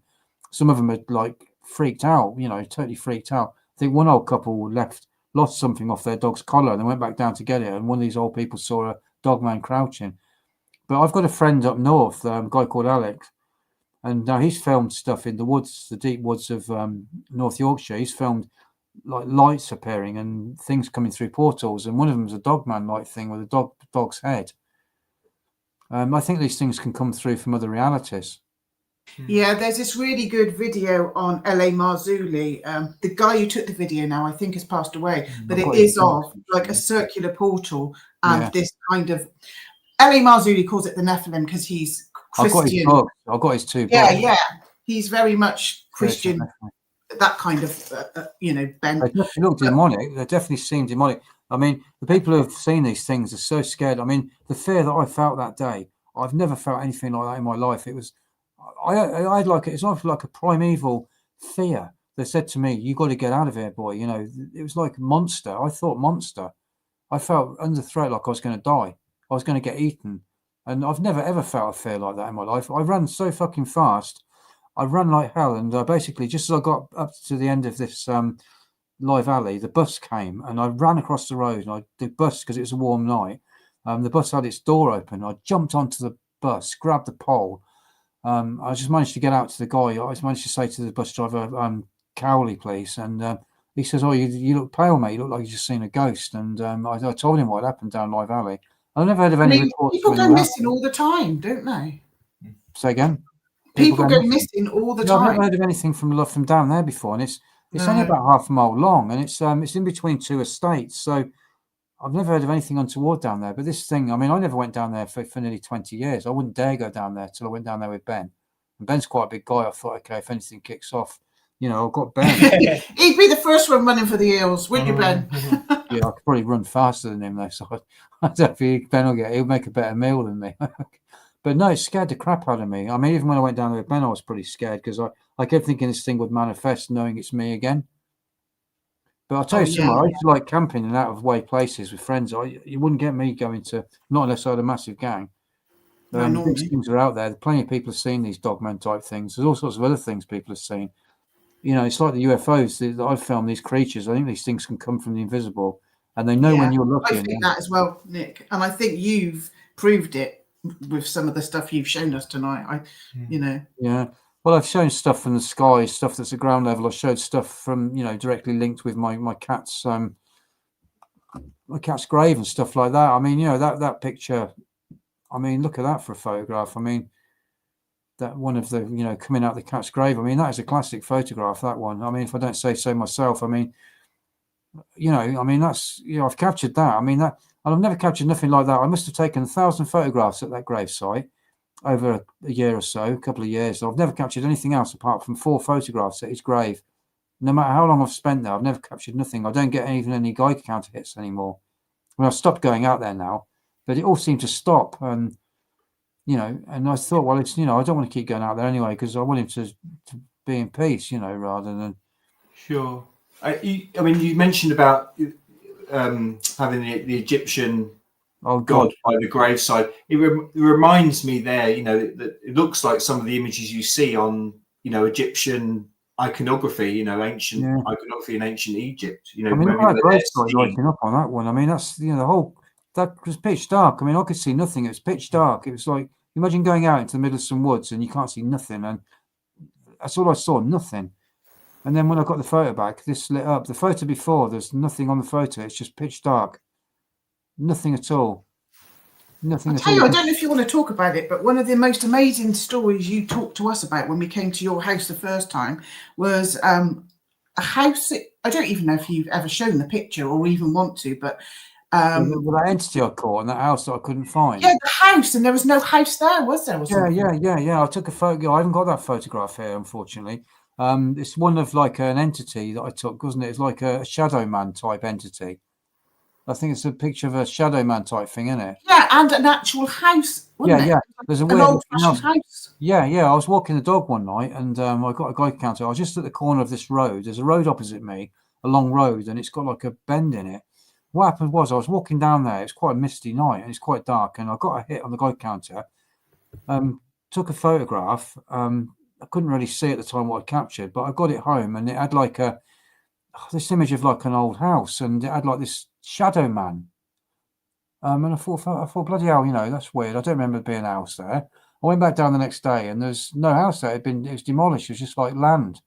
some of them had like freaked out, totally freaked out. I think one old couple lost something off their dog's collar, and they went back down to get it, and one of these old people saw a dog man crouching. But I've got a friend up north, a guy called Alex, and now he's filmed stuff in the woods, the deep woods of North Yorkshire. He's filmed like lights appearing and things coming through portals, and one of them is a dog man like thing with a dog's head. I think these things can come through from other realities. Yeah, there's this really good video on LA Marzulli. The guy who took the video now, I think, has passed away, but it is of like a circular portal and this kind of. LA Marzulli calls it the Nephilim because he's Christian. I've got his two books. Yeah, he's very much Christian. That kind of, bent. They definitely look demonic. They definitely seem demonic. I mean, the people who have seen these things are so scared. I mean, the fear that I felt that day, I've never felt anything like that in my life. It was. I had it's almost like a primeval fear. They said to me, "You got to get out of here, boy." It was like monster. I thought monster. I felt under threat, like I was going to die. I was going to get eaten, and I've never ever felt a fear like that in my life. I ran so fucking fast. I ran like hell, and basically, just as I got up to the end of this live alley, the bus came, and I ran across the road. And the bus, because it was a warm night, the bus had its door open. I jumped onto the bus, grabbed the pole. I just managed to get out to the guy. I just managed to say to the bus driver, Cowley, please. And he says, "Oh, you look pale, mate. You look like you've just seen a ghost." And I told him what happened down Live Alley. I've never heard of any reports. People go missing all the time, don't they? Say again? People go missing all the time. I've never heard of anything from down there before. And it's only about half a mile long, and it's in between two estates. So I've never heard of anything untoward down there. But this thing, I mean, I never went down there for nearly 20 years. I wouldn't dare go down there till I went down there with Ben. And Ben's quite a big guy. I thought, okay, if anything kicks off, I've got Ben. He'd be the first one running for the hills, wouldn't you, Ben? Yeah, I could probably run faster than him though, so I don't think Ben he'll make a better meal than me. But no, it scared the crap out of me. I mean, even when I went down there with Ben, I was pretty scared because I kept thinking this thing would manifest, knowing it's me again. But I'll tell you something, I used to like camping in out of way places with friends. You wouldn't get me going to, not unless I had a massive gang. These things are out there. Plenty of people have seen these dogmen type things. There's all sorts of other things people have seen. It's like the UFOs that I've filmed, these creatures. I think these things can come from the invisible, and they know when you're looking. I think that as well, Nick. And I think you've proved it with some of the stuff you've shown us tonight. Yeah. Well, I've shown stuff from the sky, stuff that's at ground level. I showed stuff from, directly linked with my cat's grave and stuff like that. I mean, that picture. I mean, look at that for a photograph. I mean, that one of the, coming out the cat's grave. I mean, that is a classic photograph, that one. I mean, if I don't say so myself, I mean, that's, I've captured that. I mean, and I've never captured nothing like that. I must have taken 1,000 photographs at that grave site over a year or so, a couple of years. I've never captured anything else apart from 4 photographs at his grave. No matter how long I've spent there, I've never captured nothing. I don't get even any Geiger counter hits anymore. I mean, I've stopped going out there now, but it all seemed to stop. And, and I thought, well, it's, I don't want to keep going out there anyway, because I want him to be in peace, rather than. Sure. I mean, you mentioned about having the Egyptian god by the graveside. It reminds me there, that it looks like some of the images you see on, Egyptian iconography, ancient iconography in ancient Egypt. I mean, that graveside lighting up on that one. I mean, that's, the whole, that was pitch dark. I mean, I could see nothing. It was pitch dark. It was like, imagine going out into the middle of some woods and you can't see nothing. And that's all I saw, nothing. And then when I got the photo back, this lit up. The photo before, there's nothing on the photo. It's just pitch dark. Nothing at all. Nothing at all. I don't know if you want to talk about it, but one of the most amazing stories you talked to us about when we came to your house the first time was a house. I don't even know if you've ever shown the picture or even want to, but that entity I caught in that house that I couldn't find. Yeah, the house, and there was no house there, was there? Yeah. I took a photo. I haven't got that photograph here, unfortunately. It's one of like an entity that I took, wasn't it? It's like a shadow man type entity. I think it's a picture of a shadow man type thing, isn't it? Yeah, and an actual house. Yeah. There's a weird old-fashioned house. Yeah. I was walking the dog one night, and I got a Geiger counter. I was just at the corner of this road. There's a road opposite me, a long road, and it's got like a bend in it. What happened was I was walking down there. It's quite a misty night, and it's quite dark, and I got a hit on the Geiger counter. Took a photograph. I couldn't really see at the time what I captured, but I got it home, and it had like this image of like an old house, and it had like this shadow man. And I thought, bloody hell, that's weird. I don't remember there being a house there. I went back down the next day, and there's no house there. It was demolished. It was just like land.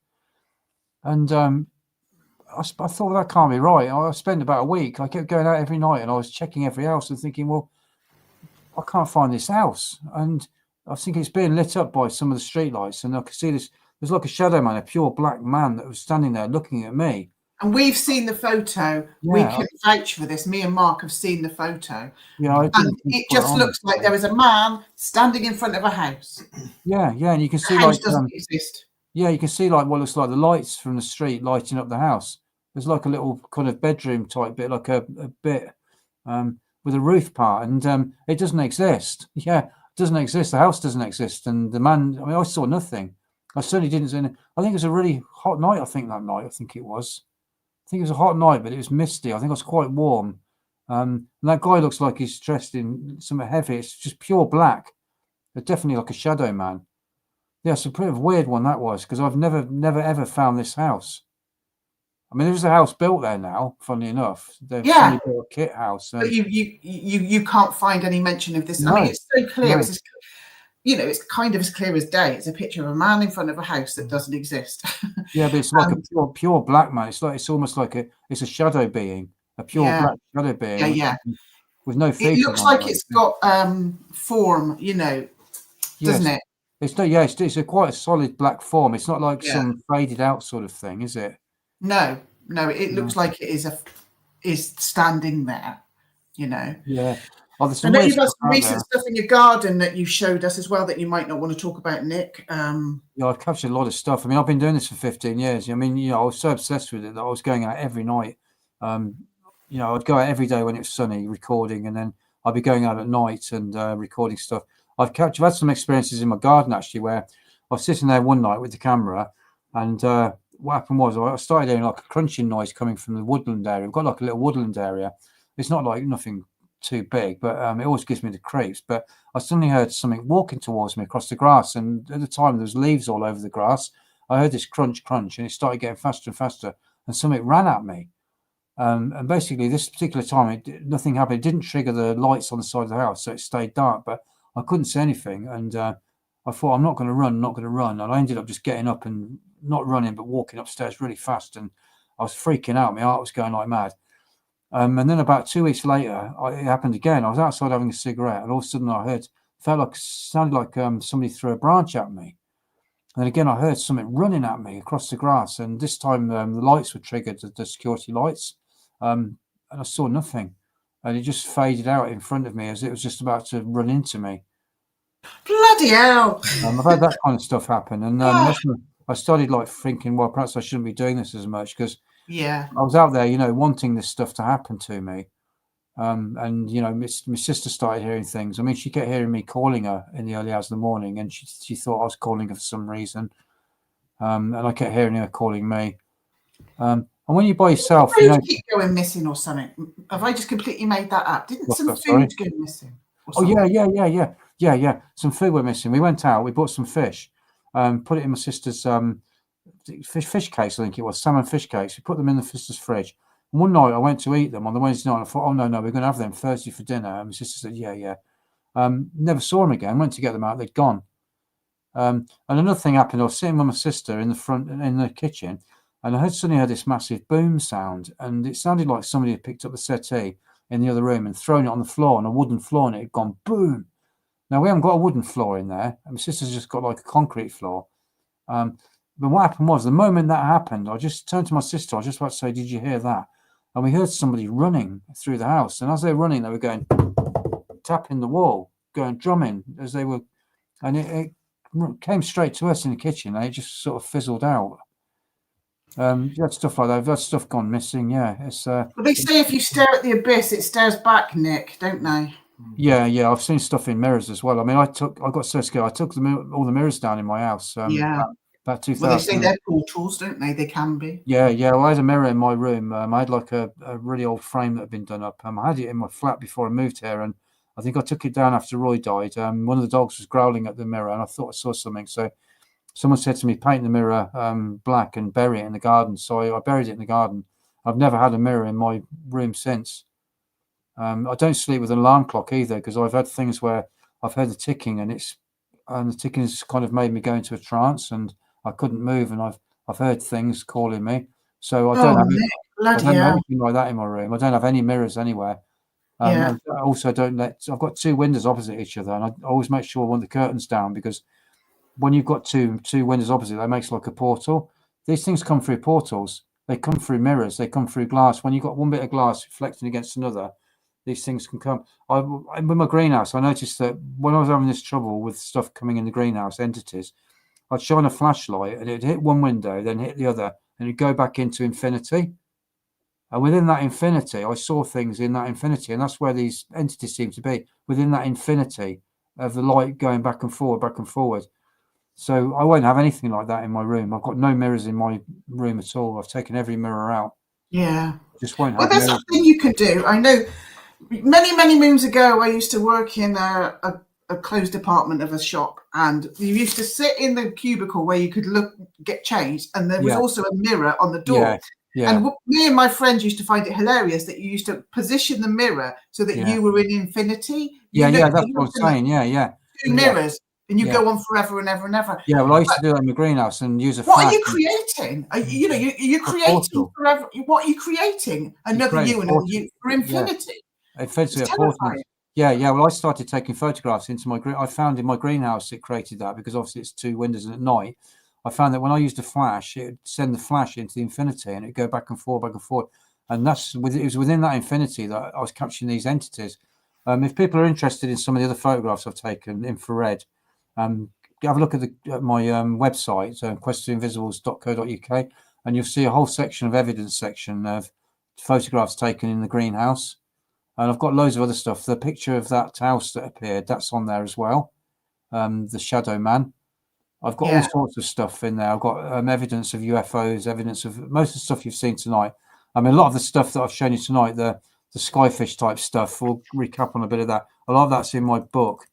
And I thought, well, that can't be right. I spent about a week. I kept going out every night, and I was checking every house and thinking, well, I can't find this house. And I think it's being lit up by some of the street lights, and I could see this. There's like a shadow man, a pure black man that was standing there looking at me. And we've seen the photo. Yeah, we can vouch for this. Me and Mark have seen the photo. Yeah, and it just looks like there was a man standing in front of a house. Yeah, and you can see the house doesn't exist. Yeah, you can see like what looks like the lights from the street lighting up the house. There's like a little kind of bedroom type bit, like a bit with a roof part, and it doesn't exist. Yeah, it doesn't exist. The house doesn't exist, and the man. I mean, I saw nothing. I certainly didn't see. I think it was a really hot night. I think it was a hot night, but it was misty. I think it was quite warm. And that guy looks like he's dressed in something heavy. It's just pure black. It's definitely like a shadow man. Yeah, it's a pretty weird one that was, because I've never ever found this house. I mean, there's a house built there now. Funnily enough, they've built a kit house. But you can't find any mention of this. No, I mean, it's so clear. No. It's kind of as clear as day. It's a picture of a man in front of a house that doesn't exist. Yeah, but it's like a pure black man. It's almost like it's a shadow being, a pure black shadow being. Yeah. With no feet. It looks like it's got form, doesn't it? It's quite a solid black form. It's not like some faded out sort of thing, is it? No. It looks like it is standing there. Yeah. I know you've had some recent stuff in your garden that you showed us as well that you might not want to talk about, Nick. Yeah, I've captured a lot of stuff. I mean, I've been doing this for 15 years. I mean, I was so obsessed with it that I was going out every night. I'd go out every day when it was sunny, recording, and then I'd be going out at night and recording stuff. I've had some experiences in my garden actually where I was sitting there one night with the camera, and what happened was I started hearing like a crunching noise coming from the woodland area. We've got like a little woodland area. It's not like nothing too big, but it always gives me the creeps. But I suddenly heard something walking towards me across the grass, and at the time there was leaves all over the grass. I heard this crunch, and it started getting faster and faster, and something ran at me. And basically, this particular time, nothing happened. It didn't trigger the lights on the side of the house, so it stayed dark. But I couldn't see anything, and I thought, I'm not going to run. And I ended up just getting up and not running, but walking upstairs really fast, and I was freaking out. My heart was going like mad. And then about 2 weeks later, it happened again. I was outside having a cigarette, and all of a sudden sounded like somebody threw a branch at me. And again, I heard something running at me across the grass, and this time the lights were triggered, the security lights, and I saw nothing, and it just faded out in front of me as it was just about to run into me. Bloody hell! I've had that kind of stuff happen, and I started like thinking, well, perhaps I shouldn't be doing this as much because I was out there, wanting this stuff to happen to me. And my sister started hearing things. I mean, she kept hearing me calling her in the early hours of the morning, and she thought I was calling her for some reason. And I kept hearing her calling me. And when you're by yourself, keep going missing or something. Have I just completely made that up? Didn't some food go missing? Oh yeah. Some food went missing. We went out. We bought some fish. Put it in my sister's fish cakes. I think it was salmon fish cakes. We put them in the sister's fridge. And one night I went to eat them on the Wednesday night. I thought, oh no, we're going to have them Thursday for dinner. And my sister said, yeah. Never saw them again. Went to get them out. They'd gone. And another thing happened. I was sitting with my sister in the kitchen, and I suddenly heard this massive boom sound, and it sounded like somebody had picked up the settee in the other room and thrown it on the floor, on a wooden floor, and it had gone boom. Now we haven't got a wooden floor in there, and my sister's just got like a concrete floor. But what happened was, the moment that happened, I just turned to my sister. I was just about to say, "Did you hear that?" And we heard somebody running through the house, and as they were running, they were going tapping the wall, going drumming as they were, and it came straight to us in the kitchen, and it just sort of fizzled out. You had stuff like that. I've had stuff gone missing. Yeah, it's. Well, they say if you stare at the abyss, it stares back, Nick, don't they? Yeah. I've seen stuff in mirrors as well. I mean, I got so scared. I took all the mirrors down in my house. About 2000. Well, they say they're portals, don't they? They can be. Yeah. Well, I had a mirror in my room. I had like a really old frame that had been done up. I had it in my flat before I moved here, and I think I took it down after Roy died. One of the dogs was growling at the mirror, and I thought I saw something. So someone said to me, paint the mirror black and bury it in the garden. So I buried it in the garden. I've never had a mirror in my room since. I don't sleep with an alarm clock either, because I've had things where I've heard the ticking, and the ticking has kind of made me go into a trance, and I couldn't move, and I've heard things calling me. So I don't have anything like that in my room. I don't have any mirrors anywhere. I also I've got two windows opposite each other, and I always make sure I want the curtains down, because when you've got two windows opposite, that makes like a portal. These things come through portals. They come through mirrors. They come through glass. When you've got one bit of glass reflecting against another, these things can come. With my greenhouse, I noticed that when I was having this trouble with stuff coming in the greenhouse, entities, I'd shine a flashlight and it'd hit one window, then hit the other, and it'd go back into infinity. And within that infinity, I saw things in that infinity, and that's where these entities seem to be, within that infinity of the light going back and forward, back and forward. So I won't have anything like that in my room. I've got no mirrors in my room at all. I've taken every mirror out. Yeah. Just won't have Well, there's something you can do. I know many moons ago, I used to work in a closed department of a shop, and you used to sit in the cubicle where you could get changed, and there was also a mirror on the door. Yeah. And me and my friends used to find it hilarious that you used to position the mirror so that you were in infinity. That's what I'm saying. Yeah. Two mirrors. And you go on forever and ever and ever. Yeah, well, I used to do that in my greenhouse and use a flash. What are you creating? You're creating forever. What are you creating? Another you, another you for infinity. Effectively, a portal. Yeah. Well, I started taking photographs into my I found in my greenhouse it created that, because obviously it's two windows, and at night I found that when I used a flash, it would send the flash into the infinity, and it'd go back and forth, and it was within that infinity that I was capturing these entities. If people are interested in some of the other photographs I've taken infrared, have a look at my website, questtoinvisibles.co.uk, and you'll see a whole section of evidence section of photographs taken in the greenhouse. And I've got loads of other stuff. The picture of that house that appeared, that's on there as well. The Shadow Man. I've got all sorts of stuff in there. I've got evidence of UFOs, evidence of most of the stuff you've seen tonight. I mean, a lot of the stuff that I've shown you tonight, the skyfish type stuff, we'll recap on a bit of that. A lot of that's in my book.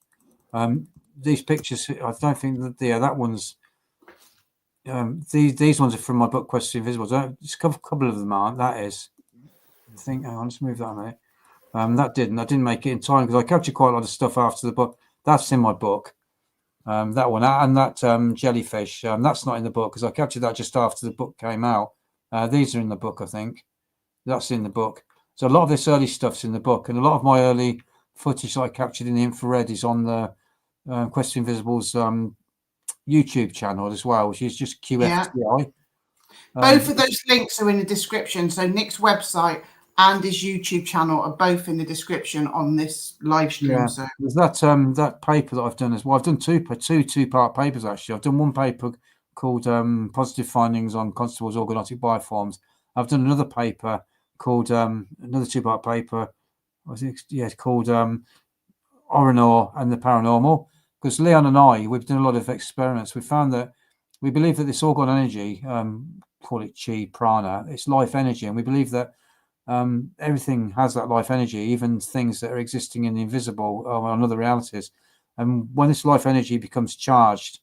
These pictures, I don't think that that one's. These ones are from my book, Quest to Invisible. Just a couple of them aren't. That is. I think. Hang on, let's move that a minute. I didn't make it in time because I captured quite a lot of stuff after the book. That's in my book. That one and that jellyfish. That's not in the book because I captured that just after the book came out. These are in the book, I think. That's in the book. So a lot of this early stuff's in the book, and a lot of my early footage that I captured in the infrared is on the Quest to Invisible's YouTube channel as well, which is just QFTI. Both of those links are in the description. So Nick's website and his YouTube channel are both in the description on this live stream. Yeah. So there's that paper that I've done as well. I've done two-part papers actually. I've done one paper called Positive Findings on Constable's Organotic Bioforms. I've done another paper called another two-part paper. I think it's called Orinor and the Paranormal. Because Leon and I, we've done a lot of experiments. We found that we believe that this organ energy, call it chi, prana, it's life energy, and we believe that everything has that life energy, even things that are existing in the invisible or on other realities. And when this life energy becomes charged,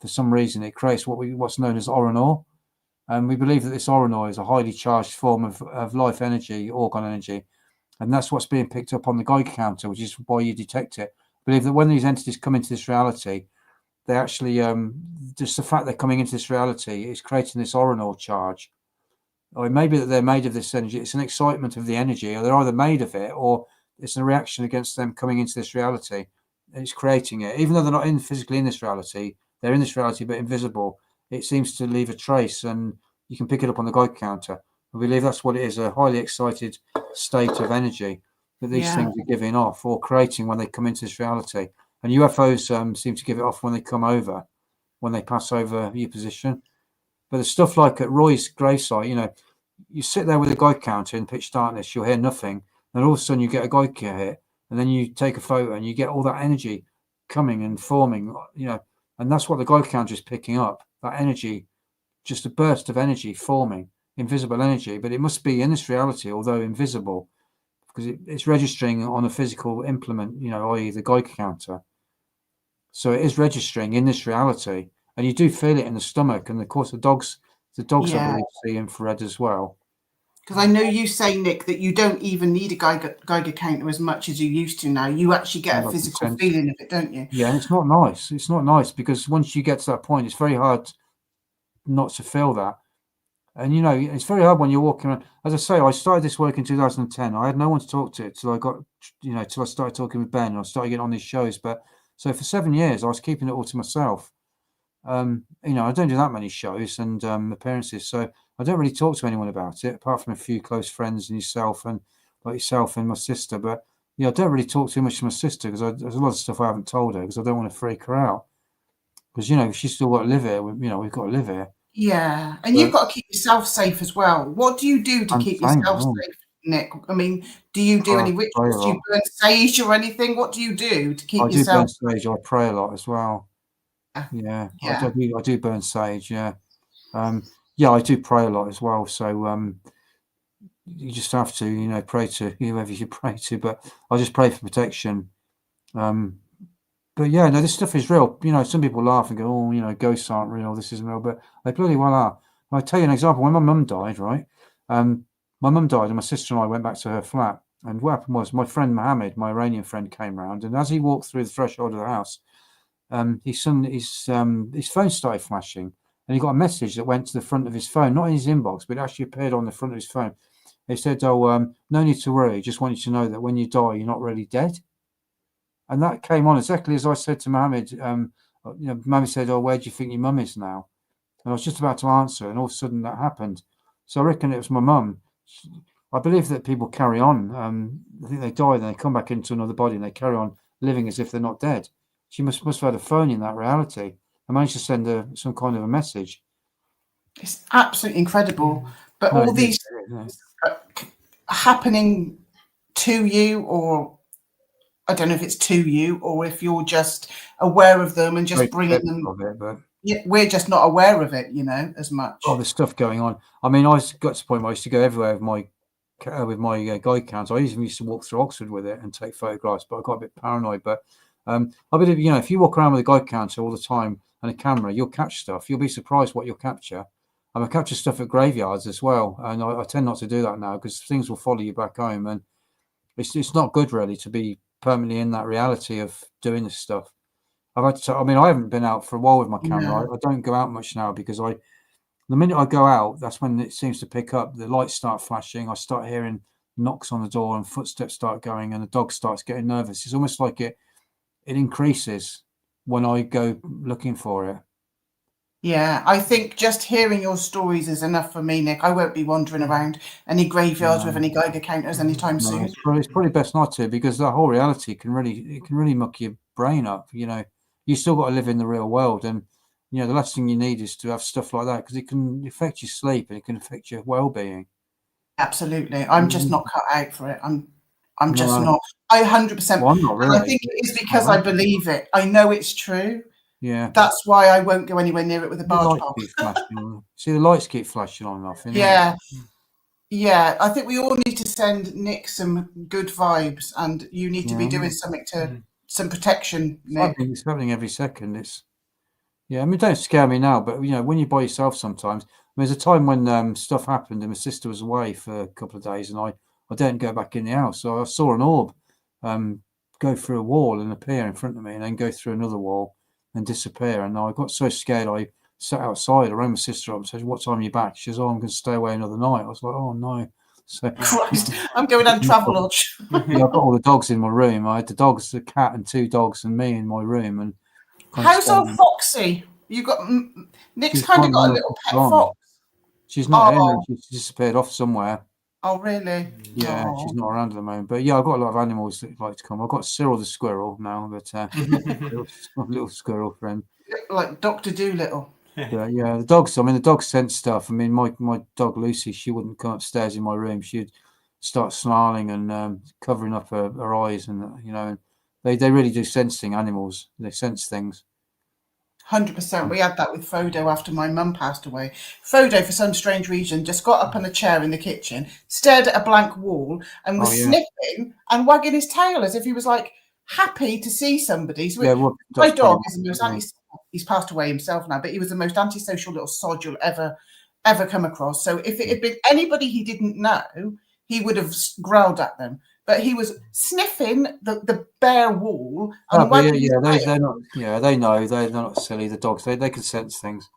for some reason, it creates what's known as Orinor. And we believe that this Orinor is a highly charged form of life energy, organ energy. And that's what's being picked up on the Geiger counter, which is why you detect it. I believe that when these entities come into this reality, they actually, just the fact they're coming into this reality is creating this Orinor charge. Or it may be that they're made of this energy. It's an excitement of the energy, or they're either made of it, or it's a reaction against them coming into this reality. It's creating it. Even though they're not physically in this reality, they're in this reality, but invisible. It seems to leave a trace, and you can pick it up on the Geiger counter. I believe that's what it is, a highly excited state of energy that these things are giving off or creating when they come into this reality. And UFOs seem to give it off when they come over, when they pass over your position. But the stuff like at Roy's gravesite, you sit there with a Geiger counter in pitch darkness, you'll hear nothing, and all of a sudden you get a Geiger hit, and then you take a photo and you get all that energy coming and forming, and that's what the Geiger counter is picking up, that energy, just a burst of energy forming, invisible energy, but it must be in this reality, although invisible, because it's registering on a physical implement, i.e. the Geiger counter. So it is registering in this reality, and you do feel it in the stomach, and of course the dogs I believe see infrared as well. Because I know you say, Nick, that you don't even need a Geiger counter as much as you used to now. You actually get a physical feeling of it, don't you? Yeah, and it's not nice. It's not nice because once you get to that point, it's very hard not to feel that. And, it's very hard when you're walking around. As I say, I started this work in 2010. I had no one to talk to till I got, till I started talking with Ben. I started getting on these shows. But so for 7 years, I was keeping it all to myself. I don't do that many shows and appearances. So I don't really talk to anyone about it, apart from a few close friends and yourself and my sister. But, I don't really talk too much to my sister because there's a lot of stuff I haven't told her because I don't want to freak her out. Because, she's still got to live here. We've got to live here. Yeah, and you've got to keep yourself safe as well. What do you do to keep yourself safe, Nick? I mean, do you do any rituals? Do you burn sage or anything? What do you do to keep yourself? I do burn sage. I pray a lot as well. Yeah. I do burn sage. Yeah, I do pray a lot as well. So you just have to, pray to whoever you pray to. But I just pray for protection. But yeah, no, this stuff is real. Some people laugh and go, "Oh, ghosts aren't real. This isn't real," but they bloody well are. I'll tell you an example. When my mum died, right? My mum died, and my sister and I went back to her flat. And what happened was, my friend Mohammed, my Iranian friend, came round, and as he walked through the threshold of the house, his phone started flashing, and he got a message that went to the front of his phone, not in his inbox, but it actually appeared on the front of his phone. It said, "Oh, no need to worry. Just want you to know that when you die, you're not really dead." And that came on exactly as I said to Mohammed. Mohammed said, "Oh, where do you think your mum is now?" And I was just about to answer, and all of a sudden that happened. So I reckon it was my mum. I believe that people carry on. I think they die, then they come back into another body, and they carry on living as if they're not dead. She must have had a phone in that reality and managed to send some kind of a message. It's absolutely incredible. But No, all these happening to you, or I don't know if it's to you or if you're just aware of them and just bringing them. But yeah, we're just not aware of it, as much. Oh, there's stuff going on. I mean, I got to the point where I used to go everywhere with my guide counts. I even used to walk through Oxford with it and take photographs, but I got a bit paranoid. But I believe, if you walk around with a guide counter all the time and a camera, you'll catch stuff. You'll be surprised what you'll capture. I capture stuff at graveyards as well, and I tend not to do that now because things will follow you back home, and it's not good really to be permanently in that reality of doing this stuff. I haven't been out for a while with my camera. I don't go out much now because the minute I go out, that's when it seems to pick up. The lights start flashing. I start hearing knocks on the door and footsteps start going, and the dog starts getting nervous. It's almost like it increases when I go looking for it. Yeah, I think just hearing your stories is enough for me, Nick. I won't be wandering around any graveyards with any Geiger counters anytime soon. It's probably best not to, because that whole reality can really muck your brain up. You still got to live in the real world, and the last thing you need is to have stuff like that, because it can affect your sleep and it can affect your well-being. Absolutely, I'm just not cut out for it. I'm just not. I 100%. Well, I'm not really. And I think it is because I believe it. I know it's true. Yeah, that's why I won't go anywhere near it with a barge pole. See, the lights keep flashing on and off. Yeah. I think we all need to send Nick some good vibes, and you need to be doing something to some protection. Nick. It's happening every second. Don't scare me now, but when you're by yourself, sometimes. There's a time when stuff happened, and my sister was away for a couple of days, and I didn't go back in the house. So I saw an orb go through a wall and appear in front of me, and then go through another wall and disappear. And I got so scared, I sat outside. I rang my sister up and said, "What time are you back?" She says, "Oh, I'm going to stay away another night." I was like, "Oh no!" So Christ, I'm going on travel lodge. I've got all the dogs in my room. I had the cat and 2 dogs and me in my room. And how's old Foxy? You got Nick's kind of got a little pet fox. She's not here. She's disappeared off somewhere. Oh, really? Yeah, she's not around at the moment. But yeah, I've got a lot of animals that like to come. I've got Cyril the squirrel now, but little squirrel friend. Like Dr. Doolittle. Yeah, the dogs. The dogs sense stuff. My dog Lucy, she wouldn't come upstairs in my room. She'd start snarling and covering up her eyes, and they really do sensing animals. They sense things. 100%. We had that with Fodo after my mum passed away. Fodo, for some strange reason, just got up on a chair in the kitchen, stared at a blank wall, and was sniffing and wagging his tail as if he was like happy to see somebody. So my dog is the most he's passed away himself now, but he was the most antisocial little sod you'll ever come across. So if it had been anybody he didn't know, he would have growled at them. But he was sniffing the bare wall. And they're not. Yeah, they know. They're not silly. The dogs. They can sense things.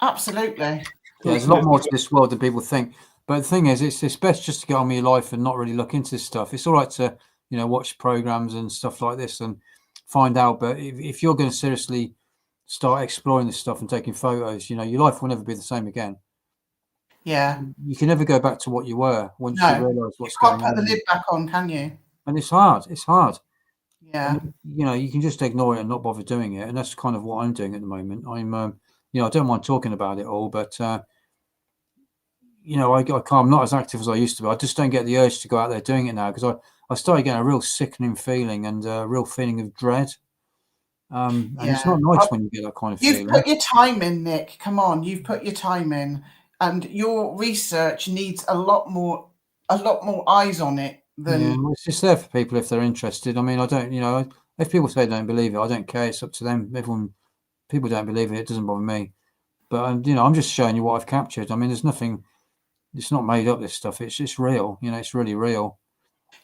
Absolutely. Yeah, there's a lot more to this world than people think. But the thing is, it's best just to get on with your life and not really look into this stuff. It's all right to watch programs and stuff like this and find out. But if you're going to seriously start exploring this stuff and taking photos, your life will never be the same again. Yeah, you can never go back to what you were once you realise what's going on. You can't put the lid back on, can you? And it's hard. Yeah. And, you can just ignore it and not bother doing it, and that's kind of what I'm doing at the moment. I'm, I don't mind talking about it all, but I'm not as active as I used to be. I just don't get the urge to go out there doing it now because I started getting a real sickening feeling and a real feeling of dread. And it's not nice when you get that kind of feeling. You've put your time in, Nick. Come on, you've put your time in. And your research needs a lot more eyes on it than. It's just there for people if they're interested. I don't, if people say they don't believe it, I don't care. It's up to them. People don't believe it. It doesn't bother me. But I'm just showing you what I've captured. There's nothing. It's not made up. This stuff. It's just real. It's really real.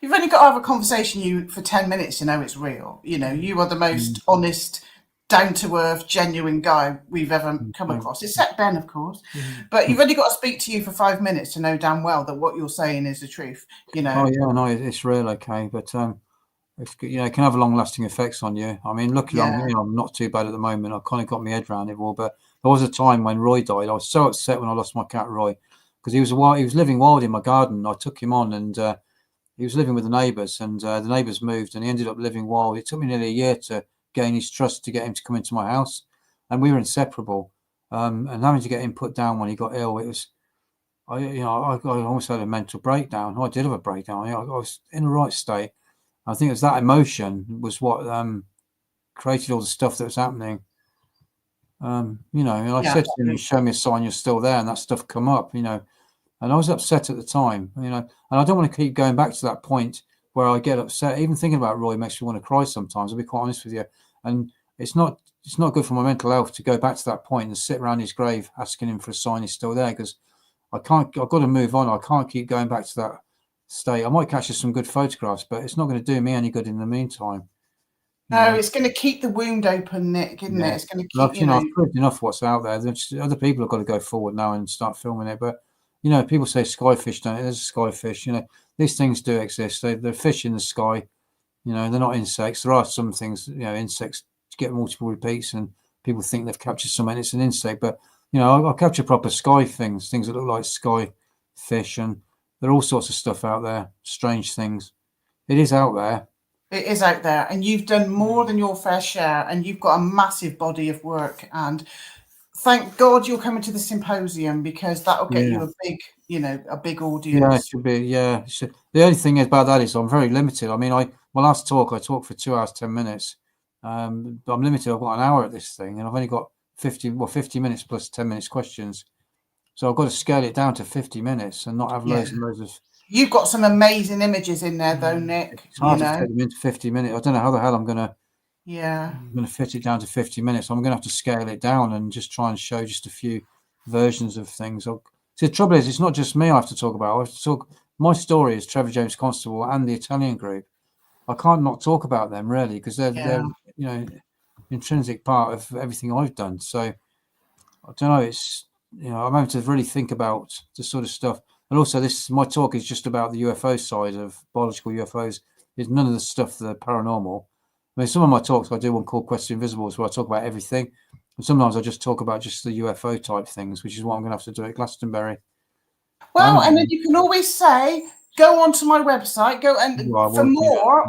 You've only got to have a conversation for 10 minutes to know it's real. You are the most honest, down-to-earth, genuine guy we've ever come across, except Ben, of course. But you've only got to speak to you for 5 minutes to know damn well that what you're saying is the truth. Oh yeah, no, it's real, okay, but it can have long-lasting effects on you. Luckily, I'm not too bad at the moment. I kind of got my head around it all. But there was a time when Roy died. I was so upset when I lost my cat Roy. because he was living wild in my garden. I took him on, and he was living with the neighbours, and the neighbours moved, and he ended up living wild. It took me nearly a year to gain his trust to get him to come into my house, and we were inseparable. And having to get him put down when he got ill, it was, I almost had a mental breakdown. I did have a breakdown. I was in the right state. I think it was that emotion was what created all the stuff that was happening. And I said to him, "Show me a sign you're still there," and that stuff come up, and I was upset at the time, and I don't want to keep going back to that point where I get upset. Even thinking about Roy makes me want to cry sometimes. I'll be quite honest with you, and it's not good for my mental health to go back to that point and sit around his grave asking him for a sign he's still there, because I've got to move on. I can't keep going back to that state. I might catch some good photographs, but it's not going to do me any good in the meantime. No, it's going to keep the wound open, Nick, isn't it? It's going to keep, I've proved enough what's out there. Other people have got to go forward now and start filming it. But, people say skyfish, don't it? There's a skyfish. These things do exist. They're fish in the sky. They're not insects. There are some things, insects get multiple repeats and people think they've captured something. It's an insect. But, I'll capture proper sky things that look like sky fish. And there are all sorts of stuff out there, strange things. It is out there. It is out there, and you've done more than your fair share, and you've got a massive body of work. And thank God you're coming to the symposium, because that'll get you a big audience. Yeah, it should be. Yeah, it should. The only thing about that is I'm very limited. I mean, my last talk, I talked for 2 hours 10 minutes. But I'm limited. I've got an hour at this thing, and I've only got 50 minutes plus 10 minutes questions. So I've got to scale it down to 50 minutes and not have loads and loads of. You've got some amazing images in there, though, Nick. It's hard to take them into 50 minutes. I don't know how the hell I'm going to fit it down to 50 minutes. I'm going to have to scale it down and just try and show just a few versions of things. See, the trouble is, it's not just me I have to talk about. I have to talk. My story is Trevor James Constable and the Italian group. I can't not talk about them, really, because they're intrinsic part of everything I've done. So I don't know. It's I'm having to really think about the sort of stuff. And also, my talk is just about the UFO side of biological UFOs. It's none of the stuff, the paranormal. I mean, some of my talks, I do one called Quest Invisibles, where I talk about everything. And sometimes I just talk about just the UFO type things, which is what I'm going to have to do at Glastonbury. Well, and then you can always say, go onto my website, go and for more,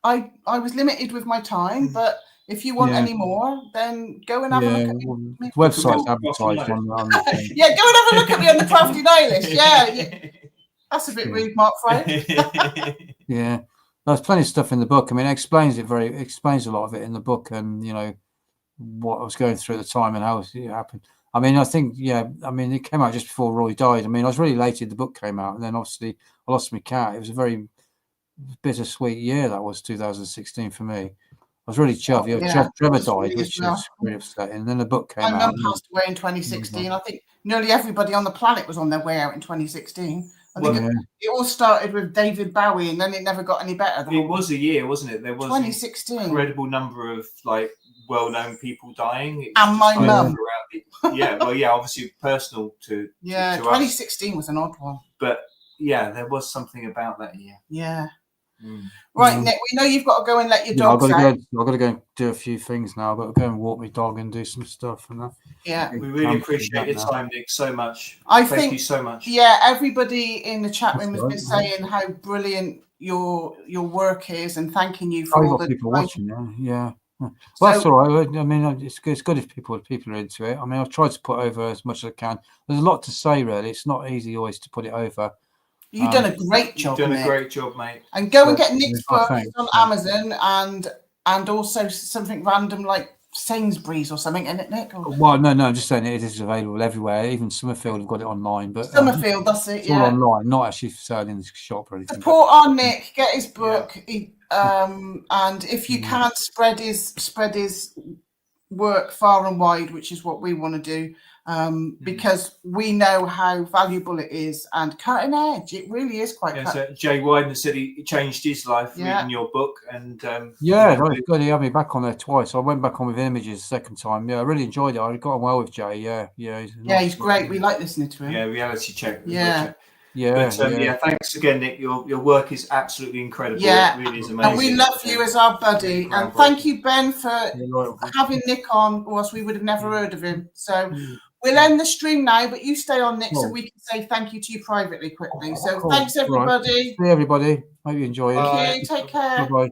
I was limited with my time, but if you want any more, then go and have a look at me. Website's advertised on the thing. Yeah, go and have a look at me on the Crafty Nihilist. Yeah. That's a bit rude, Mark Frey. Yeah. There's plenty of stuff in the book. I mean, it explains a lot of it in the book, and what I was going through at the time and how it happened. I mean, I think, it came out just before Roy died. I mean, I was really elated the book came out, and then obviously I lost my cat. It was a very bittersweet year, that was 2016 for me. I was really chuffed. Trevor died, which was really upsetting. And then the book came out. My mum passed away in 2016. I think nearly everybody on the planet was on their way out in 2016. I think it all started with David Bowie, and then it never got any better. It was a year, wasn't it? There was 2016. An incredible number of well-known people dying. And my mum. Obviously personal to. Yeah, to 2016 was an odd one. But there was something about that year. Yeah. Right, Nick, we know you've got to go and let your dogs out. I've got to go and do a few things now. I've got to go and walk my dog and do some stuff and that. Yeah. We really appreciate your time, Nick, so much. Thank you so much. Yeah, everybody in the chat room has been saying how brilliant your work is and thanking you for all the people watching. Yeah. Well, that's all right. I mean, it's good if people are into it. I mean, I've tried to put over as much as I can. There's a lot to say, really. It's not easy always to put it over. You've done a great job. You've done a great job, mate. And go and get Nick's book on Amazon and also something random like Sainsbury's or something, isn't it, Nick? Well, no, I'm just saying it is available everywhere. Even Summerfield have got it online, but Summerfield, that's it. It's all online, not actually for sale in the shop or anything. Support our Nick, get his book, and if you can spread his work far and wide, which is what we want to do. Because we know how valuable it is and cutting edge. It really is quite cutting edge. Jay Wyden said he changed his life reading your book. And he had me back on there twice. I went back on with images the second time. Yeah, I really enjoyed it. I got on well with Jay. Yeah, he's great. We like listening to him. Yeah, reality check. Yeah. Yeah, yeah. Thanks again, Nick. Your work is absolutely incredible. Yeah, it really is amazing. And we love you as our buddy. And thank you, Ben, for having Nick on, or else we would have never heard of him. So we'll end the stream now, but you stay on, Nick, so we can say thank you to you privately quickly. So thanks, everybody. See everybody. Hope you enjoy it. Thank you. Take care. Bye-bye.